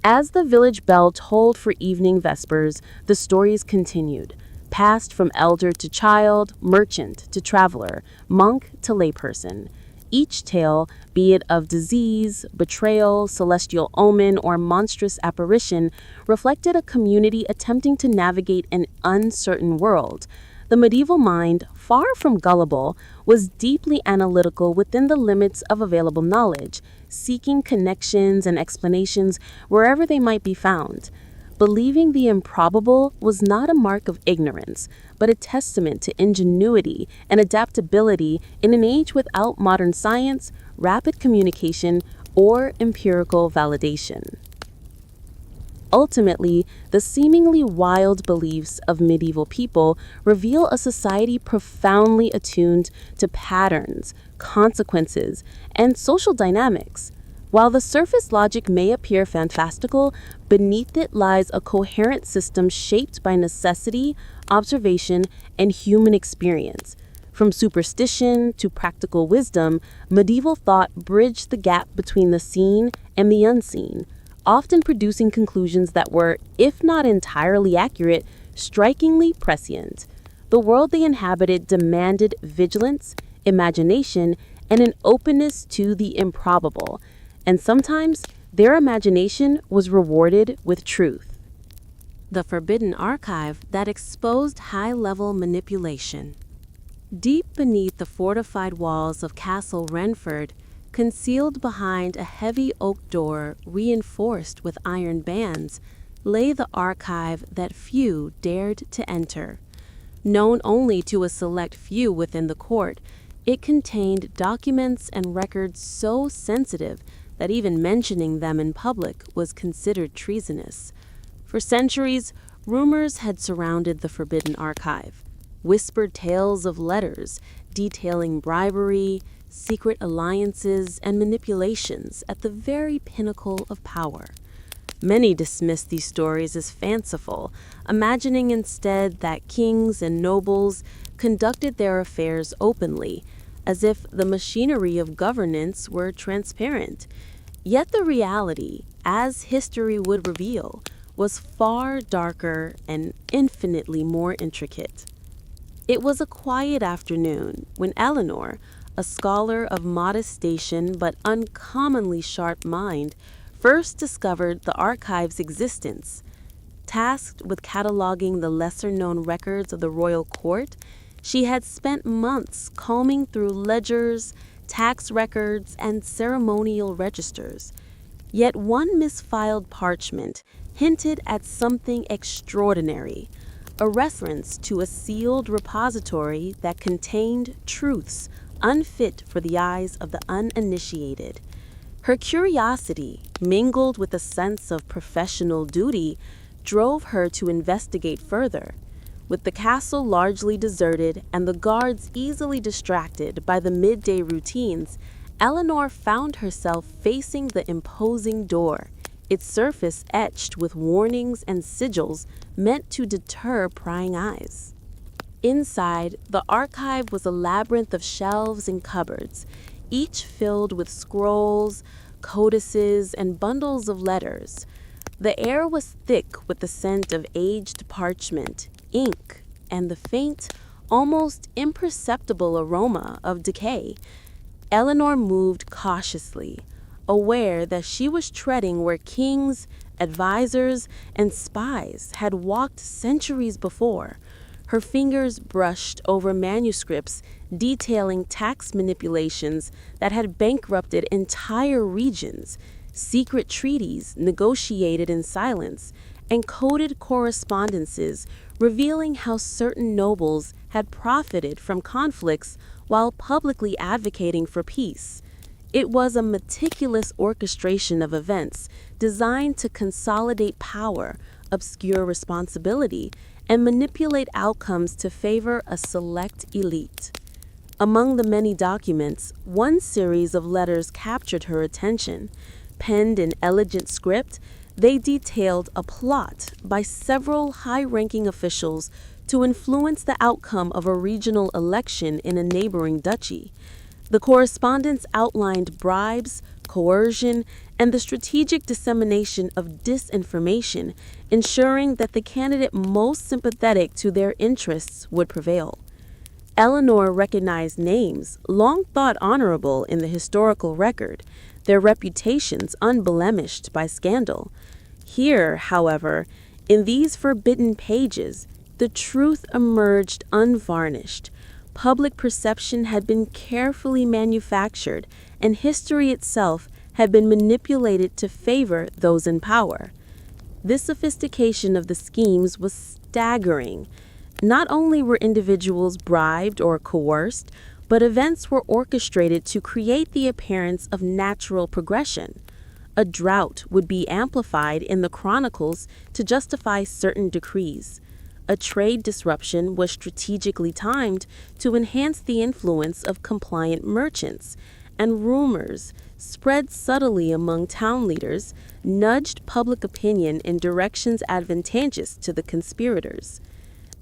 As the village bell tolled for evening vespers, the stories continued, passed from elder to child, merchant to traveler, monk to layperson. Each tale, be it of disease, betrayal, celestial omen, or monstrous apparition, reflected a community attempting to navigate an uncertain world. The medieval mind, far from gullible, was deeply analytical within the limits of available knowledge, seeking connections and explanations wherever they might be found. Believing the improbable was not a mark of ignorance, but a testament to ingenuity and adaptability in an age without modern science, rapid communication, or empirical validation. Ultimately, the seemingly wild beliefs of medieval people reveal a society profoundly attuned to patterns, consequences, and social dynamics. While the surface logic may appear fantastical, beneath it lies a coherent system shaped by necessity, observation, and human experience. From superstition to practical wisdom, medieval thought bridged the gap between the seen and the unseen, often producing conclusions that were, if not entirely accurate, strikingly prescient. The world they inhabited demanded vigilance, imagination, and an openness to the improbable, and sometimes their imagination was rewarded with truth. The forbidden archive that exposed high-level manipulation. Deep beneath the fortified walls of Castle Renford, concealed behind a heavy oak door reinforced with iron bands, lay the archive that few dared to enter. Known only to a select few within the court, it contained documents and records so sensitive that even mentioning them in public was considered treasonous. For centuries, rumors had surrounded the forbidden archive. Whispered tales of letters detailing bribery, secret alliances, and manipulations at the very pinnacle of power. Many dismissed these stories as fanciful, imagining instead that kings and nobles conducted their affairs openly, as if the machinery of governance were transparent. Yet the reality, as history would reveal, was far darker and infinitely more intricate. It was a quiet afternoon when Eleanor, a scholar of modest station but uncommonly sharp mind, first discovered the archive's existence. Tasked with cataloging the lesser-known records of the royal court, she had spent months combing through ledgers, tax records, and ceremonial registers. Yet one misfiled parchment hinted at something extraordinary, a reference to a sealed repository that contained truths unfit for the eyes of the uninitiated. Her curiosity, mingled with a sense of professional duty, drove her to investigate further. With the castle largely deserted and the guards easily distracted by the midday routines, Eleanor found herself facing the imposing door, its surface etched with warnings and sigils meant to deter prying eyes. Inside, the archive was a labyrinth of shelves and cupboards, each filled with scrolls, codices, and bundles of letters. The air was thick with the scent of aged parchment, ink, and the faint, almost imperceptible aroma of decay. Eleanor moved cautiously, aware that she was treading where kings, advisors, and spies had walked centuries before. Her fingers brushed over manuscripts detailing tax manipulations that had bankrupted entire regions, secret treaties negotiated in silence, and coded correspondences revealing how certain nobles had profited from conflicts while publicly advocating for peace. It was a meticulous orchestration of events designed to consolidate power, obscure responsibility, and manipulate outcomes to favor a select elite. Among the many documents, one series of letters captured her attention. Penned in elegant script, they detailed a plot by several high-ranking officials to influence the outcome of a regional election in a neighboring duchy. The correspondence outlined bribes, coercion, and the strategic dissemination of disinformation, ensuring that the candidate most sympathetic to their interests would prevail. Eleanor recognized names long thought honorable in the historical record, their reputations unblemished by scandal. Here, however, in these forbidden pages, the truth emerged unvarnished. Public perception had been carefully manufactured, and history itself had been manipulated to favor those in power. This sophistication of the schemes was staggering. Not only were individuals bribed or coerced, but events were orchestrated to create the appearance of natural progression. A drought would be amplified in the chronicles to justify certain decrees. A trade disruption was strategically timed to enhance the influence of compliant merchants, and rumors, spread subtly among town leaders, nudged public opinion in directions advantageous to the conspirators.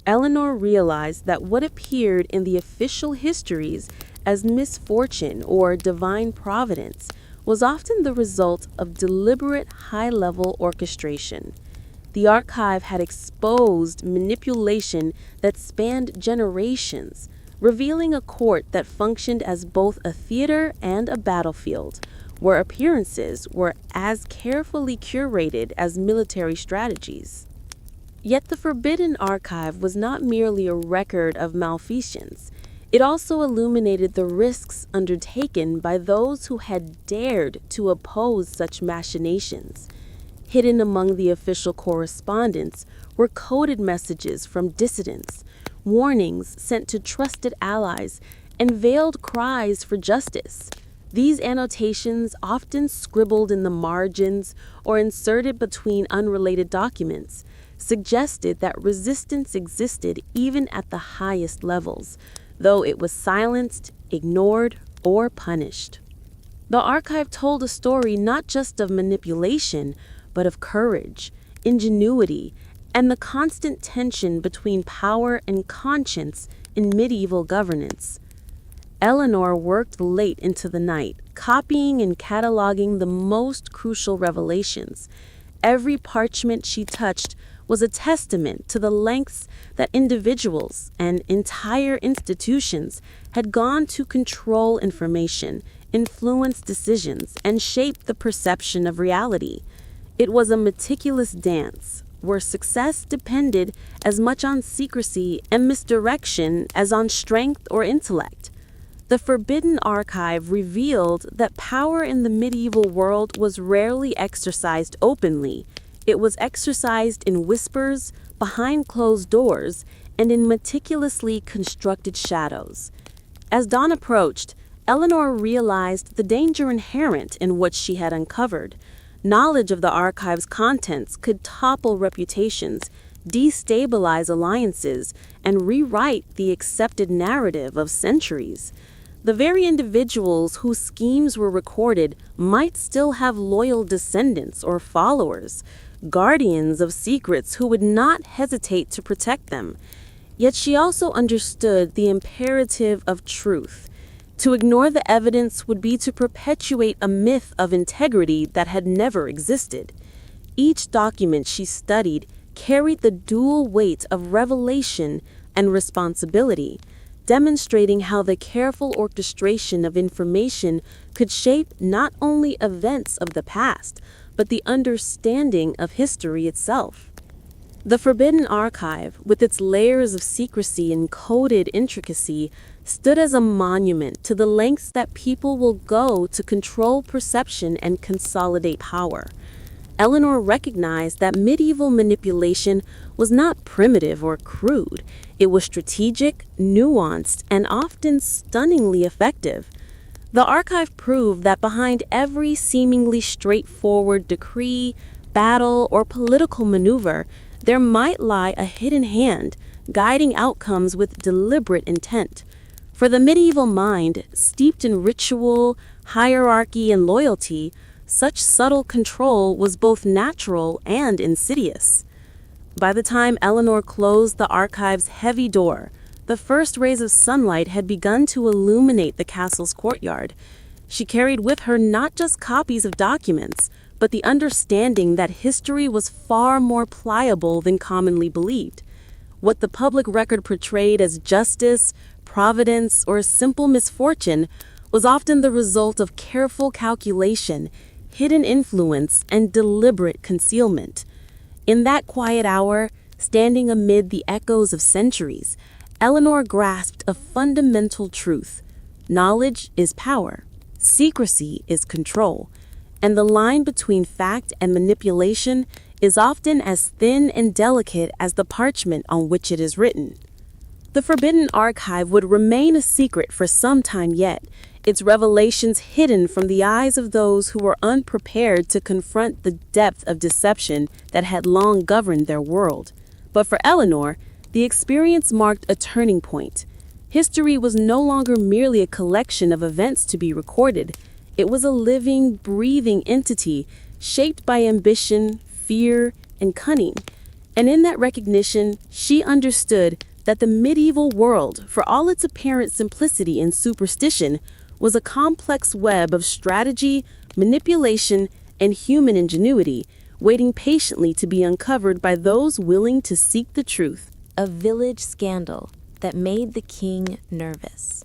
Eleanor realized that what appeared in the official histories as misfortune or divine providence was often the result of deliberate high-level orchestration. The archive had exposed manipulation that spanned generations, revealing a court that functioned as both a theater and a battlefield, where appearances were as carefully curated as military strategies. Yet the Forbidden Archive was not merely a record of malfeasance. It also illuminated the risks undertaken by those who had dared to oppose such machinations. Hidden among the official correspondence were coded messages from dissidents, warnings sent to trusted allies, and veiled cries for justice. These annotations, often scribbled in the margins or inserted between unrelated documents, suggested that resistance existed even at the highest levels, though it was silenced, ignored, or punished. The archive told a story not just of manipulation, but of courage, ingenuity, and the constant tension between power and conscience in medieval governance. Eleanor worked late into the night, copying and cataloging the most crucial revelations. Every parchment she touched was a testament to the lengths that individuals and entire institutions had gone to control information, influence decisions, and shape the perception of reality. It was a meticulous dance where success depended as much on secrecy and misdirection as on strength or intellect. The Forbidden Archive revealed that power in the medieval world was rarely exercised openly. It was exercised in whispers, behind closed doors, and in meticulously constructed shadows. As dawn approached, Eleanor realized the danger inherent in what she had uncovered. Knowledge of the archive's contents could topple reputations, destabilize alliances, and rewrite the accepted narrative of centuries. The very individuals whose schemes were recorded might still have loyal descendants or followers, guardians of secrets who would not hesitate to protect them. Yet she also understood the imperative of truth. To ignore the evidence would be to perpetuate a myth of integrity that had never existed. Each document she studied carried the dual weight of revelation and responsibility, demonstrating how the careful orchestration of information could shape not only events of the past, but the understanding of history itself. The Forbidden Archive, with its layers of secrecy and coded intricacy, stood as a monument to the lengths that people will go to control perception and consolidate power. Eleanor recognized that medieval manipulation was not primitive or crude. It was strategic, nuanced, and often stunningly effective. The archive proved that behind every seemingly straightforward decree, battle, or political maneuver, there might lie a hidden hand, guiding outcomes with deliberate intent. For the medieval mind, steeped in ritual, hierarchy, and loyalty, such subtle control was both natural and insidious. By the time Eleanor closed the archive's heavy door, the first rays of sunlight had begun to illuminate the castle's courtyard. She carried with her not just copies of documents, but the understanding that history was far more pliable than commonly believed. What the public record portrayed as justice, providence, or simple misfortune was often the result of careful calculation, hidden influence, and deliberate concealment. In that quiet hour, standing amid the echoes of centuries, Eleanor grasped a fundamental truth. Knowledge is power. Secrecy is control. And the line between fact and manipulation is often as thin and delicate as the parchment on which it is written. The Forbidden Archive would remain a secret for some time yet, its revelations hidden from the eyes of those who were unprepared to confront the depth of deception that had long governed their world. But for Eleanor, the experience marked a turning point. History was no longer merely a collection of events to be recorded. It was a living, breathing entity shaped by ambition, fear, and cunning. And in that recognition, she understood that the medieval world, for all its apparent simplicity and superstition, was a complex web of strategy, manipulation, and human ingenuity, waiting patiently to be uncovered by those willing to seek the truth. A village scandal that made the king nervous.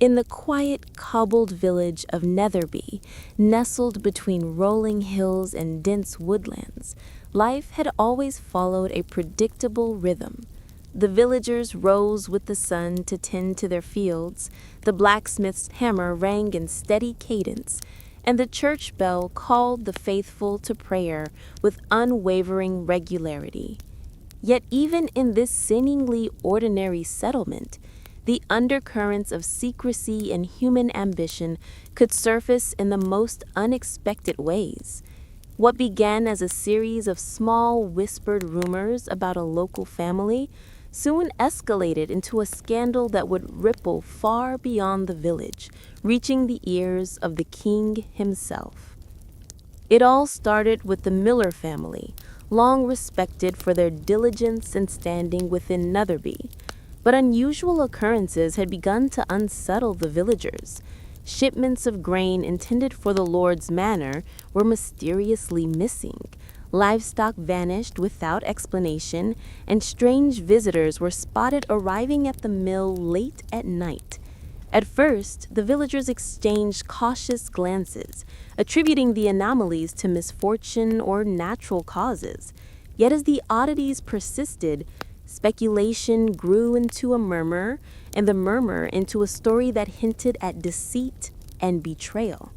In the quiet, cobbled village of Netherby, nestled between rolling hills and dense woodlands, life had always followed a predictable rhythm. The villagers rose with the sun to tend to their fields, the blacksmith's hammer rang in steady cadence, and the church bell called the faithful to prayer with unwavering regularity. Yet even in this seemingly ordinary settlement, the undercurrents of secrecy and human ambition could surface in the most unexpected ways. What began as a series of small whispered rumors about a local family soon escalated into a scandal that would ripple far beyond the village, reaching the ears of the king himself. It all started with the Miller family, long respected for their diligence and standing within Netherby. But unusual occurrences had begun to unsettle the villagers. Shipments of grain intended for the Lord's manor were mysteriously missing. Livestock vanished without explanation, and strange visitors were spotted arriving at the mill late at night. At first, the villagers exchanged cautious glances, attributing the anomalies to misfortune or natural causes. Yet as the oddities persisted, speculation grew into a murmur, and the murmur into a story that hinted at deceit and betrayal.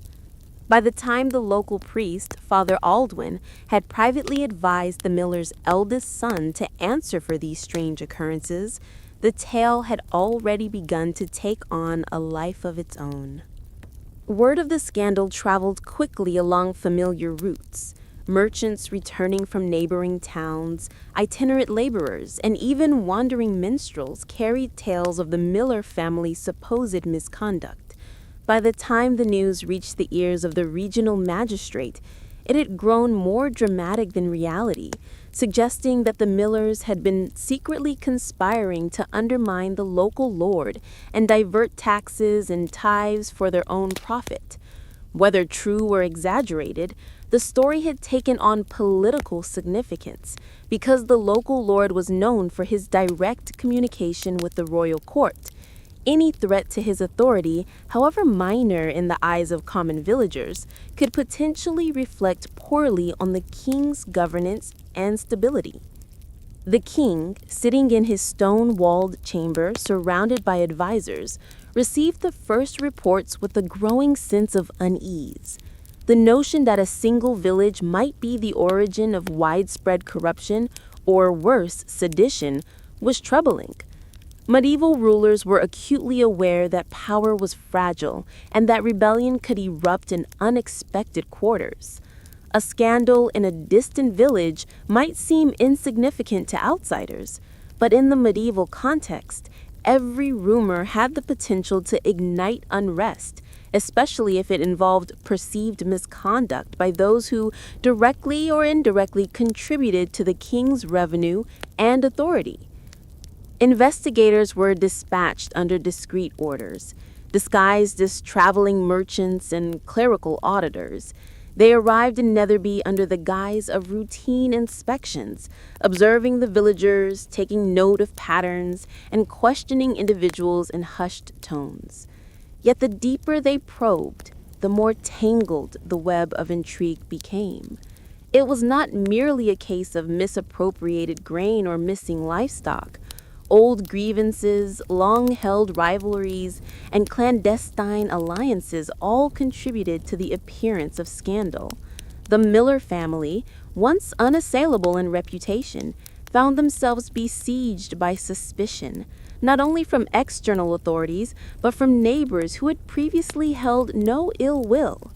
By the time the local priest, Father Aldwin, had privately advised the miller's eldest son to answer for these strange occurrences, the tale had already begun to take on a life of its own. Word of the scandal traveled quickly along familiar routes. Merchants returning from neighboring towns, itinerant laborers, and even wandering minstrels carried tales of the Miller family's supposed misconduct. By the time the news reached the ears of the regional magistrate, it had grown more dramatic than reality, suggesting that the Millers had been secretly conspiring to undermine the local lord and divert taxes and tithes for their own profit. Whether true or exaggerated, the story had taken on political significance because the local lord was known for his direct communication with the royal court. Any threat to his authority, however minor in the eyes of common villagers, could potentially reflect poorly on the king's governance and stability. The king, sitting in his stone-walled chamber surrounded by advisors, received the first reports with a growing sense of unease. The notion that a single village might be the origin of widespread corruption, or worse, sedition, was troubling. Medieval rulers were acutely aware that power was fragile and that rebellion could erupt in unexpected quarters. A scandal in a distant village might seem insignificant to outsiders, but in the medieval context, every rumor had the potential to ignite unrest, especially if it involved perceived misconduct by those who directly or indirectly contributed to the king's revenue and authority. Investigators were dispatched under discreet orders, disguised as traveling merchants and clerical auditors. They arrived in Netherby under the guise of routine inspections, observing the villagers, taking note of patterns, and questioning individuals in hushed tones. Yet the deeper they probed, the more tangled the web of intrigue became. It was not merely a case of misappropriated grain or missing livestock. Old grievances, long-held rivalries, and clandestine alliances all contributed to the appearance of scandal. The Miller family, once unassailable in reputation, found themselves besieged by suspicion, not only from external authorities, but from neighbors who had previously held no ill will.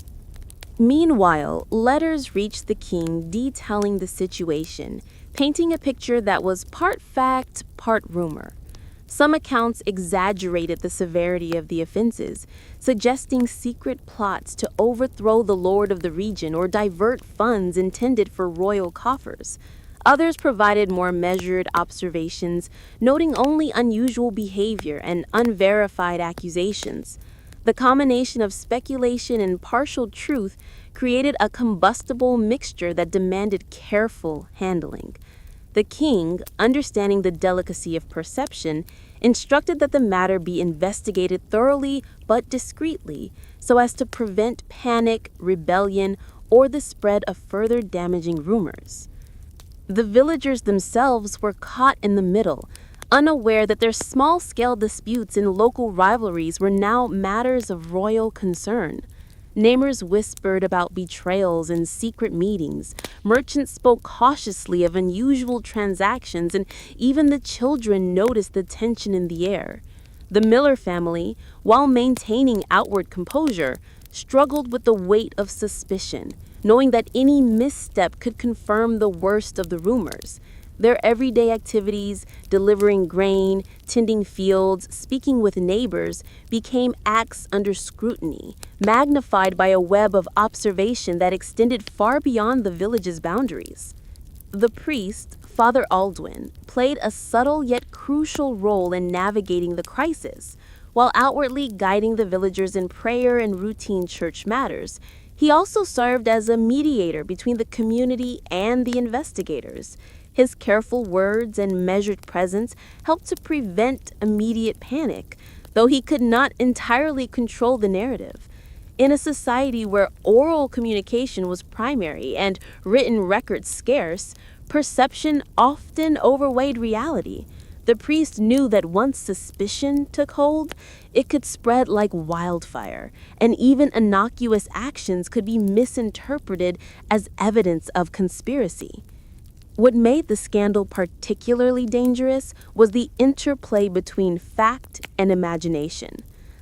Meanwhile, letters reached the king detailing the situation, painting a picture that was part fact, part rumor. Some accounts exaggerated the severity of the offenses, suggesting secret plots to overthrow the lord of the region or divert funds intended for royal coffers. Others provided more measured observations, noting only unusual behavior and unverified accusations. The combination of speculation and partial truth created a combustible mixture that demanded careful handling. The king, understanding the delicacy of perception, instructed that the matter be investigated thoroughly but discreetly so as to prevent panic, rebellion, or the spread of further damaging rumors. The villagers themselves were caught in the middle, unaware that their small-scale disputes and local rivalries were now matters of royal concern. Neighbors whispered about betrayals and secret meetings. Merchants spoke cautiously of unusual transactions, and even the children noticed the tension in the air. The Miller family, while maintaining outward composure, struggled with the weight of suspicion, knowing that any misstep could confirm the worst of the rumors. Their everyday activities, delivering grain, tending fields, speaking with neighbors, became acts under scrutiny, magnified by a web of observation that extended far beyond the village's boundaries. The priest, Father Aldwin, played a subtle yet crucial role in navigating the crisis. While outwardly guiding the villagers in prayer and routine church matters, he also served as a mediator between the community and the investigators. His careful words and measured presence helped to prevent immediate panic, though he could not entirely control the narrative. In a society where oral communication was primary and written records scarce, perception often overweighed reality. The priest knew that once suspicion took hold, it could spread like wildfire, and even innocuous actions could be misinterpreted as evidence of conspiracy. What made the scandal particularly dangerous was the interplay between fact and imagination.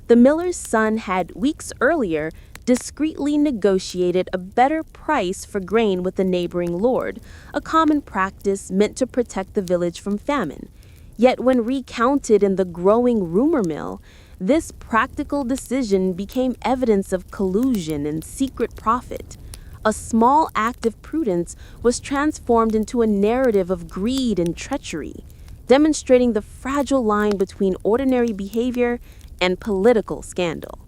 The miller's son had, weeks earlier, discreetly negotiated a better price for grain with the neighboring lord, a common practice meant to protect the village from famine. Yet when recounted in the growing rumor mill, this practical decision became evidence of collusion and secret profit. A small act of prudence was transformed into a narrative of greed and treachery, demonstrating the fragile line between ordinary behavior and political scandal.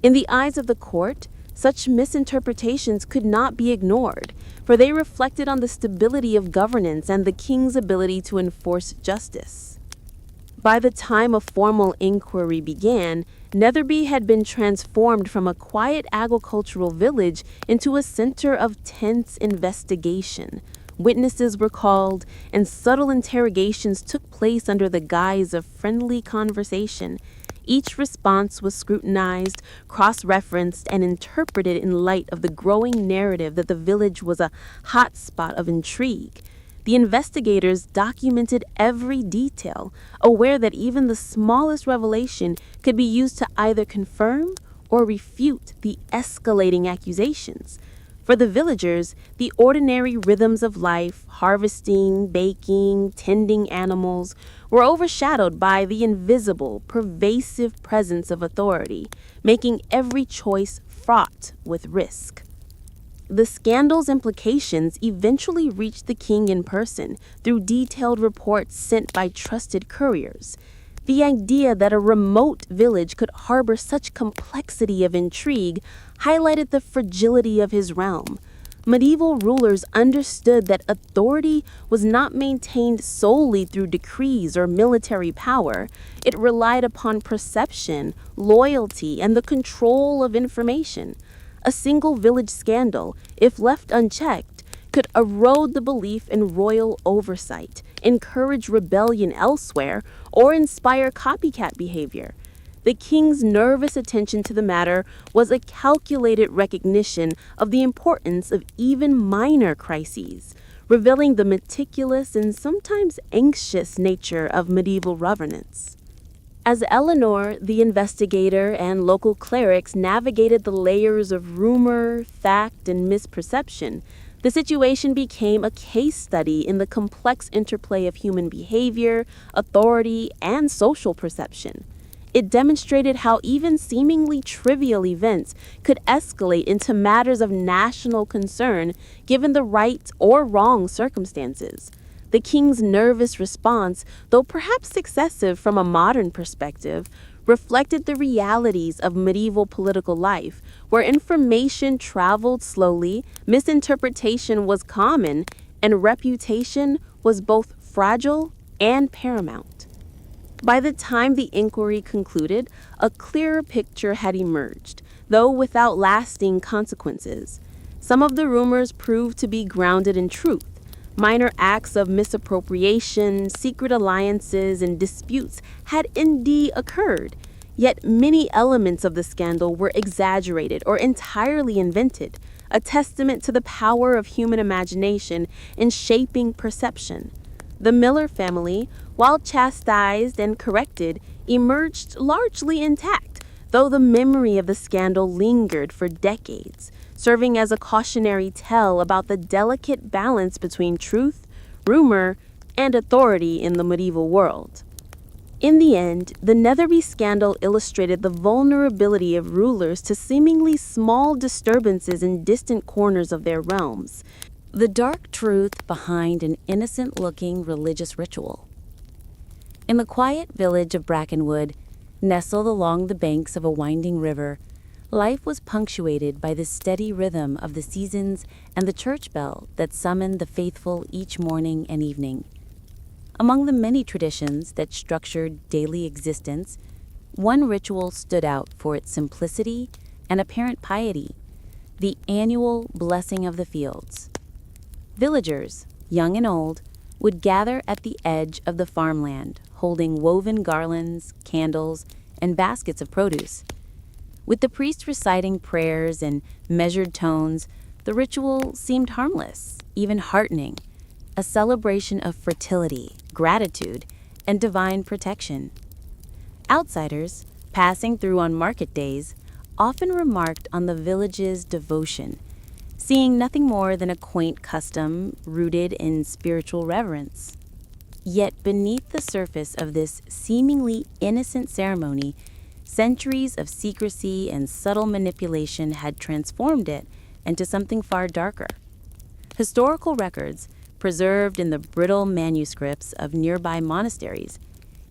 In the eyes of the court, such misinterpretations could not be ignored, for they reflected on the stability of governance and the king's ability to enforce justice. By the time a formal inquiry began, Netherby had been transformed from a quiet agricultural village into a center of tense investigation. Witnesses were called, and subtle interrogations took place under the guise of friendly conversation. Each response was scrutinized, cross-referenced, and interpreted in light of the growing narrative that the village was a hot spot of intrigue. The investigators documented every detail, aware that even the smallest revelation could be used to either confirm or refute the escalating accusations. For the villagers, the ordinary rhythms of life, harvesting, baking, tending animals, were overshadowed by the invisible, pervasive presence of authority, making every choice fraught with risk. The scandal's implications eventually reached the king in person through detailed reports sent by trusted couriers. The idea that a remote village could harbor such complexity of intrigue highlighted the fragility of his realm. Medieval rulers understood that authority was not maintained solely through decrees or military power. It relied upon perception, loyalty, and the control of information. A single village scandal, if left unchecked, could erode the belief in royal oversight, encourage rebellion elsewhere, or inspire copycat behavior. The king's nervous attention to the matter was a calculated recognition of the importance of even minor crises, revealing the meticulous and sometimes anxious nature of medieval governance. As Eleanor, the investigator, and local clerics navigated the layers of rumor, fact, and misperception, the situation became a case study in the complex interplay of human behavior, authority, and social perception. It demonstrated how even seemingly trivial events could escalate into matters of national concern given the right or wrong circumstances. The king's nervous response, though perhaps excessive from a modern perspective, reflected the realities of medieval political life, where information traveled slowly, misinterpretation was common, and reputation was both fragile and paramount. By the time the inquiry concluded, a clearer picture had emerged, though without lasting consequences. Some of the rumors proved to be grounded in truth. Minor acts of misappropriation, secret alliances, and disputes had indeed occurred, yet many elements of the scandal were exaggerated or entirely invented, a testament to the power of human imagination in shaping perception. The Miller family, while chastised and corrected, emerged largely intact, though the memory of the scandal lingered for decades, serving as a cautionary tale about the delicate balance between truth, rumor, and authority in the medieval world. In the end, the Netherby scandal illustrated the vulnerability of rulers to seemingly small disturbances in distant corners of their realms, the dark truth behind an innocent-looking religious ritual. In the quiet village of Brackenwood, nestled along the banks of a winding river, life was punctuated by the steady rhythm of the seasons and the church bell that summoned the faithful each morning and evening. Among the many traditions that structured daily existence, one ritual stood out for its simplicity and apparent piety: the annual blessing of the fields. Villagers, young and old, would gather at the edge of the farmland, holding woven garlands, candles, and baskets of produce. With the priest reciting prayers in measured tones, the ritual seemed harmless, even heartening, a celebration of fertility, gratitude, and divine protection. Outsiders, passing through on market days, often remarked on the village's devotion, seeing nothing more than a quaint custom rooted in spiritual reverence. Yet beneath the surface of this seemingly innocent ceremony, centuries of secrecy and subtle manipulation had transformed it into something far darker. Historical records, preserved in the brittle manuscripts of nearby monasteries,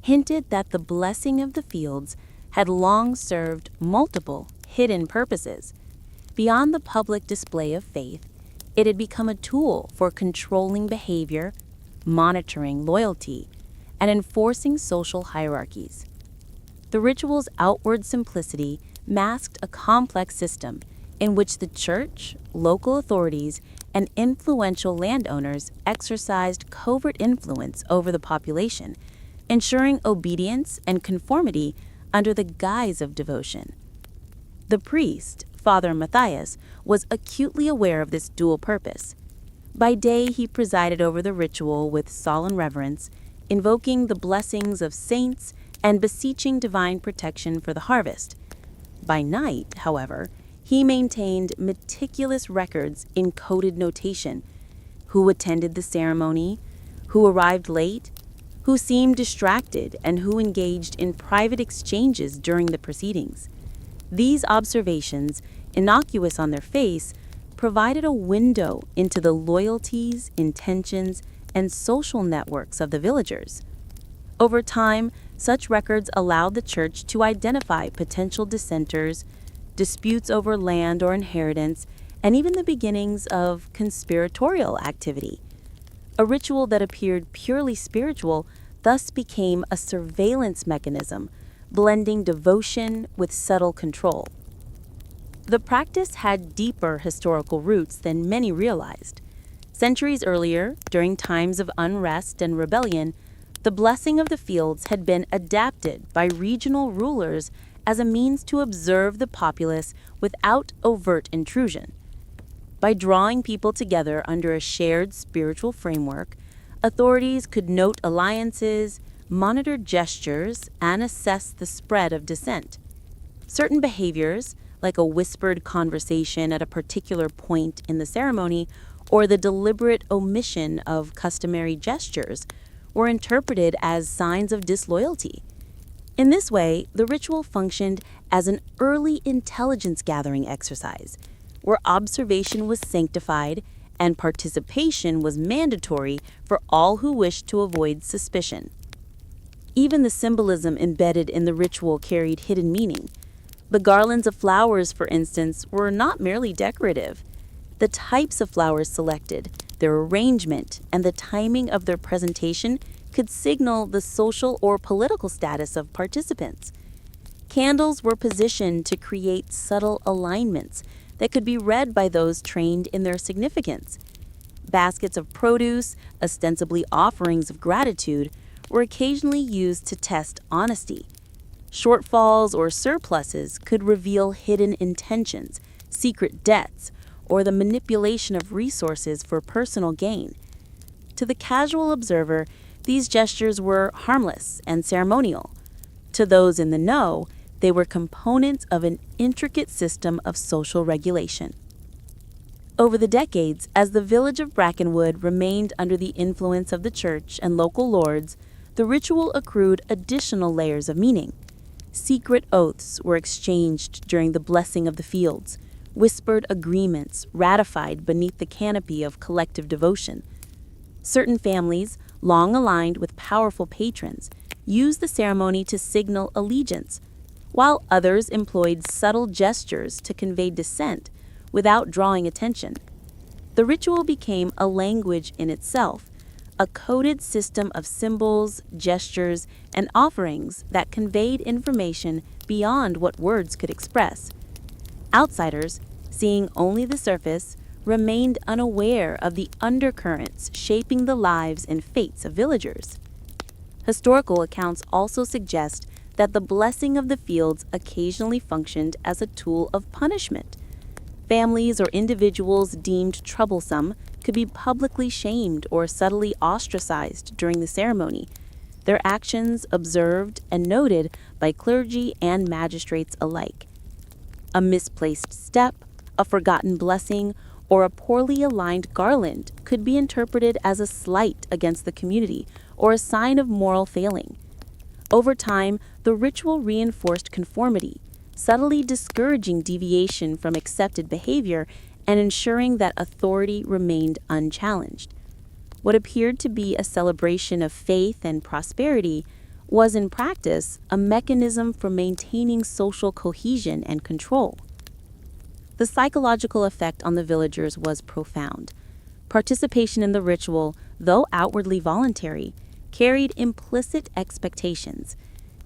hinted that the blessing of the fields had long served multiple hidden purposes. Beyond the public display of faith, it had become a tool for controlling behavior, monitoring loyalty, and enforcing social hierarchies. The ritual's outward simplicity masked a complex system in which the church, local authorities, and influential landowners exercised covert influence over the population, ensuring obedience and conformity under the guise of devotion. The priest, Father Matthias, was acutely aware of this dual purpose. By day, he presided over the ritual with solemn reverence, invoking the blessings of saints and beseeching divine protection for the harvest. By night, however, he maintained meticulous records in coded notation: who attended the ceremony, who arrived late, who seemed distracted, and who engaged in private exchanges during the proceedings. These observations, innocuous on their face, provided a window into the loyalties, intentions, and social networks of the villagers. Over time, such records allowed the church to identify potential dissenters, disputes over land or inheritance, and even the beginnings of conspiratorial activity. A ritual that appeared purely spiritual thus became a surveillance mechanism, blending devotion with subtle control. The practice had deeper historical roots than many realized. Centuries earlier, during times of unrest and rebellion, the blessing of the fields had been adapted by regional rulers as a means to observe the populace without overt intrusion. By drawing people together under a shared spiritual framework, authorities could note alliances, monitor gestures, and assess the spread of dissent. Certain behaviors, like a whispered conversation at a particular point in the ceremony or the deliberate omission of customary gestures, were interpreted as signs of disloyalty. In this way, the ritual functioned as an early intelligence-gathering exercise, where observation was sanctified and participation was mandatory for all who wished to avoid suspicion. Even the symbolism embedded in the ritual carried hidden meaning. The garlands of flowers, for instance, were not merely decorative. The types of flowers selected, their arrangement, and the timing of their presentation could signal the social or political status of participants. Candles were positioned to create subtle alignments that could be read by those trained in their significance. Baskets of produce, ostensibly offerings of gratitude, were occasionally used to test honesty. Shortfalls or surpluses could reveal hidden intentions, secret debts, or the manipulation of resources for personal gain. To the casual observer, these gestures were harmless and ceremonial. To those in the know, they were components of an intricate system of social regulation. Over the decades, as the village of Brackenwood remained under the influence of the church and local lords, the ritual accrued additional layers of meaning. Secret oaths were exchanged during the blessing of the fields, whispered agreements ratified beneath the canopy of collective devotion. Certain families, long aligned with powerful patrons, used the ceremony to signal allegiance, while others employed subtle gestures to convey dissent without drawing attention. The ritual became a language in itself, a coded system of symbols, gestures, and offerings that conveyed information beyond what words could express. Outsiders, seeing only the surface, remained unaware of the undercurrents shaping the lives and fates of villagers. Historical accounts also suggest that the blessing of the fields occasionally functioned as a tool of punishment. Families or individuals deemed troublesome could be publicly shamed or subtly ostracized during the ceremony, their actions observed and noted by clergy and magistrates alike. A misplaced step, a forgotten blessing, or a poorly aligned garland could be interpreted as a slight against the community or a sign of moral failing. Over time, the ritual reinforced conformity, subtly discouraging deviation from accepted behavior and ensuring that authority remained unchallenged. What appeared to be a celebration of faith and prosperity was in practice a mechanism for maintaining social cohesion and control. The psychological effect on the villagers was profound. Participation in the ritual, though outwardly voluntary, carried implicit expectations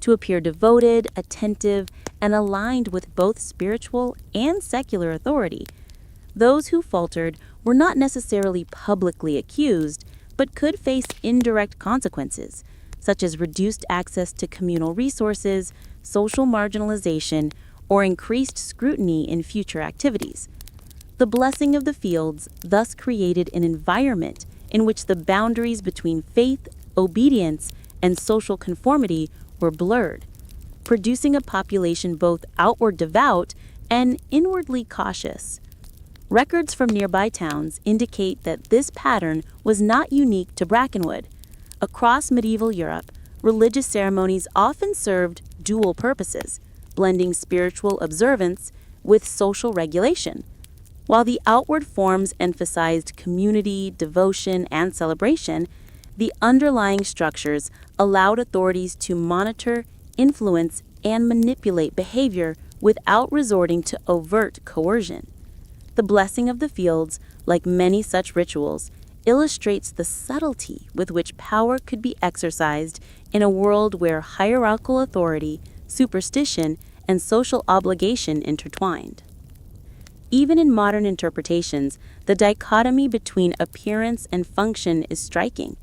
to appear devoted, attentive, and aligned with both spiritual and secular authority. Those who faltered were not necessarily publicly accused, but could face indirect consequences, such as reduced access to communal resources, social marginalization, or increased scrutiny in future activities. The blessing of the fields thus created an environment in which the boundaries between faith, obedience, and social conformity were blurred, producing a population both outward devout and inwardly cautious. Records from nearby towns indicate that this pattern was not unique to Brackenwood. Across medieval Europe, religious ceremonies often served dual purposes, blending spiritual observance with social regulation. While the outward forms emphasized community, devotion, and celebration, the underlying structures allowed authorities to monitor, influence, and manipulate behavior without resorting to overt coercion. The blessing of the fields, like many such rituals, illustrates the subtlety with which power could be exercised in a world where hierarchical authority, superstition, and social obligation intertwined. Even in modern interpretations, the dichotomy between appearance and function is striking.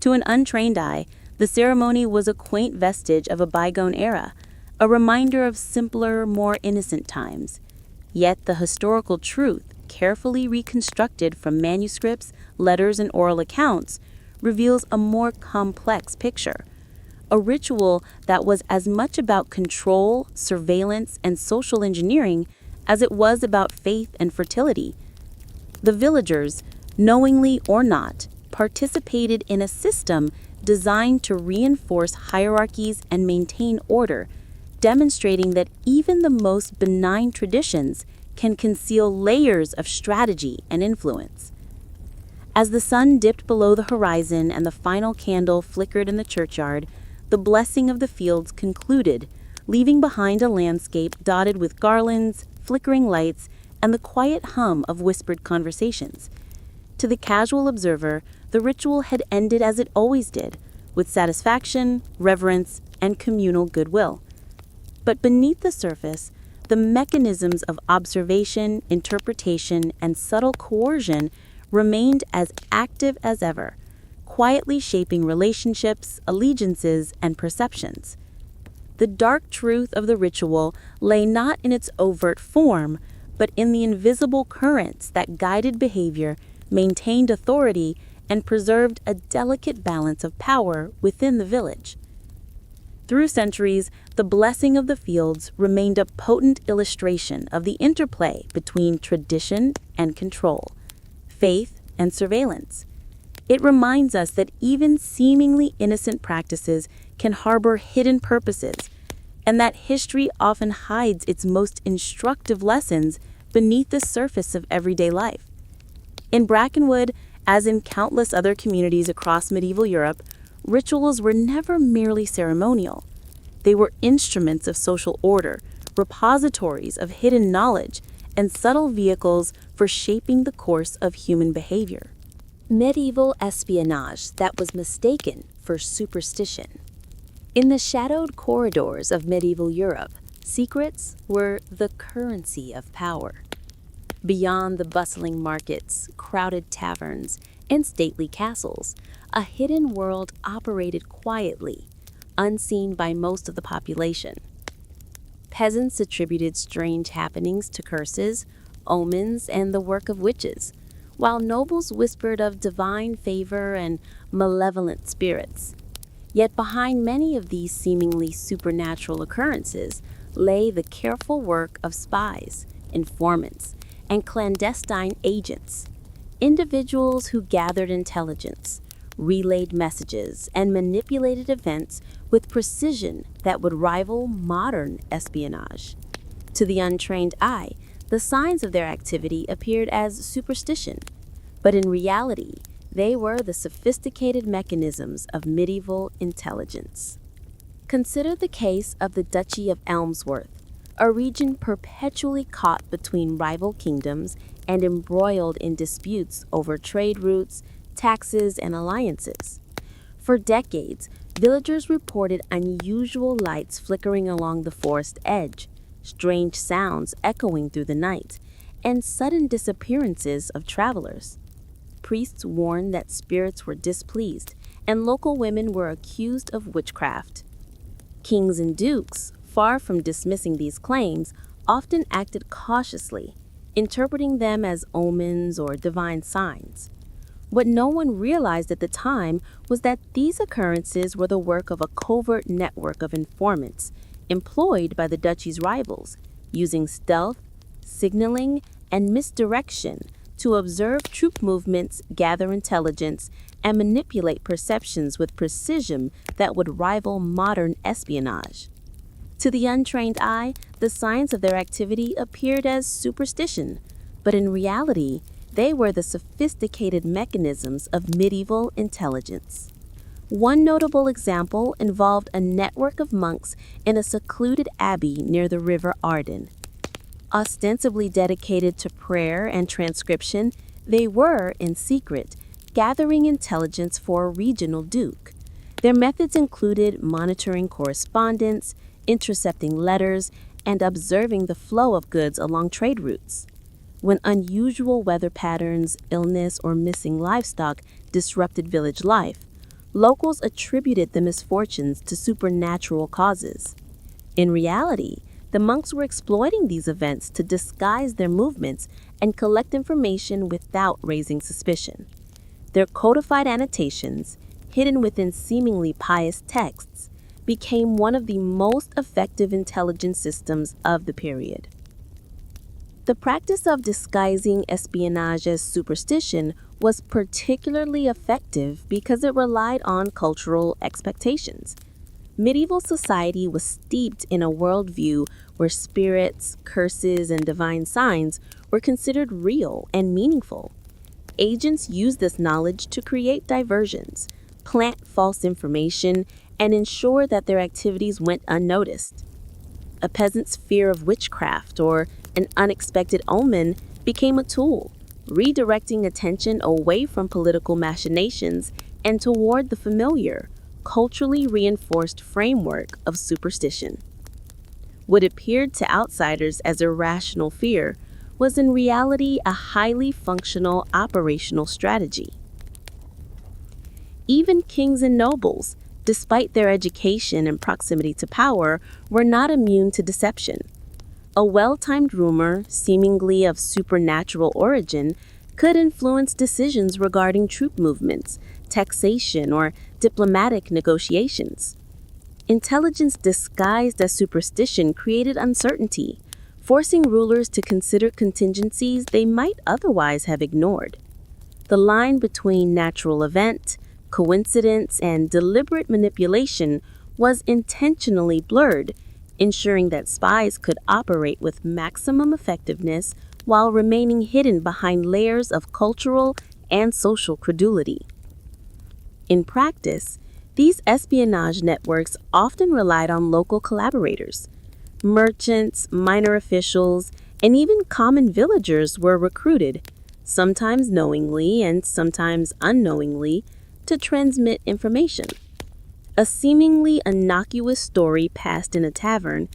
To an untrained eye, the ceremony was a quaint vestige of a bygone era, a reminder of simpler, more innocent times. Yet the historical truth, carefully reconstructed from manuscripts, letters, and oral accounts, reveals a more complex picture. A ritual that was as much about control, surveillance, and social engineering as it was about faith and fertility. The villagers, knowingly or not, participated in a system designed to reinforce hierarchies and maintain order, demonstrating that even the most benign traditions can conceal layers of strategy and influence. As the sun dipped below the horizon and the final candle flickered in the churchyard, the blessing of the fields concluded, leaving behind a landscape dotted with garlands, flickering lights, and the quiet hum of whispered conversations. To the casual observer, the ritual had ended as it always did, with satisfaction, reverence, and communal goodwill. But beneath the surface, the mechanisms of observation, interpretation, and subtle coercion remained as active as ever, quietly shaping relationships, allegiances, and perceptions. The dark truth of the ritual lay not in its overt form, but in the invisible currents that guided behavior, maintained authority, and preserved a delicate balance of power within the village. Through centuries, the blessing of the fields remained a potent illustration of the interplay between tradition and control, faith and surveillance. It reminds us that even seemingly innocent practices can harbor hidden purposes, and that history often hides its most instructive lessons beneath the surface of everyday life. In Brackenwood, as in countless other communities across medieval Europe, rituals were never merely ceremonial. They were instruments of social order, repositories of hidden knowledge, and subtle vehicles for shaping the course of human behavior. Medieval espionage that was mistaken for superstition. In the shadowed corridors of medieval Europe, secrets were the currency of power. Beyond the bustling markets, crowded taverns, and stately castles, a hidden world operated quietly, unseen by most of the population. Peasants attributed strange happenings to curses, omens, and the work of witches, while nobles whispered of divine favor and malevolent spirits. Yet behind many of these seemingly supernatural occurrences lay the careful work of spies, informants, and clandestine agents, individuals who gathered intelligence, relayed messages, and manipulated events with precision that would rival modern espionage. To the untrained eye, the signs of their activity appeared as superstition, but in reality, they were the sophisticated mechanisms of medieval intelligence. Consider the case of the Duchy of Elmsworth, a region perpetually caught between rival kingdoms and embroiled in disputes over trade routes, taxes, and alliances. For decades, villagers reported unusual lights flickering along the forest edge, strange sounds echoing through the night, and sudden disappearances of travelers. Priests warned that spirits were displeased, and local women were accused of witchcraft. Kings and dukes, far from dismissing these claims, often acted cautiously, interpreting them as omens or divine signs. What no one realized at the time was that these occurrences were the work of a covert network of informants employed by the duchy's rivals, using stealth, signaling, and misdirection to observe troop movements, gather intelligence, and manipulate perceptions with precision that would rival modern espionage. To the untrained eye, the signs of their activity appeared as superstition, but in reality, they were the sophisticated mechanisms of medieval intelligence. One notable example involved a network of monks in a secluded abbey near the river Arden. Ostensibly dedicated to prayer and transcription, they were, in secret, gathering intelligence for a regional duke. Their methods included monitoring correspondence, intercepting letters, and observing the flow of goods along trade routes. When unusual weather patterns, illness, or missing livestock disrupted village life, locals attributed the misfortunes to supernatural causes. In reality, the monks were exploiting these events to disguise their movements and collect information without raising suspicion. Their codified annotations, hidden within seemingly pious texts, became one of the most effective intelligence systems of the period. The practice of disguising espionage as superstition was particularly effective because it relied on cultural expectations. Medieval society was steeped in a worldview where spirits, curses, and divine signs were considered real and meaningful. Agents used this knowledge to create diversions, plant false information, and ensure that their activities went unnoticed. A peasant's fear of witchcraft or an unexpected omen became a tool, redirecting attention away from political machinations and toward the familiar, culturally reinforced framework of superstition. What appeared to outsiders as irrational fear was in reality a highly functional operational strategy. Even kings and nobles, despite their education and proximity to power, were not immune to deception. A well-timed rumor, seemingly of supernatural origin, could influence decisions regarding troop movements, taxation, or diplomatic negotiations. Intelligence disguised as superstition created uncertainty, forcing rulers to consider contingencies they might otherwise have ignored. The line between natural event, coincidence, and deliberate manipulation was intentionally blurred, ensuring that spies could operate with maximum effectiveness while remaining hidden behind layers of cultural and social credulity. In practice, these espionage networks often relied on local collaborators. Merchants, minor officials, and even common villagers were recruited, sometimes knowingly and sometimes unknowingly, to transmit information. A seemingly innocuous story passed in a tavern,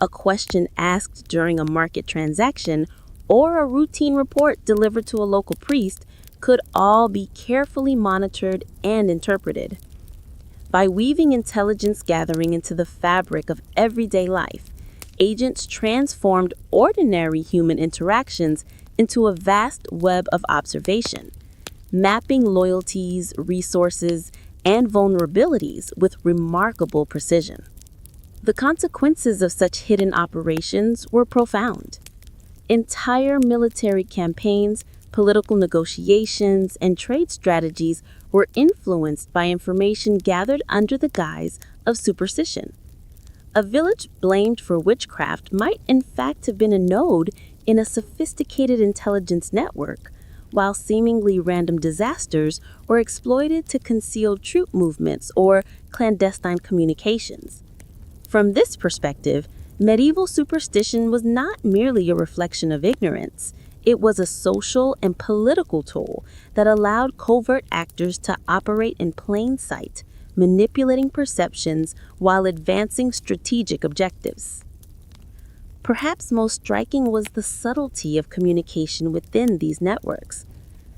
a question asked during a market transaction, or a routine report delivered to a local priest could all be carefully monitored and interpreted. By weaving intelligence gathering into the fabric of everyday life, agents transformed ordinary human interactions into a vast web of observation, mapping loyalties, resources, and vulnerabilities with remarkable precision. The consequences of such hidden operations were profound. Entire military campaigns, political negotiations, and trade strategies were influenced by information gathered under the guise of superstition. A village blamed for witchcraft might in fact have been a node in a sophisticated intelligence network, while seemingly random disasters were exploited to conceal troop movements or clandestine communications. From this perspective, medieval superstition was not merely a reflection of ignorance. It was a social and political tool that allowed covert actors to operate in plain sight, manipulating perceptions while advancing strategic objectives. Perhaps most striking was the subtlety of communication within these networks.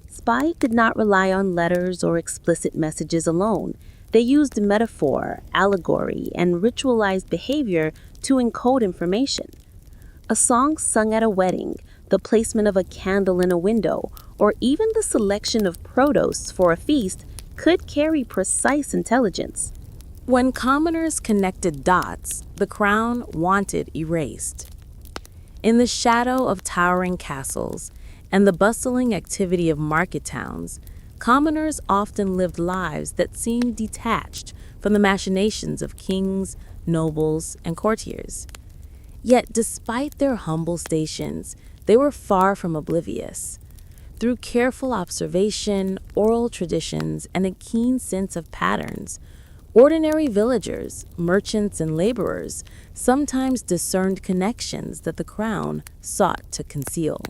Spies did not rely on letters or explicit messages alone. They used metaphor, allegory, and ritualized behavior to encode information. A song sung at a wedding, the placement of a candle in a window, or even the selection of produce for a feast could carry precise intelligence. When commoners connected dots, the crown wanted erased. In the shadow of towering castles and the bustling activity of market towns, commoners often lived lives that seemed detached from the machinations of kings, nobles, and courtiers. Yet, despite their humble stations, they were far from oblivious. Through careful observation, oral traditions, and a keen sense of patterns, ordinary villagers, merchants, and laborers sometimes discerned connections that the crown sought to conceal.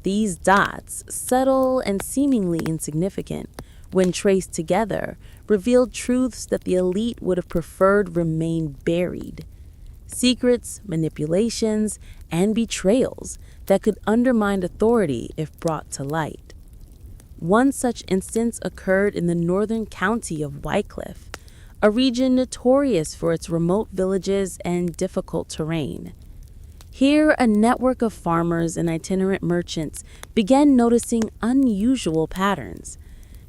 These dots, subtle and seemingly insignificant, when traced together, revealed truths that the elite would have preferred remain buried. Secrets, manipulations, and betrayals that could undermine authority if brought to light. One such instance occurred in the northern county of Wycliffe, a region notorious for its remote villages and difficult terrain. Here, a network of farmers and itinerant merchants began noticing unusual patterns.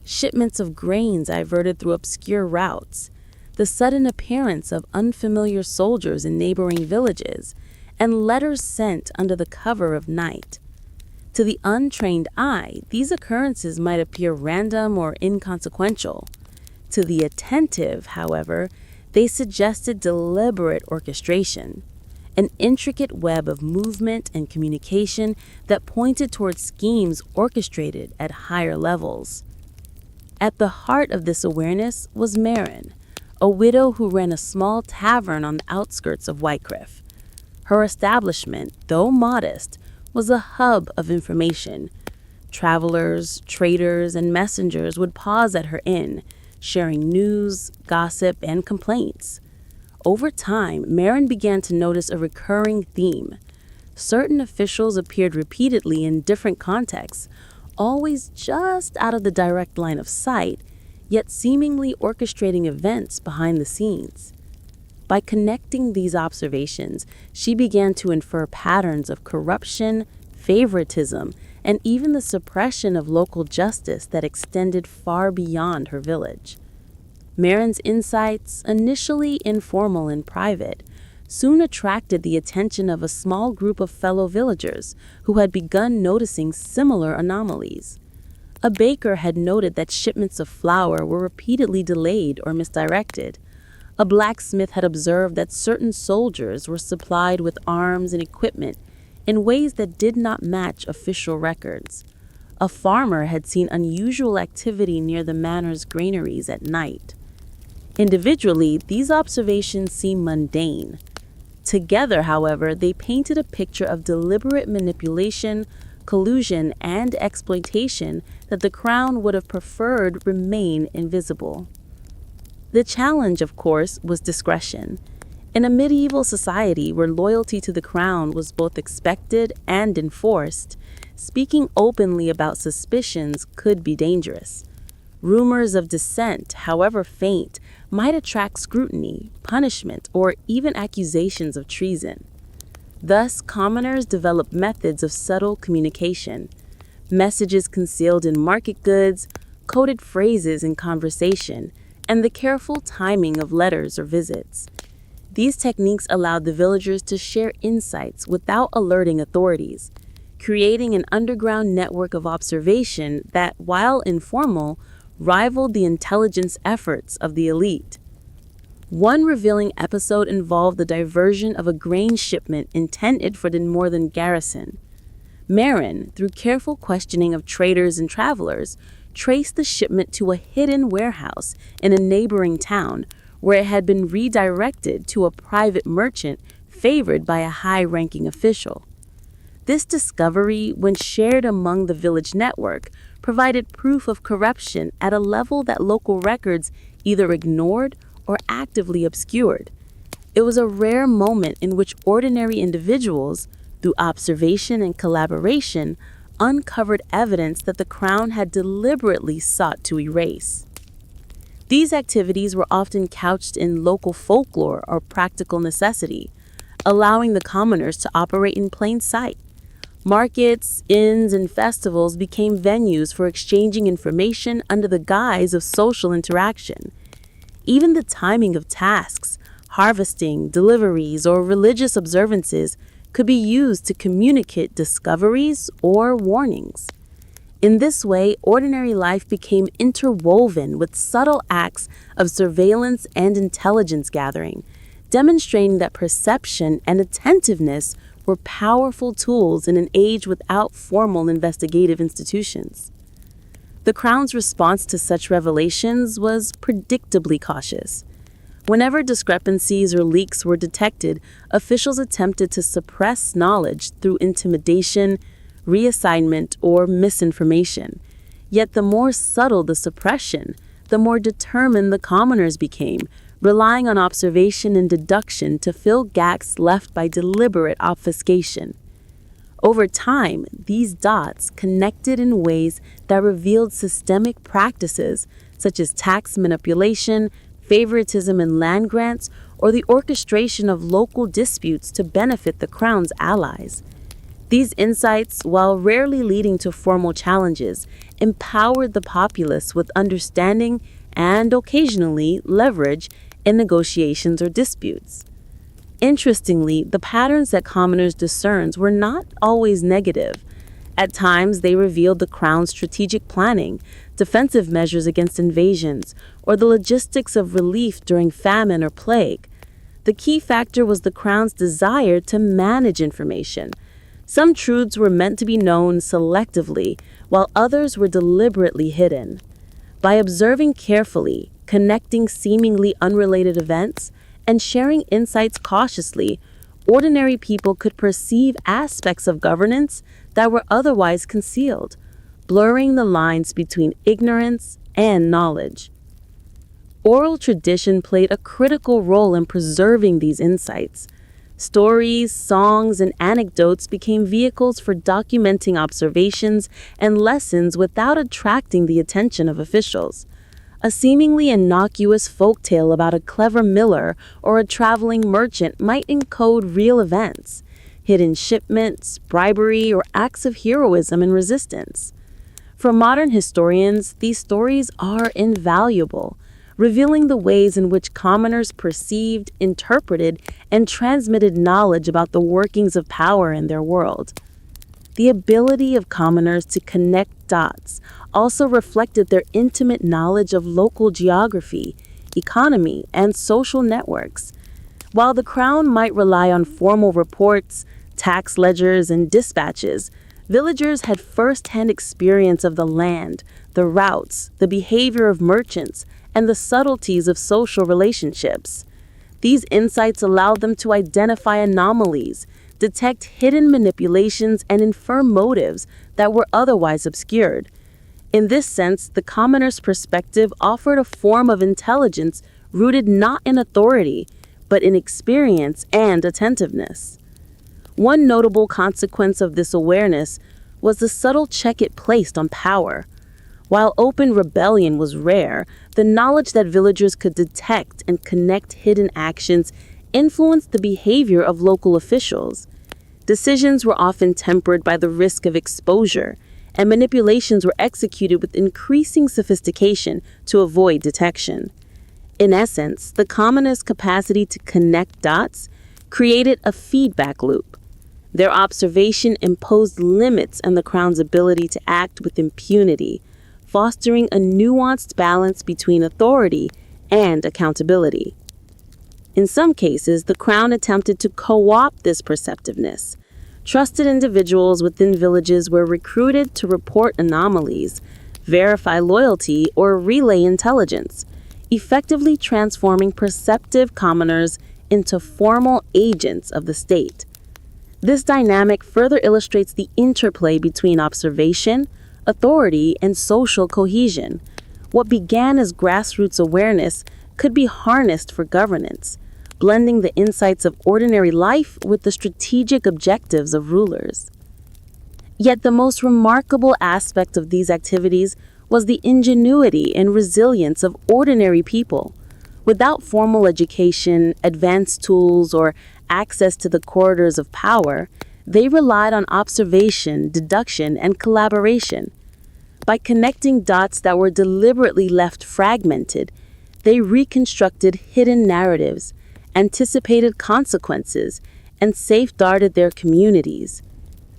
Shipments of grains diverted through obscure routes, the sudden appearance of unfamiliar soldiers in neighboring villages, and letters sent under the cover of night. To the untrained eye, these occurrences might appear random or inconsequential. To the attentive, however, they suggested deliberate orchestration, an intricate web of movement and communication that pointed toward schemes orchestrated at higher levels. At the heart of this awareness was Marin, a widow who ran a small tavern on the outskirts of Wycliffe. Her establishment, though modest, was a hub of information. Travelers, traders, and messengers would pause at her inn, sharing news, gossip, and complaints. Over time, Marin began to notice a recurring theme. Certain officials appeared repeatedly in different contexts, always just out of the direct line of sight, yet seemingly orchestrating events behind the scenes. By connecting these observations, she began to infer patterns of corruption, favoritism, and even the suppression of local justice that extended far beyond her village. Marin's insights, initially informal and private, soon attracted the attention of a small group of fellow villagers who had begun noticing similar anomalies. A baker had noted that shipments of flour were repeatedly delayed or misdirected. A blacksmith had observed that certain soldiers were supplied with arms and equipment in ways that did not match official records. A farmer had seen unusual activity near the manor's granaries at night. Individually, these observations seem mundane. Together, however, they painted a picture of deliberate manipulation, collusion, and exploitation that the crown would have preferred remain invisible. The challenge, of course, was discretion. In a medieval society where loyalty to the crown was both expected and enforced, speaking openly about suspicions could be dangerous. Rumors of dissent, however faint, might attract scrutiny, punishment, or even accusations of treason. Thus, commoners developed methods of subtle communication, messages concealed in market goods, coded phrases in conversation, and the careful timing of letters or visits. These techniques allowed the villagers to share insights without alerting authorities, creating an underground network of observation that, while informal, rivaled the intelligence efforts of the elite. One revealing episode involved the diversion of a grain shipment intended for the northern garrison. Marin, through careful questioning of traders and travelers, traced the shipment to a hidden warehouse in a neighboring town where it had been redirected to a private merchant favored by a high-ranking official. This discovery, when shared among the village network, provided proof of corruption at a level that local records either ignored or actively obscured. It was a rare moment in which ordinary individuals, through observation and collaboration, uncovered evidence that the crown had deliberately sought to erase. These activities were often couched in local folklore or practical necessity, allowing the commoners to operate in plain sight. Markets, inns, and festivals became venues for exchanging information under the guise of social interaction. Even the timing of tasks, harvesting, deliveries, or religious observances could be used to communicate discoveries or warnings. In this way, ordinary life became interwoven with subtle acts of surveillance and intelligence gathering, demonstrating that perception and attentiveness were powerful tools in an age without formal investigative institutions. The Crown's response to such revelations was predictably cautious. Whenever discrepancies or leaks were detected, officials attempted to suppress knowledge through intimidation, reassignment, or misinformation. Yet the more subtle the suppression, the more determined the commoners became, relying on observation and deduction to fill gaps left by deliberate obfuscation. Over time, these dots connected in ways that revealed systemic practices such as tax manipulation, favoritism in land grants, or the orchestration of local disputes to benefit the Crown's allies. These insights, while rarely leading to formal challenges, empowered the populace with understanding and, occasionally, leverage in negotiations or disputes. Interestingly, the patterns that commoners discerned were not always negative. At times, they revealed the Crown's strategic planning, defensive measures against invasions, or the logistics of relief during famine or plague. The key factor was the Crown's desire to manage information. Some truths were meant to be known selectively, while others were deliberately hidden. By observing carefully, connecting seemingly unrelated events, and sharing insights cautiously, ordinary people could perceive aspects of governance that were otherwise concealed, blurring the lines between ignorance and knowledge. Oral tradition played a critical role in preserving these insights. Stories, songs, and anecdotes became vehicles for documenting observations and lessons without attracting the attention of officials. A seemingly innocuous folk tale about a clever miller or a traveling merchant might encode real events, hidden shipments, bribery, or acts of heroism and resistance. For modern historians, these stories are invaluable, revealing the ways in which commoners perceived, interpreted, and transmitted knowledge about the workings of power in their world. The ability of commoners to connect dots also reflected their intimate knowledge of local geography, economy, and social networks. While the crown might rely on formal reports, tax ledgers, and dispatches, villagers had first-hand experience of the land, the routes, the behavior of merchants, and the subtleties of social relationships. These insights allowed them to identify anomalies, detect hidden manipulations, and infer motives that were otherwise obscured. In this sense, the commoner's perspective offered a form of intelligence rooted not in authority, but in experience and attentiveness. One notable consequence of this awareness was the subtle check it placed on power. While open rebellion was rare, the knowledge that villagers could detect and connect hidden actions influenced the behavior of local officials. Decisions were often tempered by the risk of exposure, and manipulations were executed with increasing sophistication to avoid detection. In essence, the commoner's capacity to connect dots created a feedback loop. Their observation imposed limits on the crown's ability to act with impunity, fostering a nuanced balance between authority and accountability. In some cases, the crown attempted to co-opt this perceptiveness. Trusted individuals within villages were recruited to report anomalies, verify loyalty, or relay intelligence, effectively transforming perceptive commoners into formal agents of the state. This dynamic further illustrates the interplay between observation, authority, and social cohesion. What began as grassroots awareness could be harnessed for governance, blending the insights of ordinary life with the strategic objectives of rulers. Yet the most remarkable aspect of these activities was the ingenuity and resilience of ordinary people. Without formal education, advanced tools, or access to the corridors of power, they relied on observation, deduction, and collaboration. By connecting dots that were deliberately left fragmented, they reconstructed hidden narratives, anticipated consequences, and safeguarded their communities.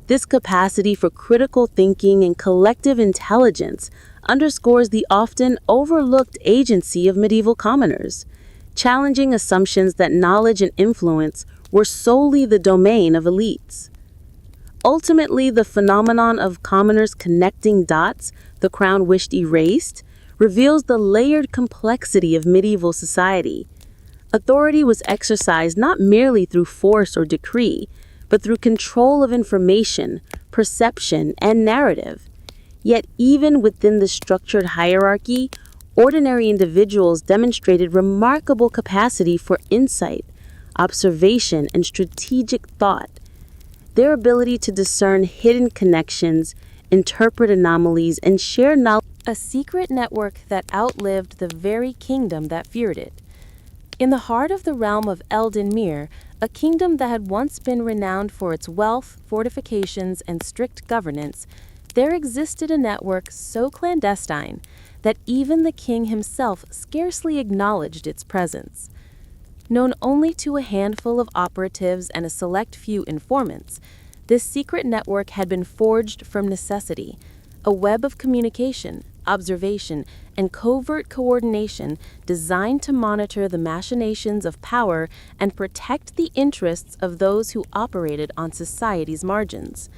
This capacity for critical thinking and collective intelligence underscores the often overlooked agency of medieval commoners, challenging assumptions that knowledge and influence were solely the domain of elites. Ultimately, the phenomenon of commoners connecting dots the crown wished erased reveals the layered complexity of medieval society. Authority was exercised not merely through force or decree, but through control of information, perception, and narrative. Yet even within the structured hierarchy, ordinary individuals demonstrated remarkable capacity for insight, observation, and strategic thought. Their ability to discern hidden connections, interpret anomalies, and share knowledge, A secret network that outlived the very kingdom that feared it. In the heart of the realm of Eldinmere, a kingdom that had once been renowned for its wealth, fortifications, and strict governance, there existed a network so clandestine that even the king himself scarcely acknowledged its presence. Known only to a handful of operatives and a select few informants, this secret network had been forged from necessity, a web of communication, observation, and covert coordination designed to monitor the machinations of power and protect the interests of those who operated on society's margins.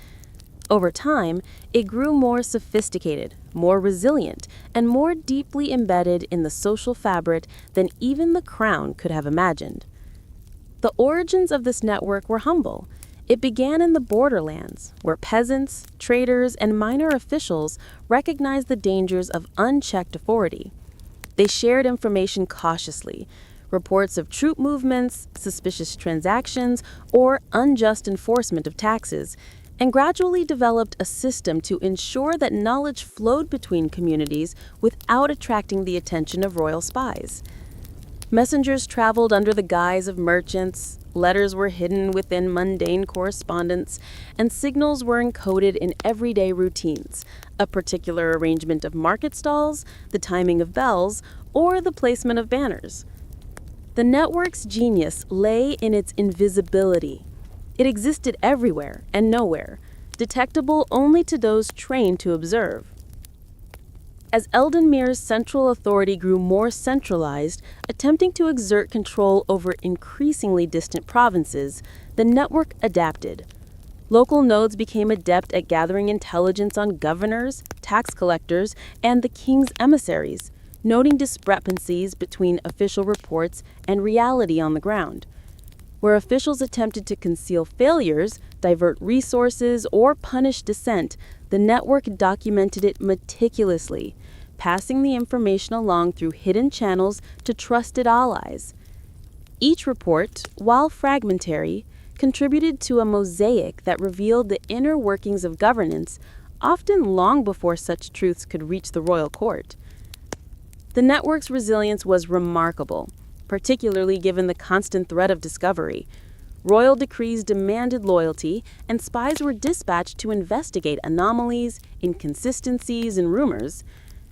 Over time, it grew more sophisticated, more resilient, and more deeply embedded in the social fabric than even the crown could have imagined. The origins of this network were humble. It began in the borderlands, where peasants, traders, and minor officials recognized the dangers of unchecked authority. They shared information cautiously, reports of troop movements, suspicious transactions, or unjust enforcement of taxes, and gradually developed a system to ensure that knowledge flowed between communities without attracting the attention of royal spies. Messengers traveled under the guise of merchants, letters were hidden within mundane correspondence, and signals were encoded in everyday routines, a particular arrangement of market stalls, the timing of bells, or the placement of banners. The network's genius lay in its invisibility. It existed everywhere and nowhere, detectable only to those trained to observe. As Eldonmere's central authority grew more centralized, attempting to exert control over increasingly distant provinces, the network adapted. Local nodes became adept at gathering intelligence on governors, tax collectors, and the king's emissaries, noting discrepancies between official reports and reality on the ground. Where officials attempted to conceal failures, divert resources, or punish dissent, the network documented it meticulously, passing the information along through hidden channels to trusted allies. Each report, while fragmentary, contributed to a mosaic that revealed the inner workings of governance, often long before such truths could reach the royal court. The network's resilience was remarkable, particularly given the constant threat of discovery. Royal decrees demanded loyalty, and spies were dispatched to investigate anomalies, inconsistencies, and rumors.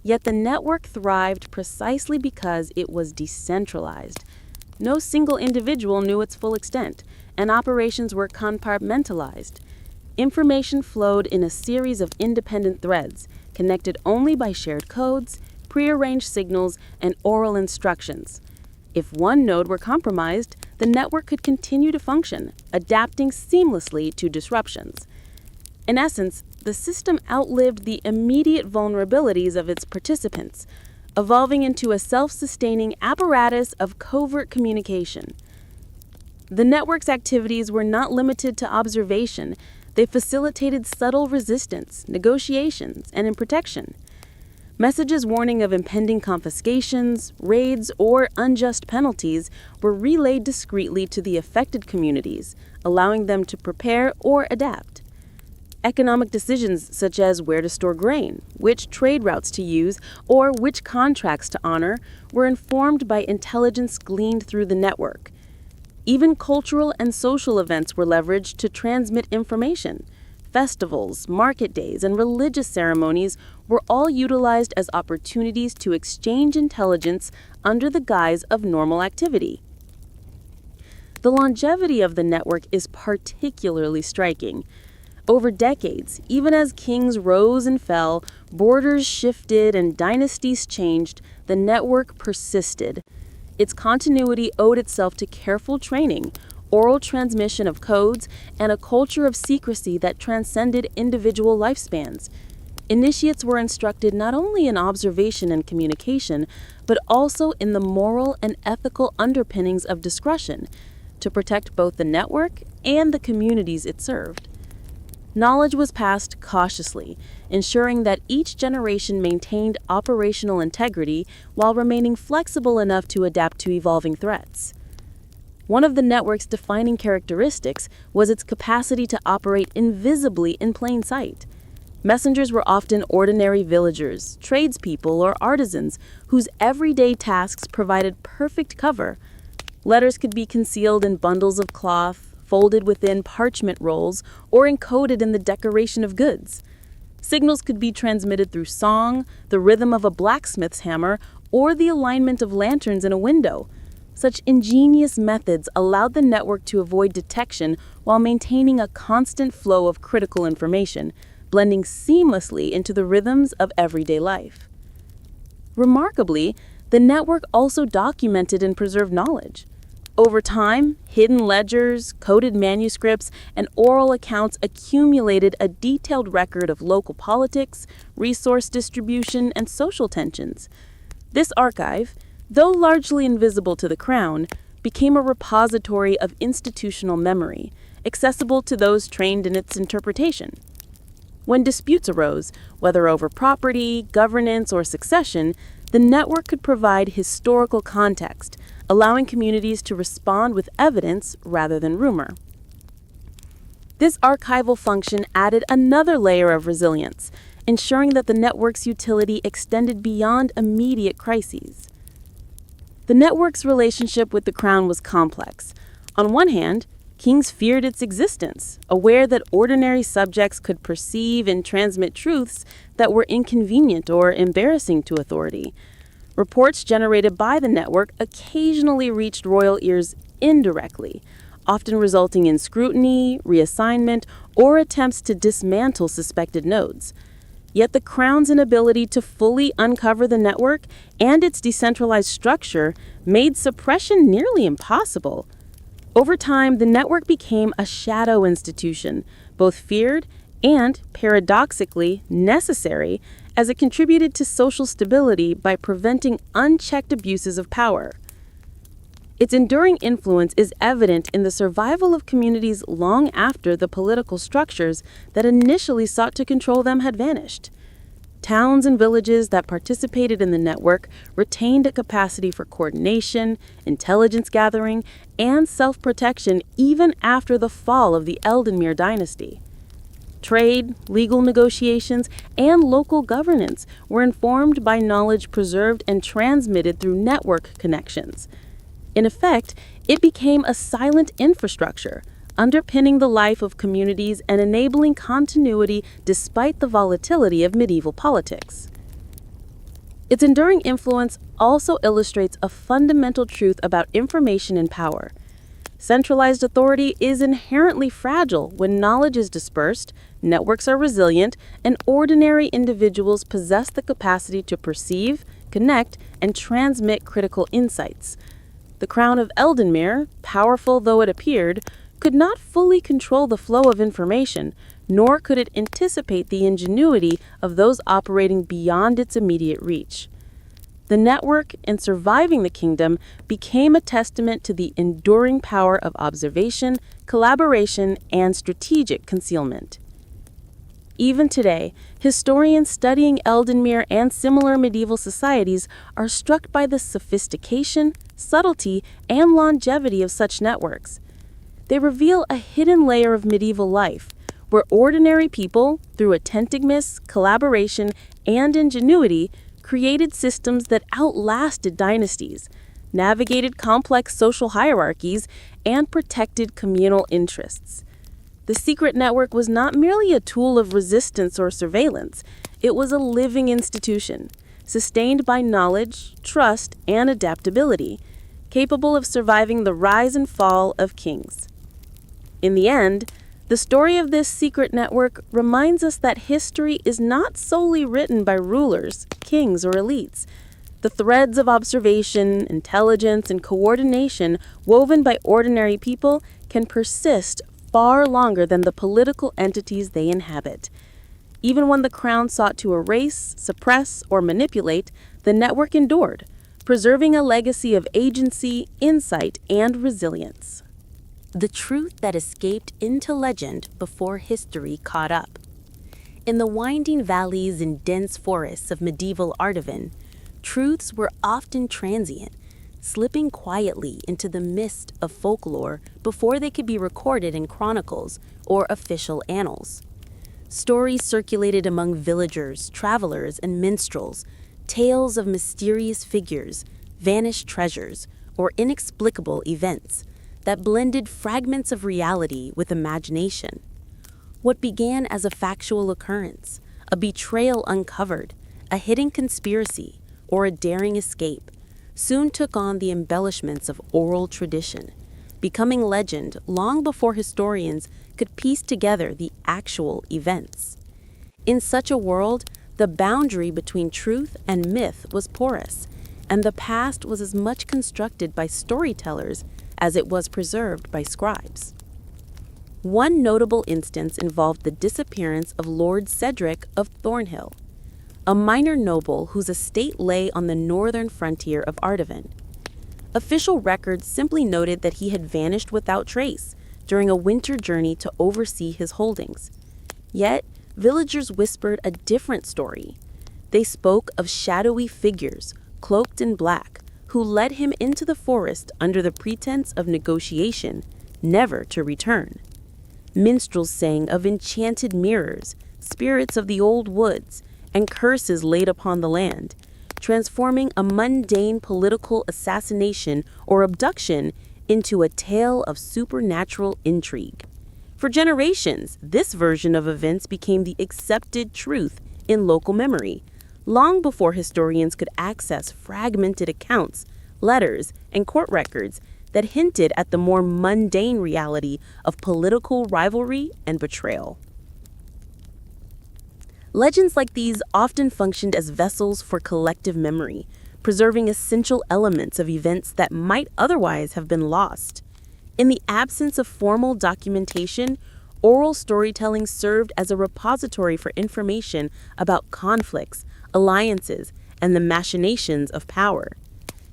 Yet the network thrived precisely because it was decentralized. No single individual knew its full extent, and operations were compartmentalized. Information flowed in a series of independent threads, connected only by shared codes, prearranged signals, and oral instructions. If one node were compromised, the network could continue to function, adapting seamlessly to disruptions. In essence, the system outlived the immediate vulnerabilities of its participants, evolving into a self-sustaining apparatus of covert communication. The network's activities were not limited to observation. They facilitated subtle resistance, negotiations, and protection. Messages warning of impending confiscations, raids, or unjust penalties were relayed discreetly to the affected communities, allowing them to prepare or adapt. Economic decisions such as where to store grain, which trade routes to use, or which contracts to honor were informed by intelligence gleaned through the network. Even cultural and social events were leveraged to transmit information. Festivals, market days, and religious ceremonies were all utilized as opportunities to exchange intelligence under the guise of normal activity. The longevity of the network is particularly striking. Over decades, even as kings rose and fell, borders shifted, and dynasties changed, the network persisted. Its continuity owed itself to careful training, oral transmission of codes, and a culture of secrecy that transcended individual lifespans. Initiates were instructed not only in observation and communication, but also in the moral and ethical underpinnings of discretion to protect both the network and the communities it served. Knowledge was passed cautiously, ensuring that each generation maintained operational integrity while remaining flexible enough to adapt to evolving threats. One of the network's defining characteristics was its capacity to operate invisibly in plain sight. Messengers were often ordinary villagers, tradespeople, or artisans whose everyday tasks provided perfect cover. Letters could be concealed in bundles of cloth, folded within parchment rolls, or encoded in the decoration of goods. Signals could be transmitted through song, the rhythm of a blacksmith's hammer, or the alignment of lanterns in a window. Such ingenious methods allowed the network to avoid detection while maintaining a constant flow of critical information, blending seamlessly into the rhythms of everyday life. Remarkably, the network also documented and preserved knowledge. Over time, hidden ledgers, coded manuscripts, and oral accounts accumulated a detailed record of local politics, resource distribution, and social tensions. This archive, though largely invisible to the crown, became a repository of institutional memory, accessible to those trained in its interpretation. When disputes arose, whether over property, governance, or succession, the network could provide historical context, allowing communities to respond with evidence rather than rumor. This archival function added another layer of resilience, ensuring that the network's utility extended beyond immediate crises. The network's relationship with the crown was complex. On one hand, kings feared its existence, aware that ordinary subjects could perceive and transmit truths that were inconvenient or embarrassing to authority. Reports generated by the network occasionally reached royal ears indirectly, often resulting in scrutiny, reassignment, or attempts to dismantle suspected nodes. Yet the Crown's inability to fully uncover the network and its decentralized structure made suppression nearly impossible. Over time, the network became a shadow institution, both feared and, paradoxically, necessary, as it contributed to social stability by preventing unchecked abuses of power. Its enduring influence is evident in the survival of communities long after the political structures that initially sought to control them had vanished. Towns and villages that participated in the network retained a capacity for coordination, intelligence gathering, and self-protection even after the fall of the Eldonmere dynasty. Trade, legal negotiations, and local governance were informed by knowledge preserved and transmitted through network connections. In effect, it became a silent infrastructure, underpinning the life of communities and enabling continuity despite the volatility of medieval politics. Its enduring influence also illustrates a fundamental truth about information and power. Centralized authority is inherently fragile when knowledge is dispersed, networks are resilient, and ordinary individuals possess the capacity to perceive, connect, and transmit critical insights. The Crown of Eldonmere, powerful though it appeared, could not fully control the flow of information, nor could it anticipate the ingenuity of those operating beyond its immediate reach. The network, in surviving the kingdom, became a testament to the enduring power of observation, collaboration, and strategic concealment. Even today, historians studying Eldonmere and similar medieval societies are struck by the sophistication, subtlety, and longevity of such networks. They reveal a hidden layer of medieval life, where ordinary people, through attentiveness, collaboration, and ingenuity, created systems that outlasted dynasties, navigated complex social hierarchies, and protected communal interests. The secret network was not merely a tool of resistance or surveillance, it was a living institution, sustained by knowledge, trust, and adaptability, capable of surviving the rise and fall of kings. In the end, the story of this secret network reminds us that history is not solely written by rulers, kings, or elites. The threads of observation, intelligence, and coordination woven by ordinary people can persist far longer than the political entities they inhabit. Even when the Crown sought to erase, suppress, or manipulate, the network endured, preserving a legacy of agency, insight, and resilience. The truth that escaped into legend before history caught up. In the winding valleys and dense forests of medieval Ardavan, truths were often transient, slipping quietly into the mist of folklore before they could be recorded in chronicles or official annals. Stories circulated among villagers, travelers, and minstrels, tales of mysterious figures, vanished treasures, or inexplicable events that blended fragments of reality with imagination. What began as a factual occurrence, a betrayal uncovered, a hidden conspiracy, or a daring escape, soon took on the embellishments of oral tradition, becoming legend long before historians could piece together the actual events. In such a world, the boundary between truth and myth was porous, and the past was as much constructed by storytellers as it was preserved by scribes. One notable instance involved the disappearance of Lord Cedric of Thornhill, a minor noble whose estate lay on the northern frontier of Ardavan. Official records simply noted that he had vanished without trace during a winter journey to oversee his holdings. Yet, villagers whispered a different story. They spoke of shadowy figures, cloaked in black, who led him into the forest under the pretense of negotiation, never to return. Minstrels sang of enchanted mirrors, spirits of the old woods, and curses laid upon the land, transforming a mundane political assassination or abduction into a tale of supernatural intrigue. For generations, this version of events became the accepted truth in local memory, long before historians could access fragmented accounts, letters, and court records that hinted at the more mundane reality of political rivalry and betrayal. Legends like these often functioned as vessels for collective memory, preserving essential elements of events that might otherwise have been lost. In the absence of formal documentation, oral storytelling served as a repository for information about conflicts, alliances, and the machinations of power.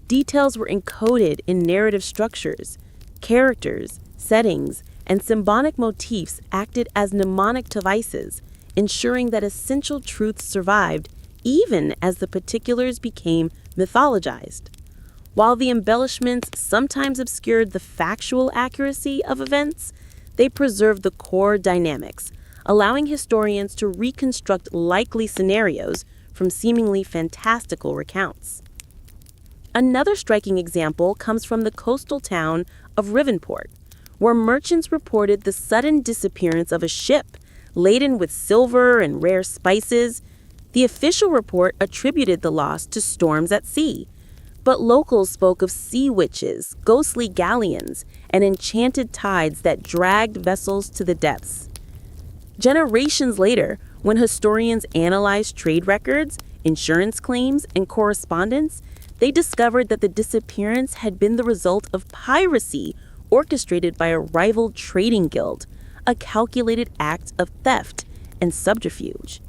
Details were encoded in narrative structures. Characters, settings, and symbolic motifs acted as mnemonic devices, ensuring that essential truths survived even as the particulars became mythologized. While the embellishments sometimes obscured the factual accuracy of events, they preserved the core dynamics, allowing historians to reconstruct likely scenarios from seemingly fantastical recounts. Another striking example comes from the coastal town of Rivenport, where merchants reported the sudden disappearance of a ship laden with silver and rare spices. The official report attributed the loss to storms at sea, but locals spoke of sea witches, ghostly galleons, and enchanted tides that dragged vessels to the depths. Generations later, when historians analyzed trade records, insurance claims, and correspondence, they discovered that the disappearance had been the result of piracy orchestrated by a rival trading guild, a calculated act of theft and subterfuge.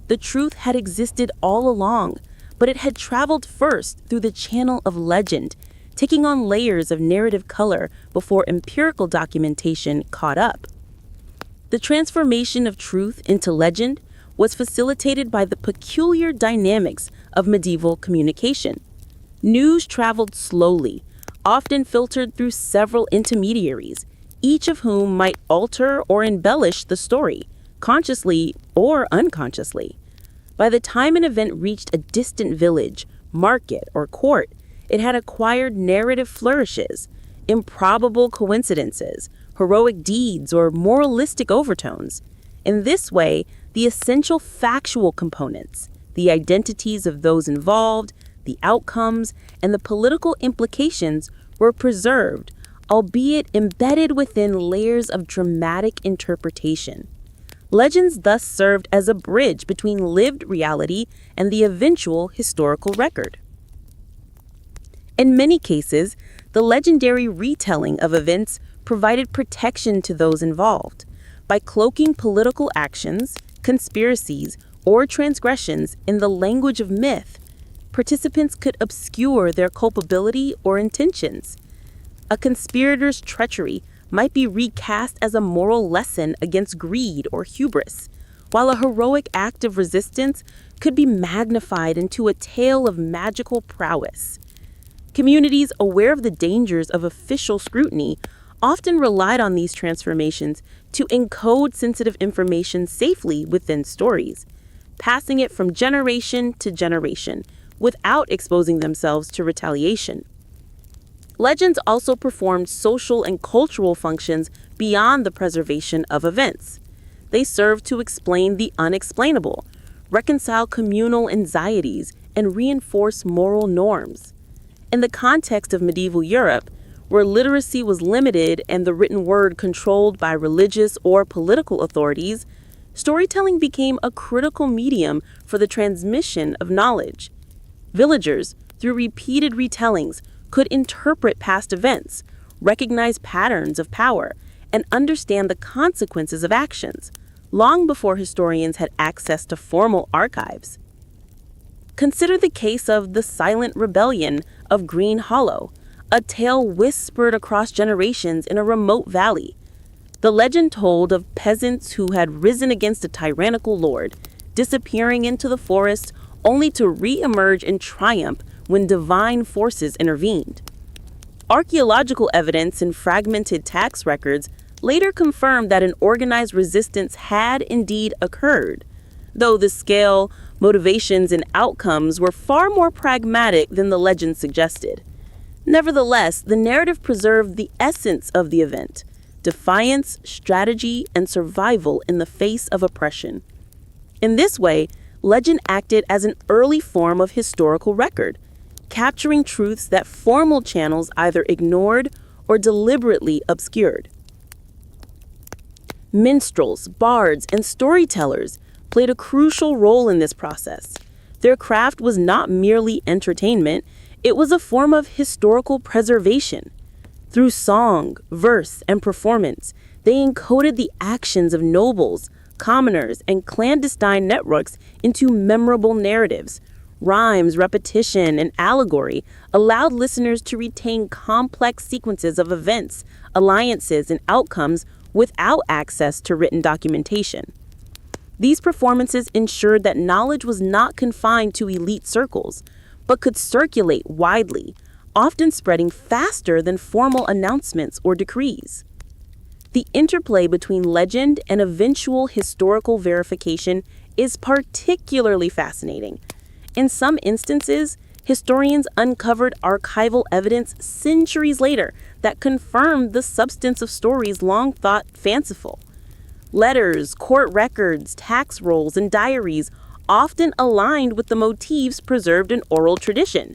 The truth had existed all along, but it had traveled first through the channel of legend, taking on layers of narrative color before empirical documentation caught up. The transformation of truth into legend was facilitated by the peculiar dynamics of medieval communication. News traveled slowly, often filtered through several intermediaries, each of whom might alter or embellish the story, consciously or unconsciously. By the time an event reached a distant village, market, or court, it had acquired narrative flourishes, improbable coincidences, heroic deeds, or moralistic overtones. In this way, the essential factual components, the identities of those involved, the outcomes, and the political implications were preserved, albeit embedded within layers of dramatic interpretation. Legends thus served as a bridge between lived reality and the eventual historical record. In many cases, the legendary retelling of events provided protection to those involved. By cloaking political actions, conspiracies, or transgressions in the language of myth, participants could obscure their culpability or intentions. A conspirator's treachery might be recast as a moral lesson against greed or hubris, while a heroic act of resistance could be magnified into a tale of magical prowess. Communities aware of the dangers of official scrutiny often relied on these transformations to encode sensitive information safely within stories, passing it from generation to generation without exposing themselves to retaliation. Legends also performed social and cultural functions beyond the preservation of events. They served to explain the unexplainable, reconcile communal anxieties, and reinforce moral norms. In the context of medieval Europe, where literacy was limited and the written word controlled by religious or political authorities, storytelling became a critical medium for the transmission of knowledge. Villagers, through repeated retellings, could interpret past events, recognize patterns of power, and understand the consequences of actions, long before historians had access to formal archives. Consider the case of the Silent Rebellion of Green Hollow, a tale whispered across generations in a remote valley. The legend told of peasants who had risen against a tyrannical lord, disappearing into the forest only to re-emerge in triumph when divine forces intervened. Archaeological evidence and fragmented tax records later confirmed that an organized resistance had indeed occurred, though the scale, motivations, and outcomes were far more pragmatic than the legend suggested. Nevertheless, the narrative preserved the essence of the event: defiance, strategy, and survival in the face of oppression. In this way, legend acted as an early form of historical record, capturing truths that formal channels either ignored or deliberately obscured. Minstrels, bards, and storytellers played a crucial role in this process. Their craft was not merely entertainment, it was a form of historical preservation. Through song, verse, and performance, they encoded the actions of nobles, commoners, and clandestine networks into memorable narratives. Rhymes, repetition, and allegory allowed listeners to retain complex sequences of events, alliances, and outcomes without access to written documentation. These performances ensured that knowledge was not confined to elite circles, but could circulate widely, often spreading faster than formal announcements or decrees. The interplay between legend and eventual historical verification is particularly fascinating. In some instances, historians uncovered archival evidence centuries later that confirmed the substance of stories long thought fanciful. Letters, court records, tax rolls, and diaries often aligned with the motifs preserved in oral tradition,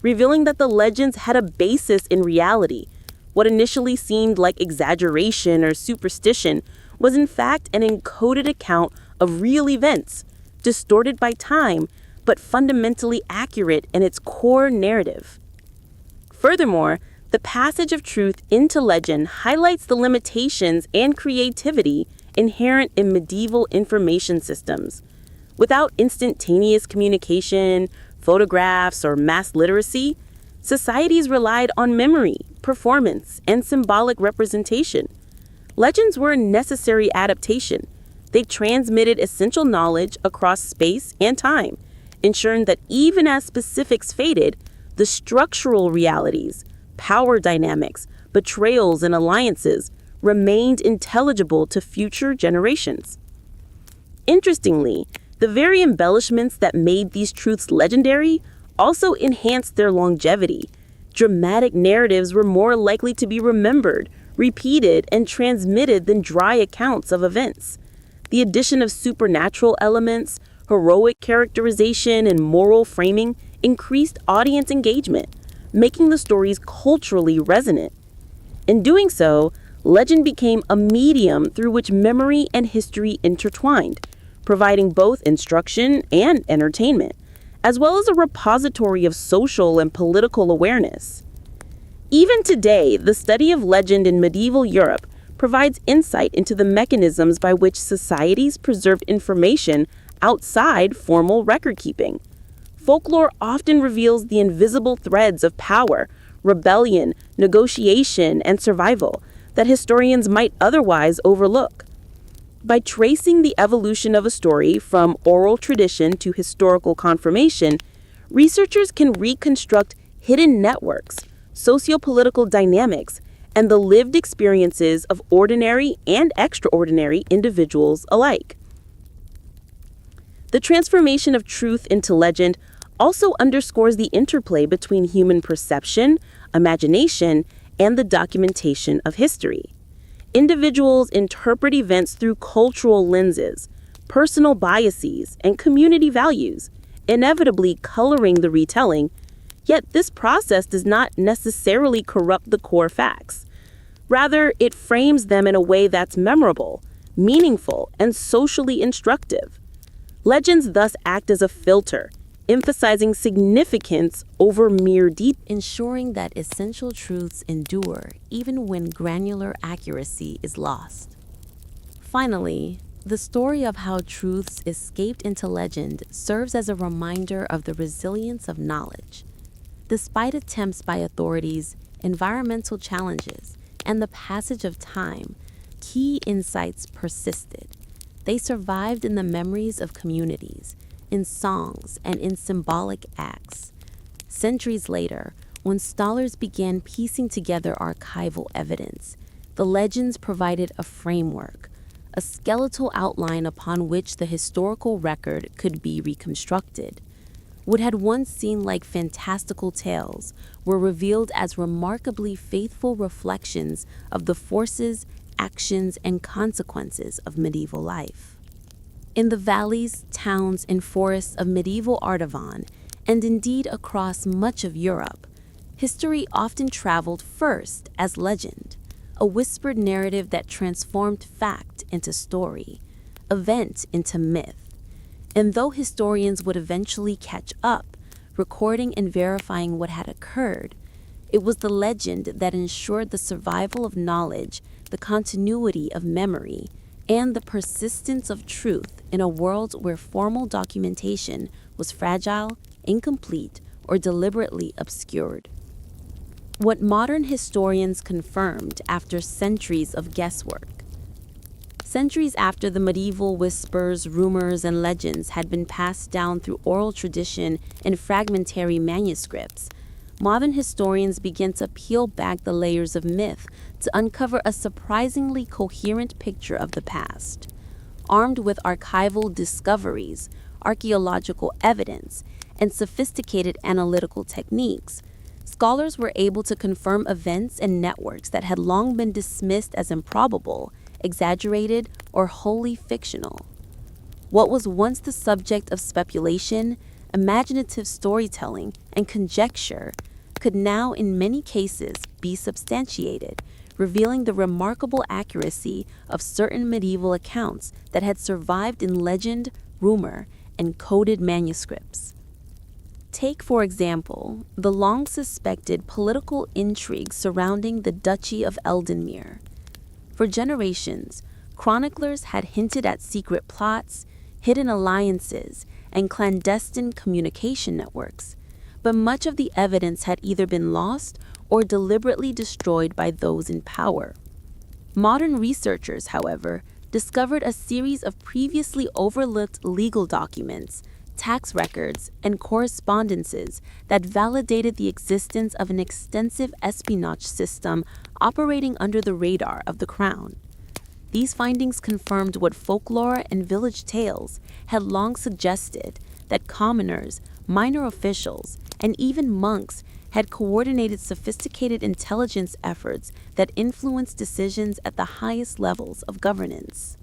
revealing that the legends had a basis in reality. What initially seemed like exaggeration or superstition was in fact an encoded account of real events, distorted by time, but fundamentally accurate in its core narrative. Furthermore, the passage of truth into legend highlights the limitations and creativity inherent in medieval information systems. Without instantaneous communication, photographs, or mass literacy, societies relied on memory, performance, and symbolic representation. Legends were a necessary adaptation. They transmitted essential knowledge across space and time, ensuring that even as specifics faded, the structural realities, power dynamics, betrayals, and alliances remained intelligible to future generations. Interestingly, the very embellishments that made these truths legendary also enhanced their longevity. Dramatic narratives were more likely to be remembered, repeated, and transmitted than dry accounts of events. The addition of supernatural elements, heroic characterization, and moral framing increased audience engagement, making the stories culturally resonant. In doing so, legend became a medium through which memory and history intertwined, providing both instruction and entertainment, as well as a repository of social and political awareness. Even today, the study of legend in medieval Europe provides insight into the mechanisms by which societies preserved information outside formal record-keeping. Folklore often reveals the invisible threads of power, rebellion, negotiation, and survival that historians might otherwise overlook. By tracing the evolution of a story from oral tradition to historical confirmation, researchers can reconstruct hidden networks, sociopolitical dynamics, and the lived experiences of ordinary and extraordinary individuals alike. The transformation of truth into legend also underscores the interplay between human perception, imagination, and the documentation of history. Individuals interpret events through cultural lenses, personal biases, and community values, inevitably coloring the retelling, yet this process does not necessarily corrupt the core facts. Rather, it frames them in a way that's memorable, meaningful, and socially instructive. Legends thus act as a filter, emphasizing significance over mere detail, ensuring that essential truths endure even when granular accuracy is lost. Finally, the story of how truths escaped into legend serves as a reminder of the resilience of knowledge. Despite attempts by authorities, environmental challenges, and the passage of time, key insights persisted. They survived in the memories of communities, in songs, and in symbolic acts. Centuries later, when scholars began piecing together archival evidence, the legends provided a framework, a skeletal outline upon which the historical record could be reconstructed. What had once seemed like fantastical tales were revealed as remarkably faithful reflections of the forces, actions, and consequences of medieval life. In the valleys, towns, and forests of medieval Artavan, and indeed across much of Europe, history often traveled first as legend, a whispered narrative that transformed fact into story, event into myth. And though historians would eventually catch up, recording and verifying what had occurred, it was the legend that ensured the survival of knowledge, the continuity of memory, and the persistence of truth in a world where formal documentation was fragile, incomplete, or deliberately obscured. What modern historians confirmed after centuries of guesswork. Centuries after the medieval whispers, rumors, and legends had been passed down through oral tradition and fragmentary manuscripts, modern historians begin to peel back the layers of myth to uncover a surprisingly coherent picture of the past. Armed with archival discoveries, archaeological evidence, and sophisticated analytical techniques, scholars were able to confirm events and networks that had long been dismissed as improbable, exaggerated, or wholly fictional. What was once the subject of speculation, imaginative storytelling, and conjecture could now in many cases be substantiated, revealing the remarkable accuracy of certain medieval accounts that had survived in legend, rumor, and coded manuscripts. Take, for example, the long-suspected political intrigue surrounding the Duchy of Eldenmere. For generations, chroniclers had hinted at secret plots, hidden alliances, and clandestine communication networks, but much of the evidence had either been lost or deliberately destroyed by those in power. Modern researchers, however, discovered a series of previously overlooked legal documents, tax records, and correspondences that validated the existence of an extensive espionage system operating under the radar of the crown. These findings confirmed what folklore and village tales had long suggested, that commoners, minor officials, and even monks had coordinated sophisticated intelligence efforts that influenced decisions at the highest levels of governance.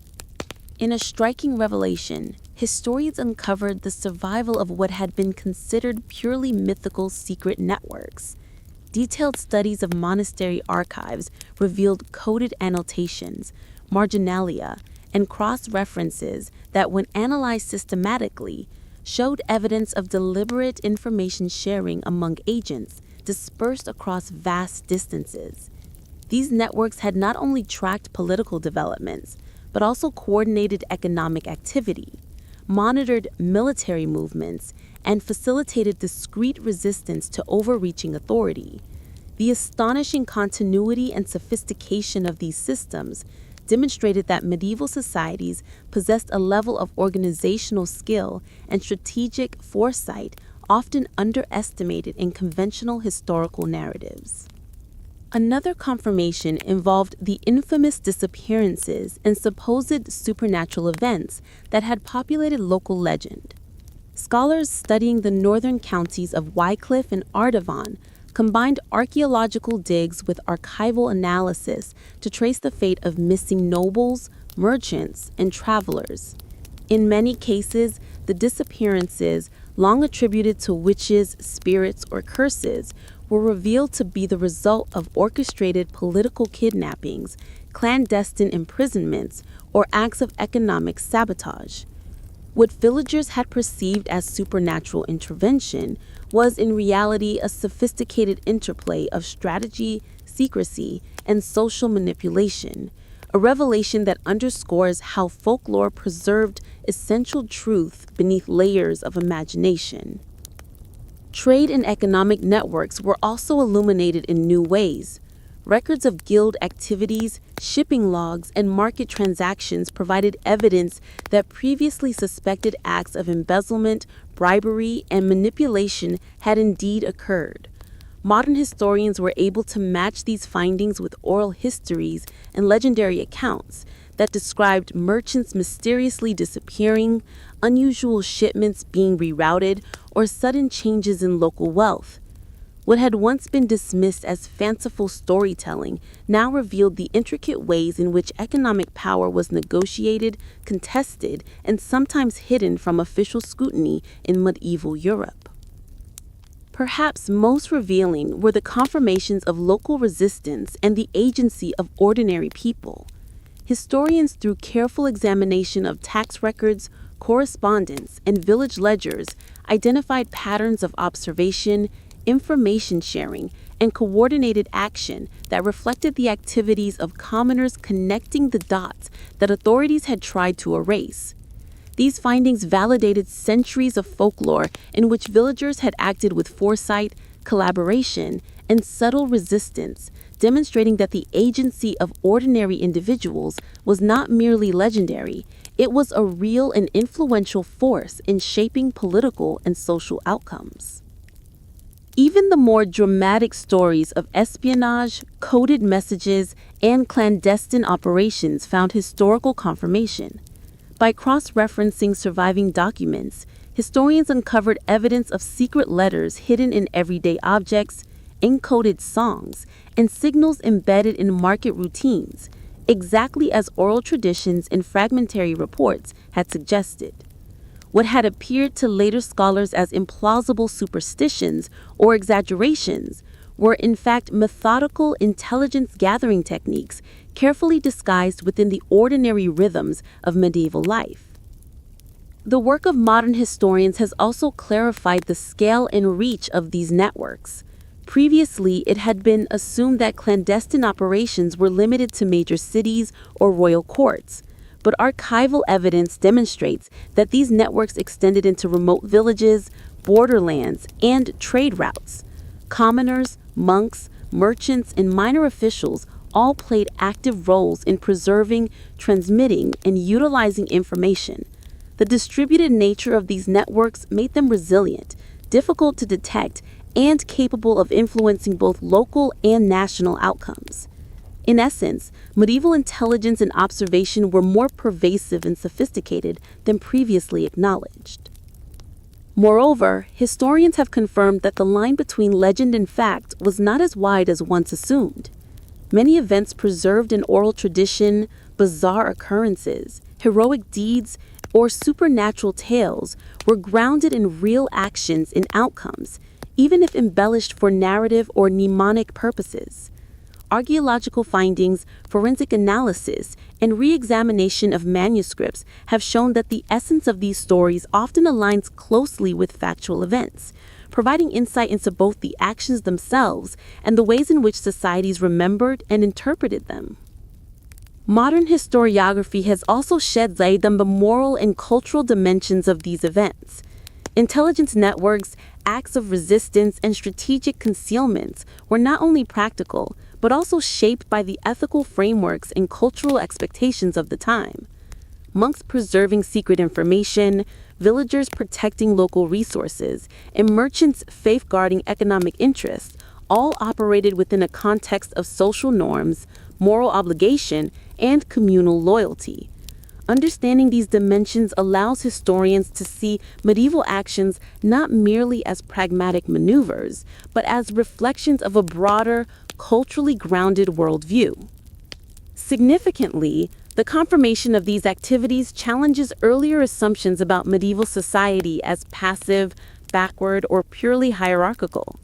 In a striking revelation, historians uncovered the survival of what had been considered purely mythical secret networks. Detailed studies of monastery archives revealed coded annotations, marginalia, and cross-references that, when analyzed systematically, showed evidence of deliberate information sharing among agents dispersed across vast distances. These networks had not only tracked political developments, but also coordinated economic activity, monitored military movements, and facilitated discreet resistance to overreaching authority. The astonishing continuity and sophistication of these systems demonstrated that medieval societies possessed a level of organizational skill and strategic foresight often underestimated in conventional historical narratives. Another confirmation involved the infamous disappearances and supposed supernatural events that had populated local legend. Scholars studying the northern counties of Wycliffe and Artavan combined archaeological digs with archival analysis to trace the fate of missing nobles, merchants, and travelers. In many cases, the disappearances, long attributed to witches, spirits, or curses, were revealed to be the result of orchestrated political kidnappings, clandestine imprisonments, or acts of economic sabotage. What villagers had perceived as supernatural intervention was in reality a sophisticated interplay of strategy, secrecy, and social manipulation, a revelation that underscores how folklore preserved essential truth beneath layers of imagination. Trade and economic networks were also illuminated in new ways. Records of guild activities, shipping logs, and market transactions provided evidence that previously suspected acts of embezzlement, bribery, and manipulation had indeed occurred. Modern historians were able to match these findings with oral histories and legendary accounts that described merchants mysteriously disappearing, unusual shipments being rerouted, or sudden changes in local wealth. What had once been dismissed as fanciful storytelling now revealed the intricate ways in which economic power was negotiated, contested, and sometimes hidden from official scrutiny in medieval Europe. Perhaps most revealing were the confirmations of local resistance and the agency of ordinary people. Historians, through careful examination of tax records, correspondence, and village ledgers, identified patterns of observation, information sharing, and coordinated action that reflected the activities of commoners connecting the dots that authorities had tried to erase. These findings validated centuries of folklore in which villagers had acted with foresight, collaboration, and subtle resistance, demonstrating that the agency of ordinary individuals was not merely legendary, it was a real and influential force in shaping political and social outcomes. Even the more dramatic stories of espionage, coded messages, and clandestine operations found historical confirmation. By cross-referencing surviving documents, historians uncovered evidence of secret letters hidden in everyday objects, encoded songs, and signals embedded in market routines, exactly as oral traditions and fragmentary reports had suggested. What had appeared to later scholars as implausible superstitions or exaggerations were in fact methodical intelligence-gathering techniques carefully disguised within the ordinary rhythms of medieval life. The work of modern historians has also clarified the scale and reach of these networks. Previously, it had been assumed that clandestine operations were limited to major cities or royal courts, but archival evidence demonstrates that these networks extended into remote villages, borderlands, and trade routes. Commoners, monks, merchants, and minor officials all played active roles in preserving, transmitting, and utilizing information. The distributed nature of these networks made them resilient, difficult to detect, and capable of influencing both local and national outcomes. In essence, medieval intelligence and observation were more pervasive and sophisticated than previously acknowledged. Moreover, historians have confirmed that the line between legend and fact was not as wide as once assumed. Many events preserved in oral tradition, bizarre occurrences, heroic deeds, or supernatural tales were grounded in real actions and outcomes, even if embellished for narrative or mnemonic purposes. Archaeological findings, forensic analysis, and re-examination of manuscripts have shown that the essence of these stories often aligns closely with factual events, providing insight into both the actions themselves and the ways in which societies remembered and interpreted them. Modern historiography has also shed light on the moral and cultural dimensions of these events. Intelligence networks, acts of resistance, and strategic concealments were not only practical, but also shaped by the ethical frameworks and cultural expectations of the time. Monks preserving secret information, villagers protecting local resources, and merchants safeguarding economic interests all operated within a context of social norms, moral obligation, and communal loyalty. Understanding these dimensions allows historians to see medieval actions not merely as pragmatic maneuvers, but as reflections of a broader, culturally grounded worldview. Significantly, the confirmation of these activities challenges earlier assumptions about medieval society as passive, backward, or purely hierarchical.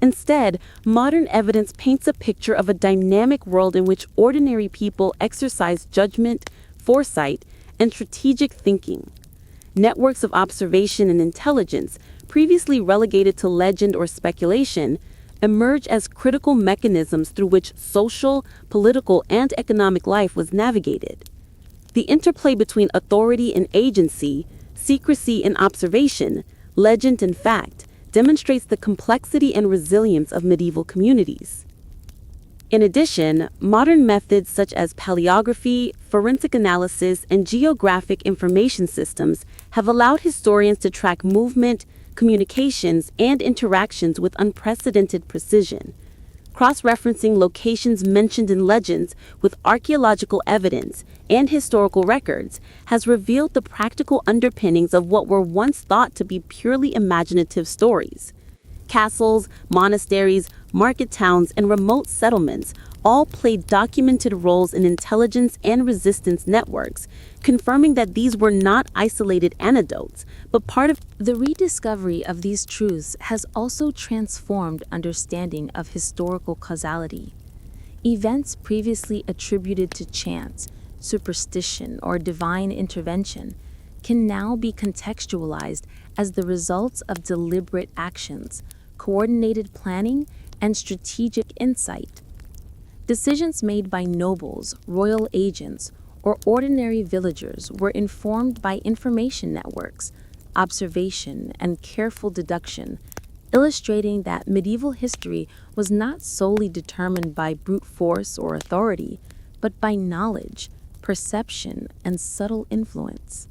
Instead, modern evidence paints a picture of a dynamic world in which ordinary people exercise judgment, foresight, and strategic thinking. Networks of observation and intelligence, previously relegated to legend or speculation, emerge as critical mechanisms through which social, political, and economic life was navigated. The interplay between authority and agency, secrecy and observation, legend and fact, demonstrates the complexity and resilience of medieval communities. In addition, modern methods such as paleography, forensic analysis, and geographic information systems have allowed historians to track movement, communications, and interactions with unprecedented precision. Cross-referencing locations mentioned in legends with archaeological evidence and historical records has revealed the practical underpinnings of what were once thought to be purely imaginative stories. Castles, monasteries, market towns, and remote settlements all played documented roles in intelligence and resistance networks, confirming that these were not isolated anecdotes, but part of The rediscovery of these truths has also transformed understanding of historical causality. Events previously attributed to chance, superstition, or divine intervention can now be contextualized as the results of deliberate actions, coordinated planning, and strategic insight. Decisions made by nobles, royal agents, or ordinary villagers were informed by information networks, observation, and careful deduction, illustrating that medieval history was not solely determined by brute force or authority, but by knowledge, perception, and subtle influence.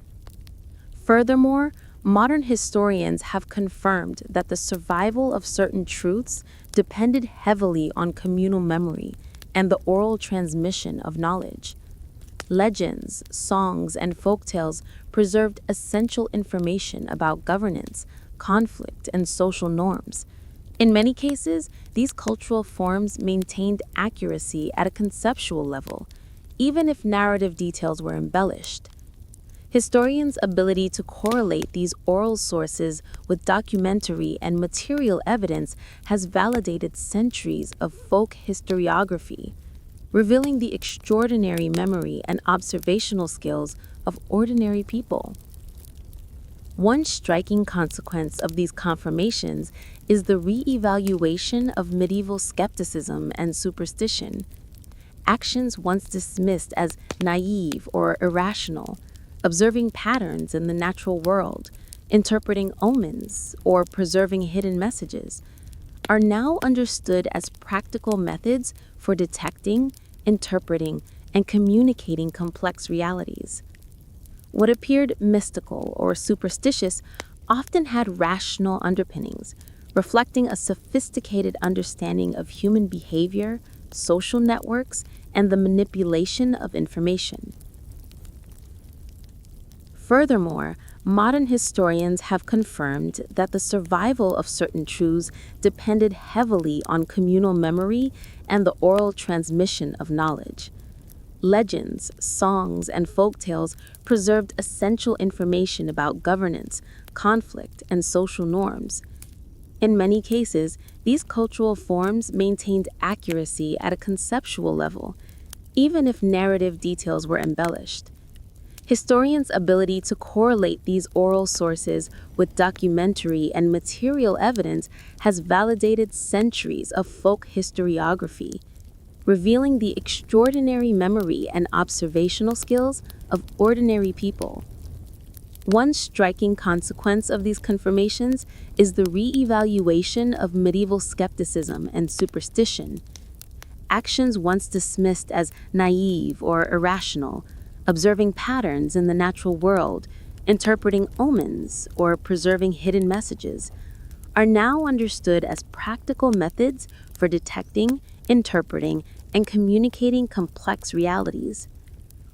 Furthermore, modern historians have confirmed that the survival of certain truths depended heavily on communal memory and the oral transmission of knowledge. Legends, songs, and folktales preserved essential information about governance, conflict, and social norms. In many cases, these cultural forms maintained accuracy at a conceptual level, even if narrative details were embellished. Historians' ability to correlate these oral sources with documentary and material evidence has validated centuries of folk historiography, revealing the extraordinary memory and observational skills of ordinary people. One striking consequence of these confirmations is the re-evaluation of medieval skepticism and superstition. Actions once dismissed as naive or irrational, observing patterns in the natural world, interpreting omens, or preserving hidden messages, are now understood as practical methods for detecting, interpreting, and communicating complex realities. What appeared mystical or superstitious often had rational underpinnings, reflecting a sophisticated understanding of human behavior, social networks, and the manipulation of information. Furthermore, modern historians have confirmed that the survival of certain truths depended heavily on communal memory and the oral transmission of knowledge. Legends, songs, and folktales preserved essential information about governance, conflict, and social norms. In many cases, these cultural forms maintained accuracy at a conceptual level, even if narrative details were embellished. Historians' ability to correlate these oral sources with documentary and material evidence has validated centuries of folk historiography, revealing the extraordinary memory and observational skills of ordinary people. One striking consequence of these confirmations is the re-evaluation of medieval skepticism and superstition. Actions once dismissed as naive or irrational, observing patterns in the natural world, interpreting omens, or preserving hidden messages, are now understood as practical methods for detecting, interpreting, and communicating complex realities.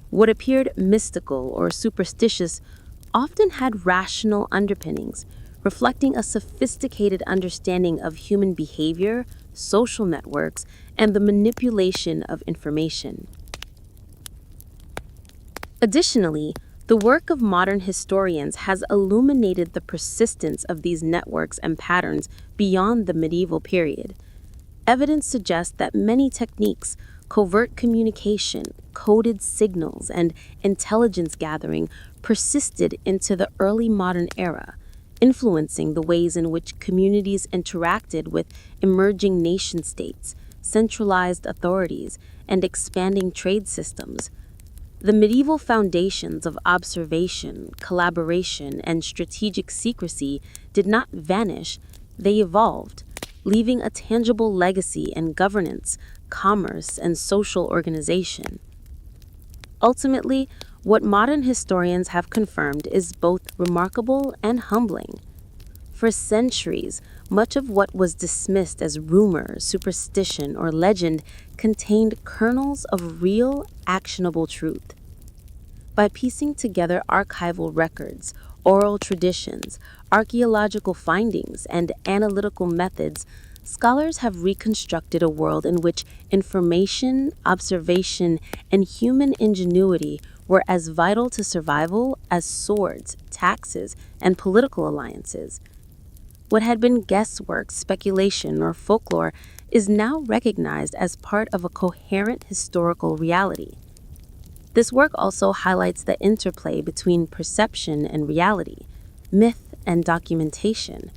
What appeared mystical or superstitious often had rational underpinnings, reflecting a sophisticated understanding of human behavior, social networks, and the manipulation of information. Additionally, the work of modern historians has illuminated the persistence of these networks and patterns beyond the medieval period. Evidence suggests that many techniques, covert communication, coded signals, and intelligence gathering persisted into the early modern era, influencing the ways in which communities interacted with emerging nation-states, centralized authorities, and expanding trade systems. The medieval foundations of observation, collaboration, and strategic secrecy did not vanish, they evolved, leaving a tangible legacy in governance, commerce, and social organization. Ultimately, what modern historians have confirmed is both remarkable and humbling. For centuries, much of what was dismissed as rumor, superstition, or legend contained kernels of real, actionable truth. By piecing together archival records, oral traditions, archaeological findings, and analytical methods, scholars have reconstructed a world in which information, observation, and human ingenuity were as vital to survival as swords, taxes, and political alliances. What had been guesswork, speculation, or folklore is now recognized as part of a coherent historical reality. This work also highlights the interplay between perception and reality, myth and documentation.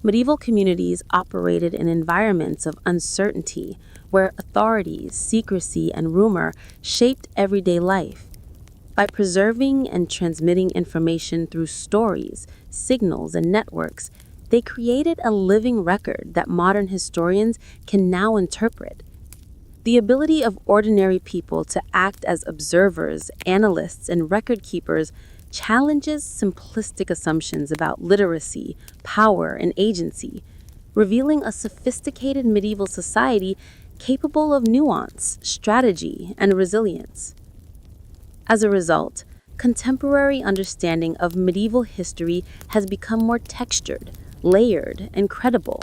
Medieval communities operated in environments of uncertainty, where authorities, secrecy, and rumor shaped everyday life. By preserving and transmitting information through stories, signals, and networks, they created a living record that modern historians can now interpret. The ability of ordinary people to act as observers, analysts, and record keepers challenges simplistic assumptions about literacy, power, and agency, revealing a sophisticated medieval society capable of nuance, strategy, and resilience. As a result, contemporary understanding of medieval history has become more textured, layered, and credible.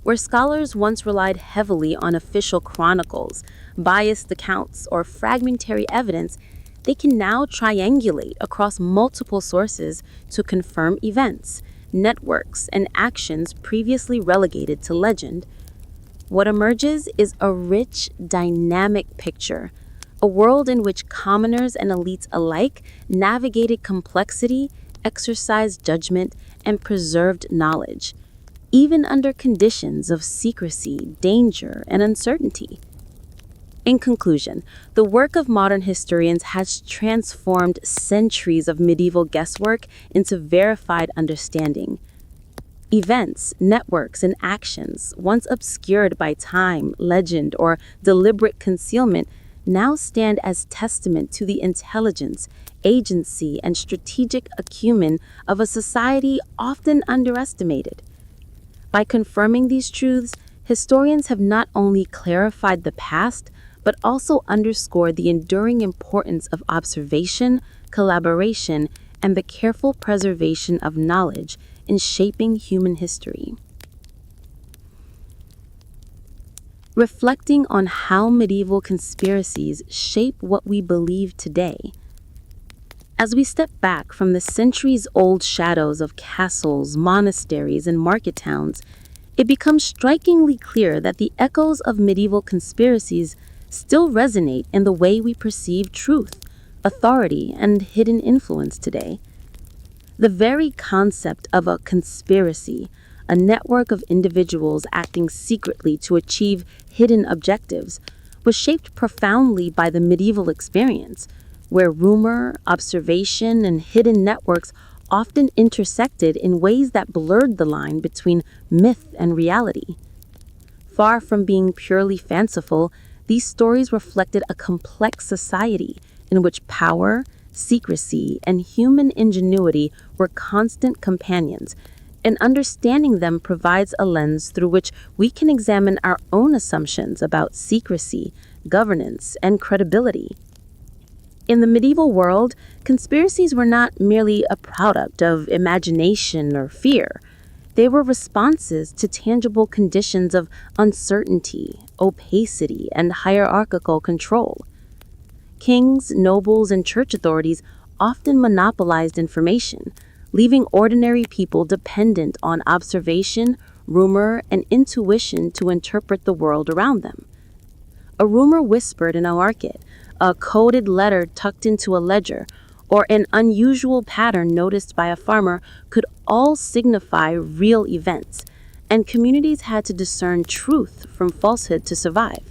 Where scholars once relied heavily on official chronicles, biased accounts, or fragmentary evidence, they can now triangulate across multiple sources to confirm events, networks, and actions previously relegated to legend. What emerges is a rich, dynamic picture, a world in which commoners and elites alike navigated complexity, exercised judgment, and preserved knowledge, even under conditions of secrecy, danger, and uncertainty. In conclusion, the work of modern historians has transformed centuries of medieval guesswork into verified understanding. Events, networks, and actions, once obscured by time, legend, or deliberate concealment, now stand as testament to the intelligence, agency, and strategic acumen of a society often underestimated. By confirming these truths, historians have not only clarified the past, but also underscored the enduring importance of observation, collaboration, and the careful preservation of knowledge in shaping human history. Reflecting on how medieval conspiracies shape what we believe today. As we step back from the centuries-old shadows of castles, monasteries, and market towns, it becomes strikingly clear that the echoes of medieval conspiracies still resonate in the way we perceive truth, authority, and hidden influence today. The very concept of a conspiracy, a network of individuals acting secretly to achieve hidden objectives, was shaped profoundly by the medieval experience, where rumor, observation, and hidden networks often intersected in ways that blurred the line between myth and reality. Far from being purely fanciful, these stories reflected a complex society in which power, secrecy, and human ingenuity were constant companions, and understanding them provides a lens through which we can examine our own assumptions about secrecy, governance, and credibility. In the medieval world, conspiracies were not merely a product of imagination or fear. They were responses to tangible conditions of uncertainty, opacity, and hierarchical control. Kings, nobles, and church authorities often monopolized information, leaving ordinary people dependent on observation, rumor, and intuition to interpret the world around them. A rumor whispered in a market, a coded letter tucked into a ledger, or an unusual pattern noticed by a farmer could all signify real events, and communities had to discern truth from falsehood to survive.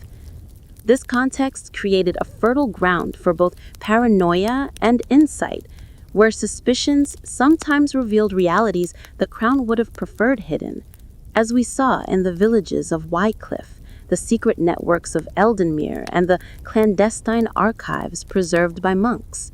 This context created a fertile ground for both paranoia and insight, where suspicions sometimes revealed realities the crown would have preferred hidden, as we saw in the villages of Wycliffe, the secret networks of Eldenmere, and the clandestine archives preserved by monks.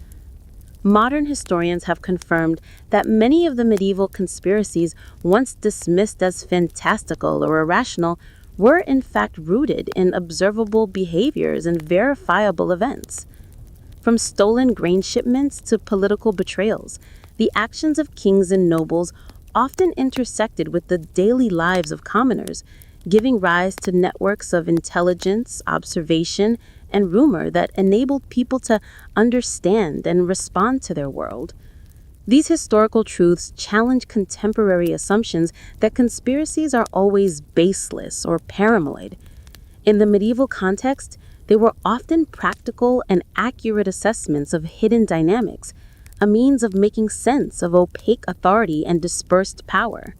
Modern historians have confirmed that many of the medieval conspiracies, once dismissed as fantastical or irrational, were in fact rooted in observable behaviors and verifiable events. From stolen grain shipments to political betrayals, The actions of kings and nobles often intersected with the daily lives of commoners, giving rise to networks of intelligence, observation, and rumor that enabled people to understand and respond to their world. These historical truths challenge contemporary assumptions that conspiracies are always baseless or paranoid. In the medieval context, they were often practical and accurate assessments of hidden dynamics, a means of making sense of opaque authority and dispersed power.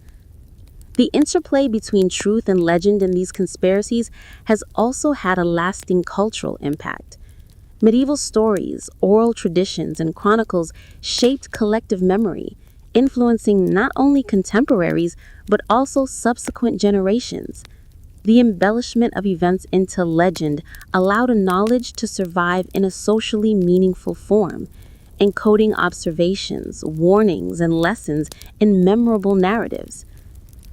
The interplay between truth and legend in these conspiracies has also had a lasting cultural impact. Medieval stories, oral traditions, and chronicles shaped collective memory, influencing not only contemporaries but also subsequent generations. The embellishment of events into legend allowed a knowledge to survive in a socially meaningful form, encoding observations, warnings, and lessons in memorable narratives.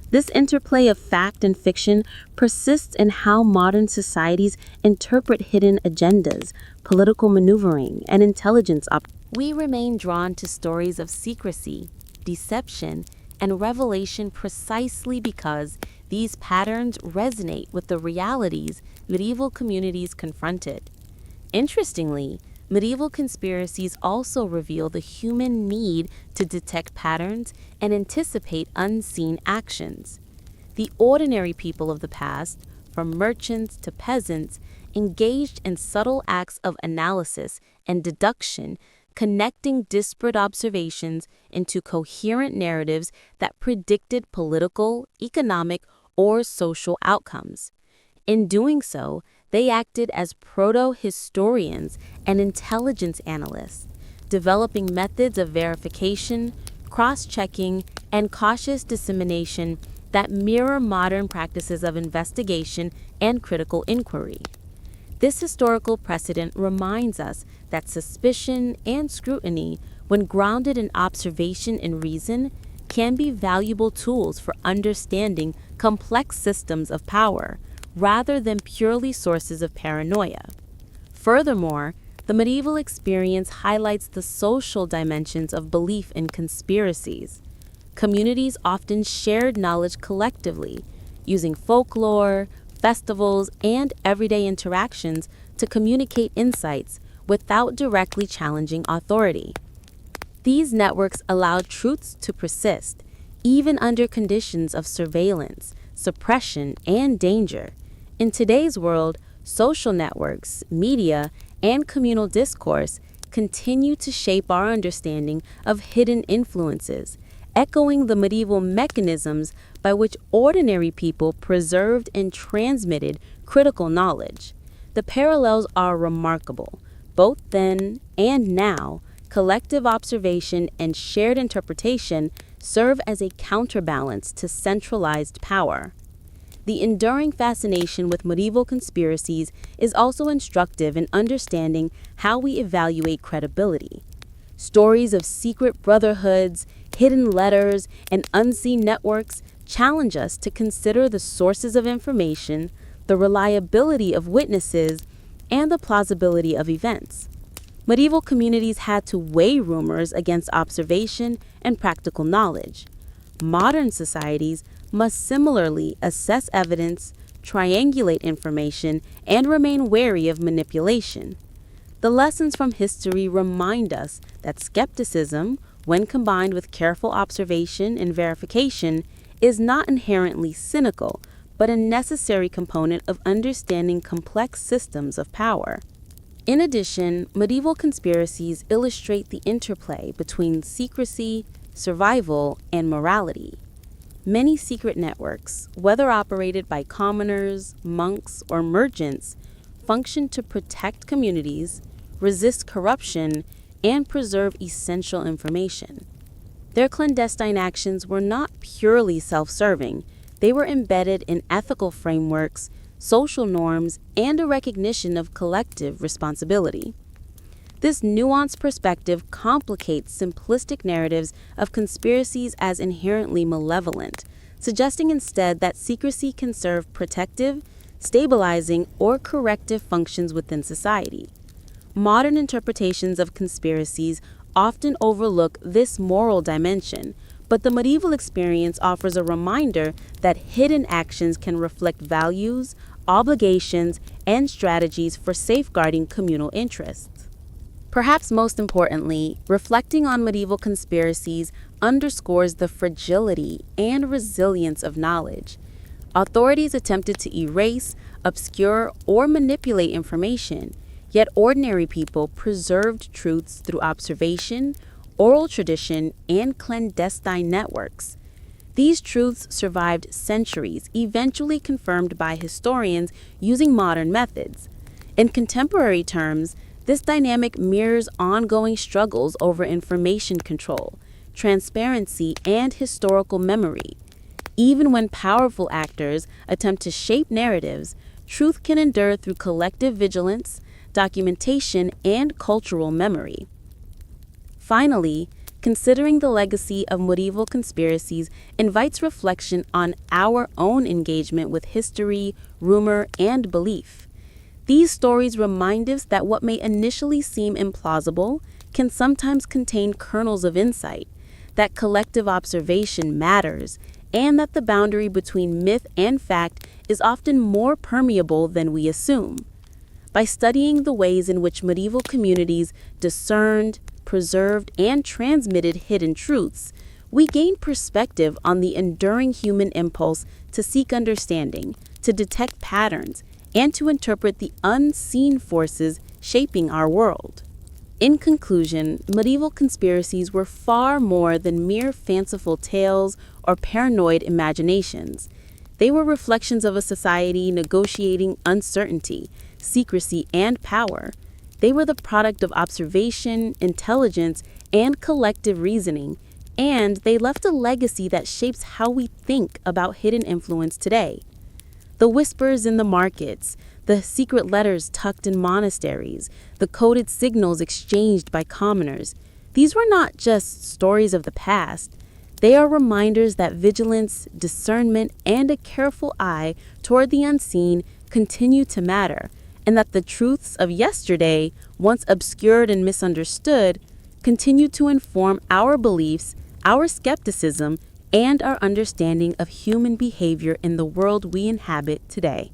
This interplay of fact and fiction persists in how modern societies interpret hidden agendas, political maneuvering, and intelligence We remain drawn to stories of secrecy, deception, and revelation precisely because these patterns resonate with the realities medieval communities confronted. Interestingly, medieval conspiracies also reveal the human need to detect patterns and anticipate unseen actions. The ordinary people of the past, from merchants to peasants, engaged in subtle acts of analysis and deduction, connecting disparate observations into coherent narratives that predicted political, economic, or social outcomes. In doing so, they acted as proto-historians and intelligence analysts, developing methods of verification, cross-checking, and cautious dissemination that mirror modern practices of investigation and critical inquiry. This historical precedent reminds us that suspicion and scrutiny, when grounded in observation and reason, can be valuable tools for understanding complex systems of power, rather than purely sources of paranoia. Furthermore, the medieval experience highlights the social dimensions of belief in conspiracies. Communities often shared knowledge collectively, using folklore, festivals, and everyday interactions to communicate insights without directly challenging authority. These networks allowed truths to persist, even under conditions of surveillance, suppression, and danger. In today's world, social networks, media, and communal discourse continue to shape our understanding of hidden influences, echoing the medieval mechanisms by which ordinary people preserved and transmitted critical knowledge. The parallels are remarkable. Both then and now, collective observation and shared interpretation serve as a counterbalance to centralized power. The enduring fascination with medieval conspiracies is also instructive in understanding how we evaluate credibility. Stories of secret brotherhoods, hidden letters, and unseen networks challenge us to consider the sources of information, the reliability of witnesses, and the plausibility of events. Medieval communities had to weigh rumors against observation and practical knowledge. Modern societies must similarly assess evidence, triangulate information, and remain wary of manipulation. The lessons from history remind us that skepticism, when combined with careful observation and verification, is not inherently cynical, but a necessary component of understanding complex systems of power. In addition, medieval conspiracies illustrate the interplay between secrecy, survival, and morality. Many secret networks, whether operated by commoners, monks, or merchants, function to protect communities, resist corruption, and preserve essential information. Their clandestine actions were not purely self-serving. They were embedded in ethical frameworks, social norms, and a recognition of collective responsibility. This nuanced perspective complicates simplistic narratives of conspiracies as inherently malevolent, suggesting instead that secrecy can serve protective, stabilizing, or corrective functions within society. Modern interpretations of conspiracies often overlook this moral dimension, but the medieval experience offers a reminder that hidden actions can reflect values, obligations, and strategies for safeguarding communal interests. Perhaps most importantly, reflecting on medieval conspiracies underscores the fragility and resilience of knowledge. Authorities attempted to erase, obscure, or manipulate information, yet ordinary people preserved truths through observation, oral tradition, and clandestine networks. These truths survived centuries, eventually confirmed by historians using modern methods. In contemporary terms, this dynamic mirrors ongoing struggles over information control, transparency, and historical memory. Even when powerful actors attempt to shape narratives, truth can endure through collective vigilance, documentation, and cultural memory. Finally, considering the legacy of medieval conspiracies invites reflection on our own engagement with history, rumor, and belief. These stories remind us that what may initially seem implausible can sometimes contain kernels of insight, that collective observation matters, and that the boundary between myth and fact is often more permeable than we assume. By studying the ways in which medieval communities discerned, preserved, and transmitted hidden truths, we gain perspective on the enduring human impulse to seek understanding, to detect patterns, and to interpret the unseen forces shaping our world. In conclusion, medieval conspiracies were far more than mere fanciful tales or paranoid imaginations. They were reflections of a society negotiating uncertainty, secrecy, and power. They were the product of observation, intelligence, and collective reasoning, and they left a legacy that shapes how we think about hidden influence today. The whispers in the markets, the secret letters tucked in monasteries, the coded signals exchanged by commoners, these were not just stories of the past. They are reminders that vigilance, discernment, and a careful eye toward the unseen continue to matter, and that the truths of yesterday, once obscured and misunderstood, continue to inform our beliefs, our skepticism, and our understanding of human behavior in the world we inhabit today.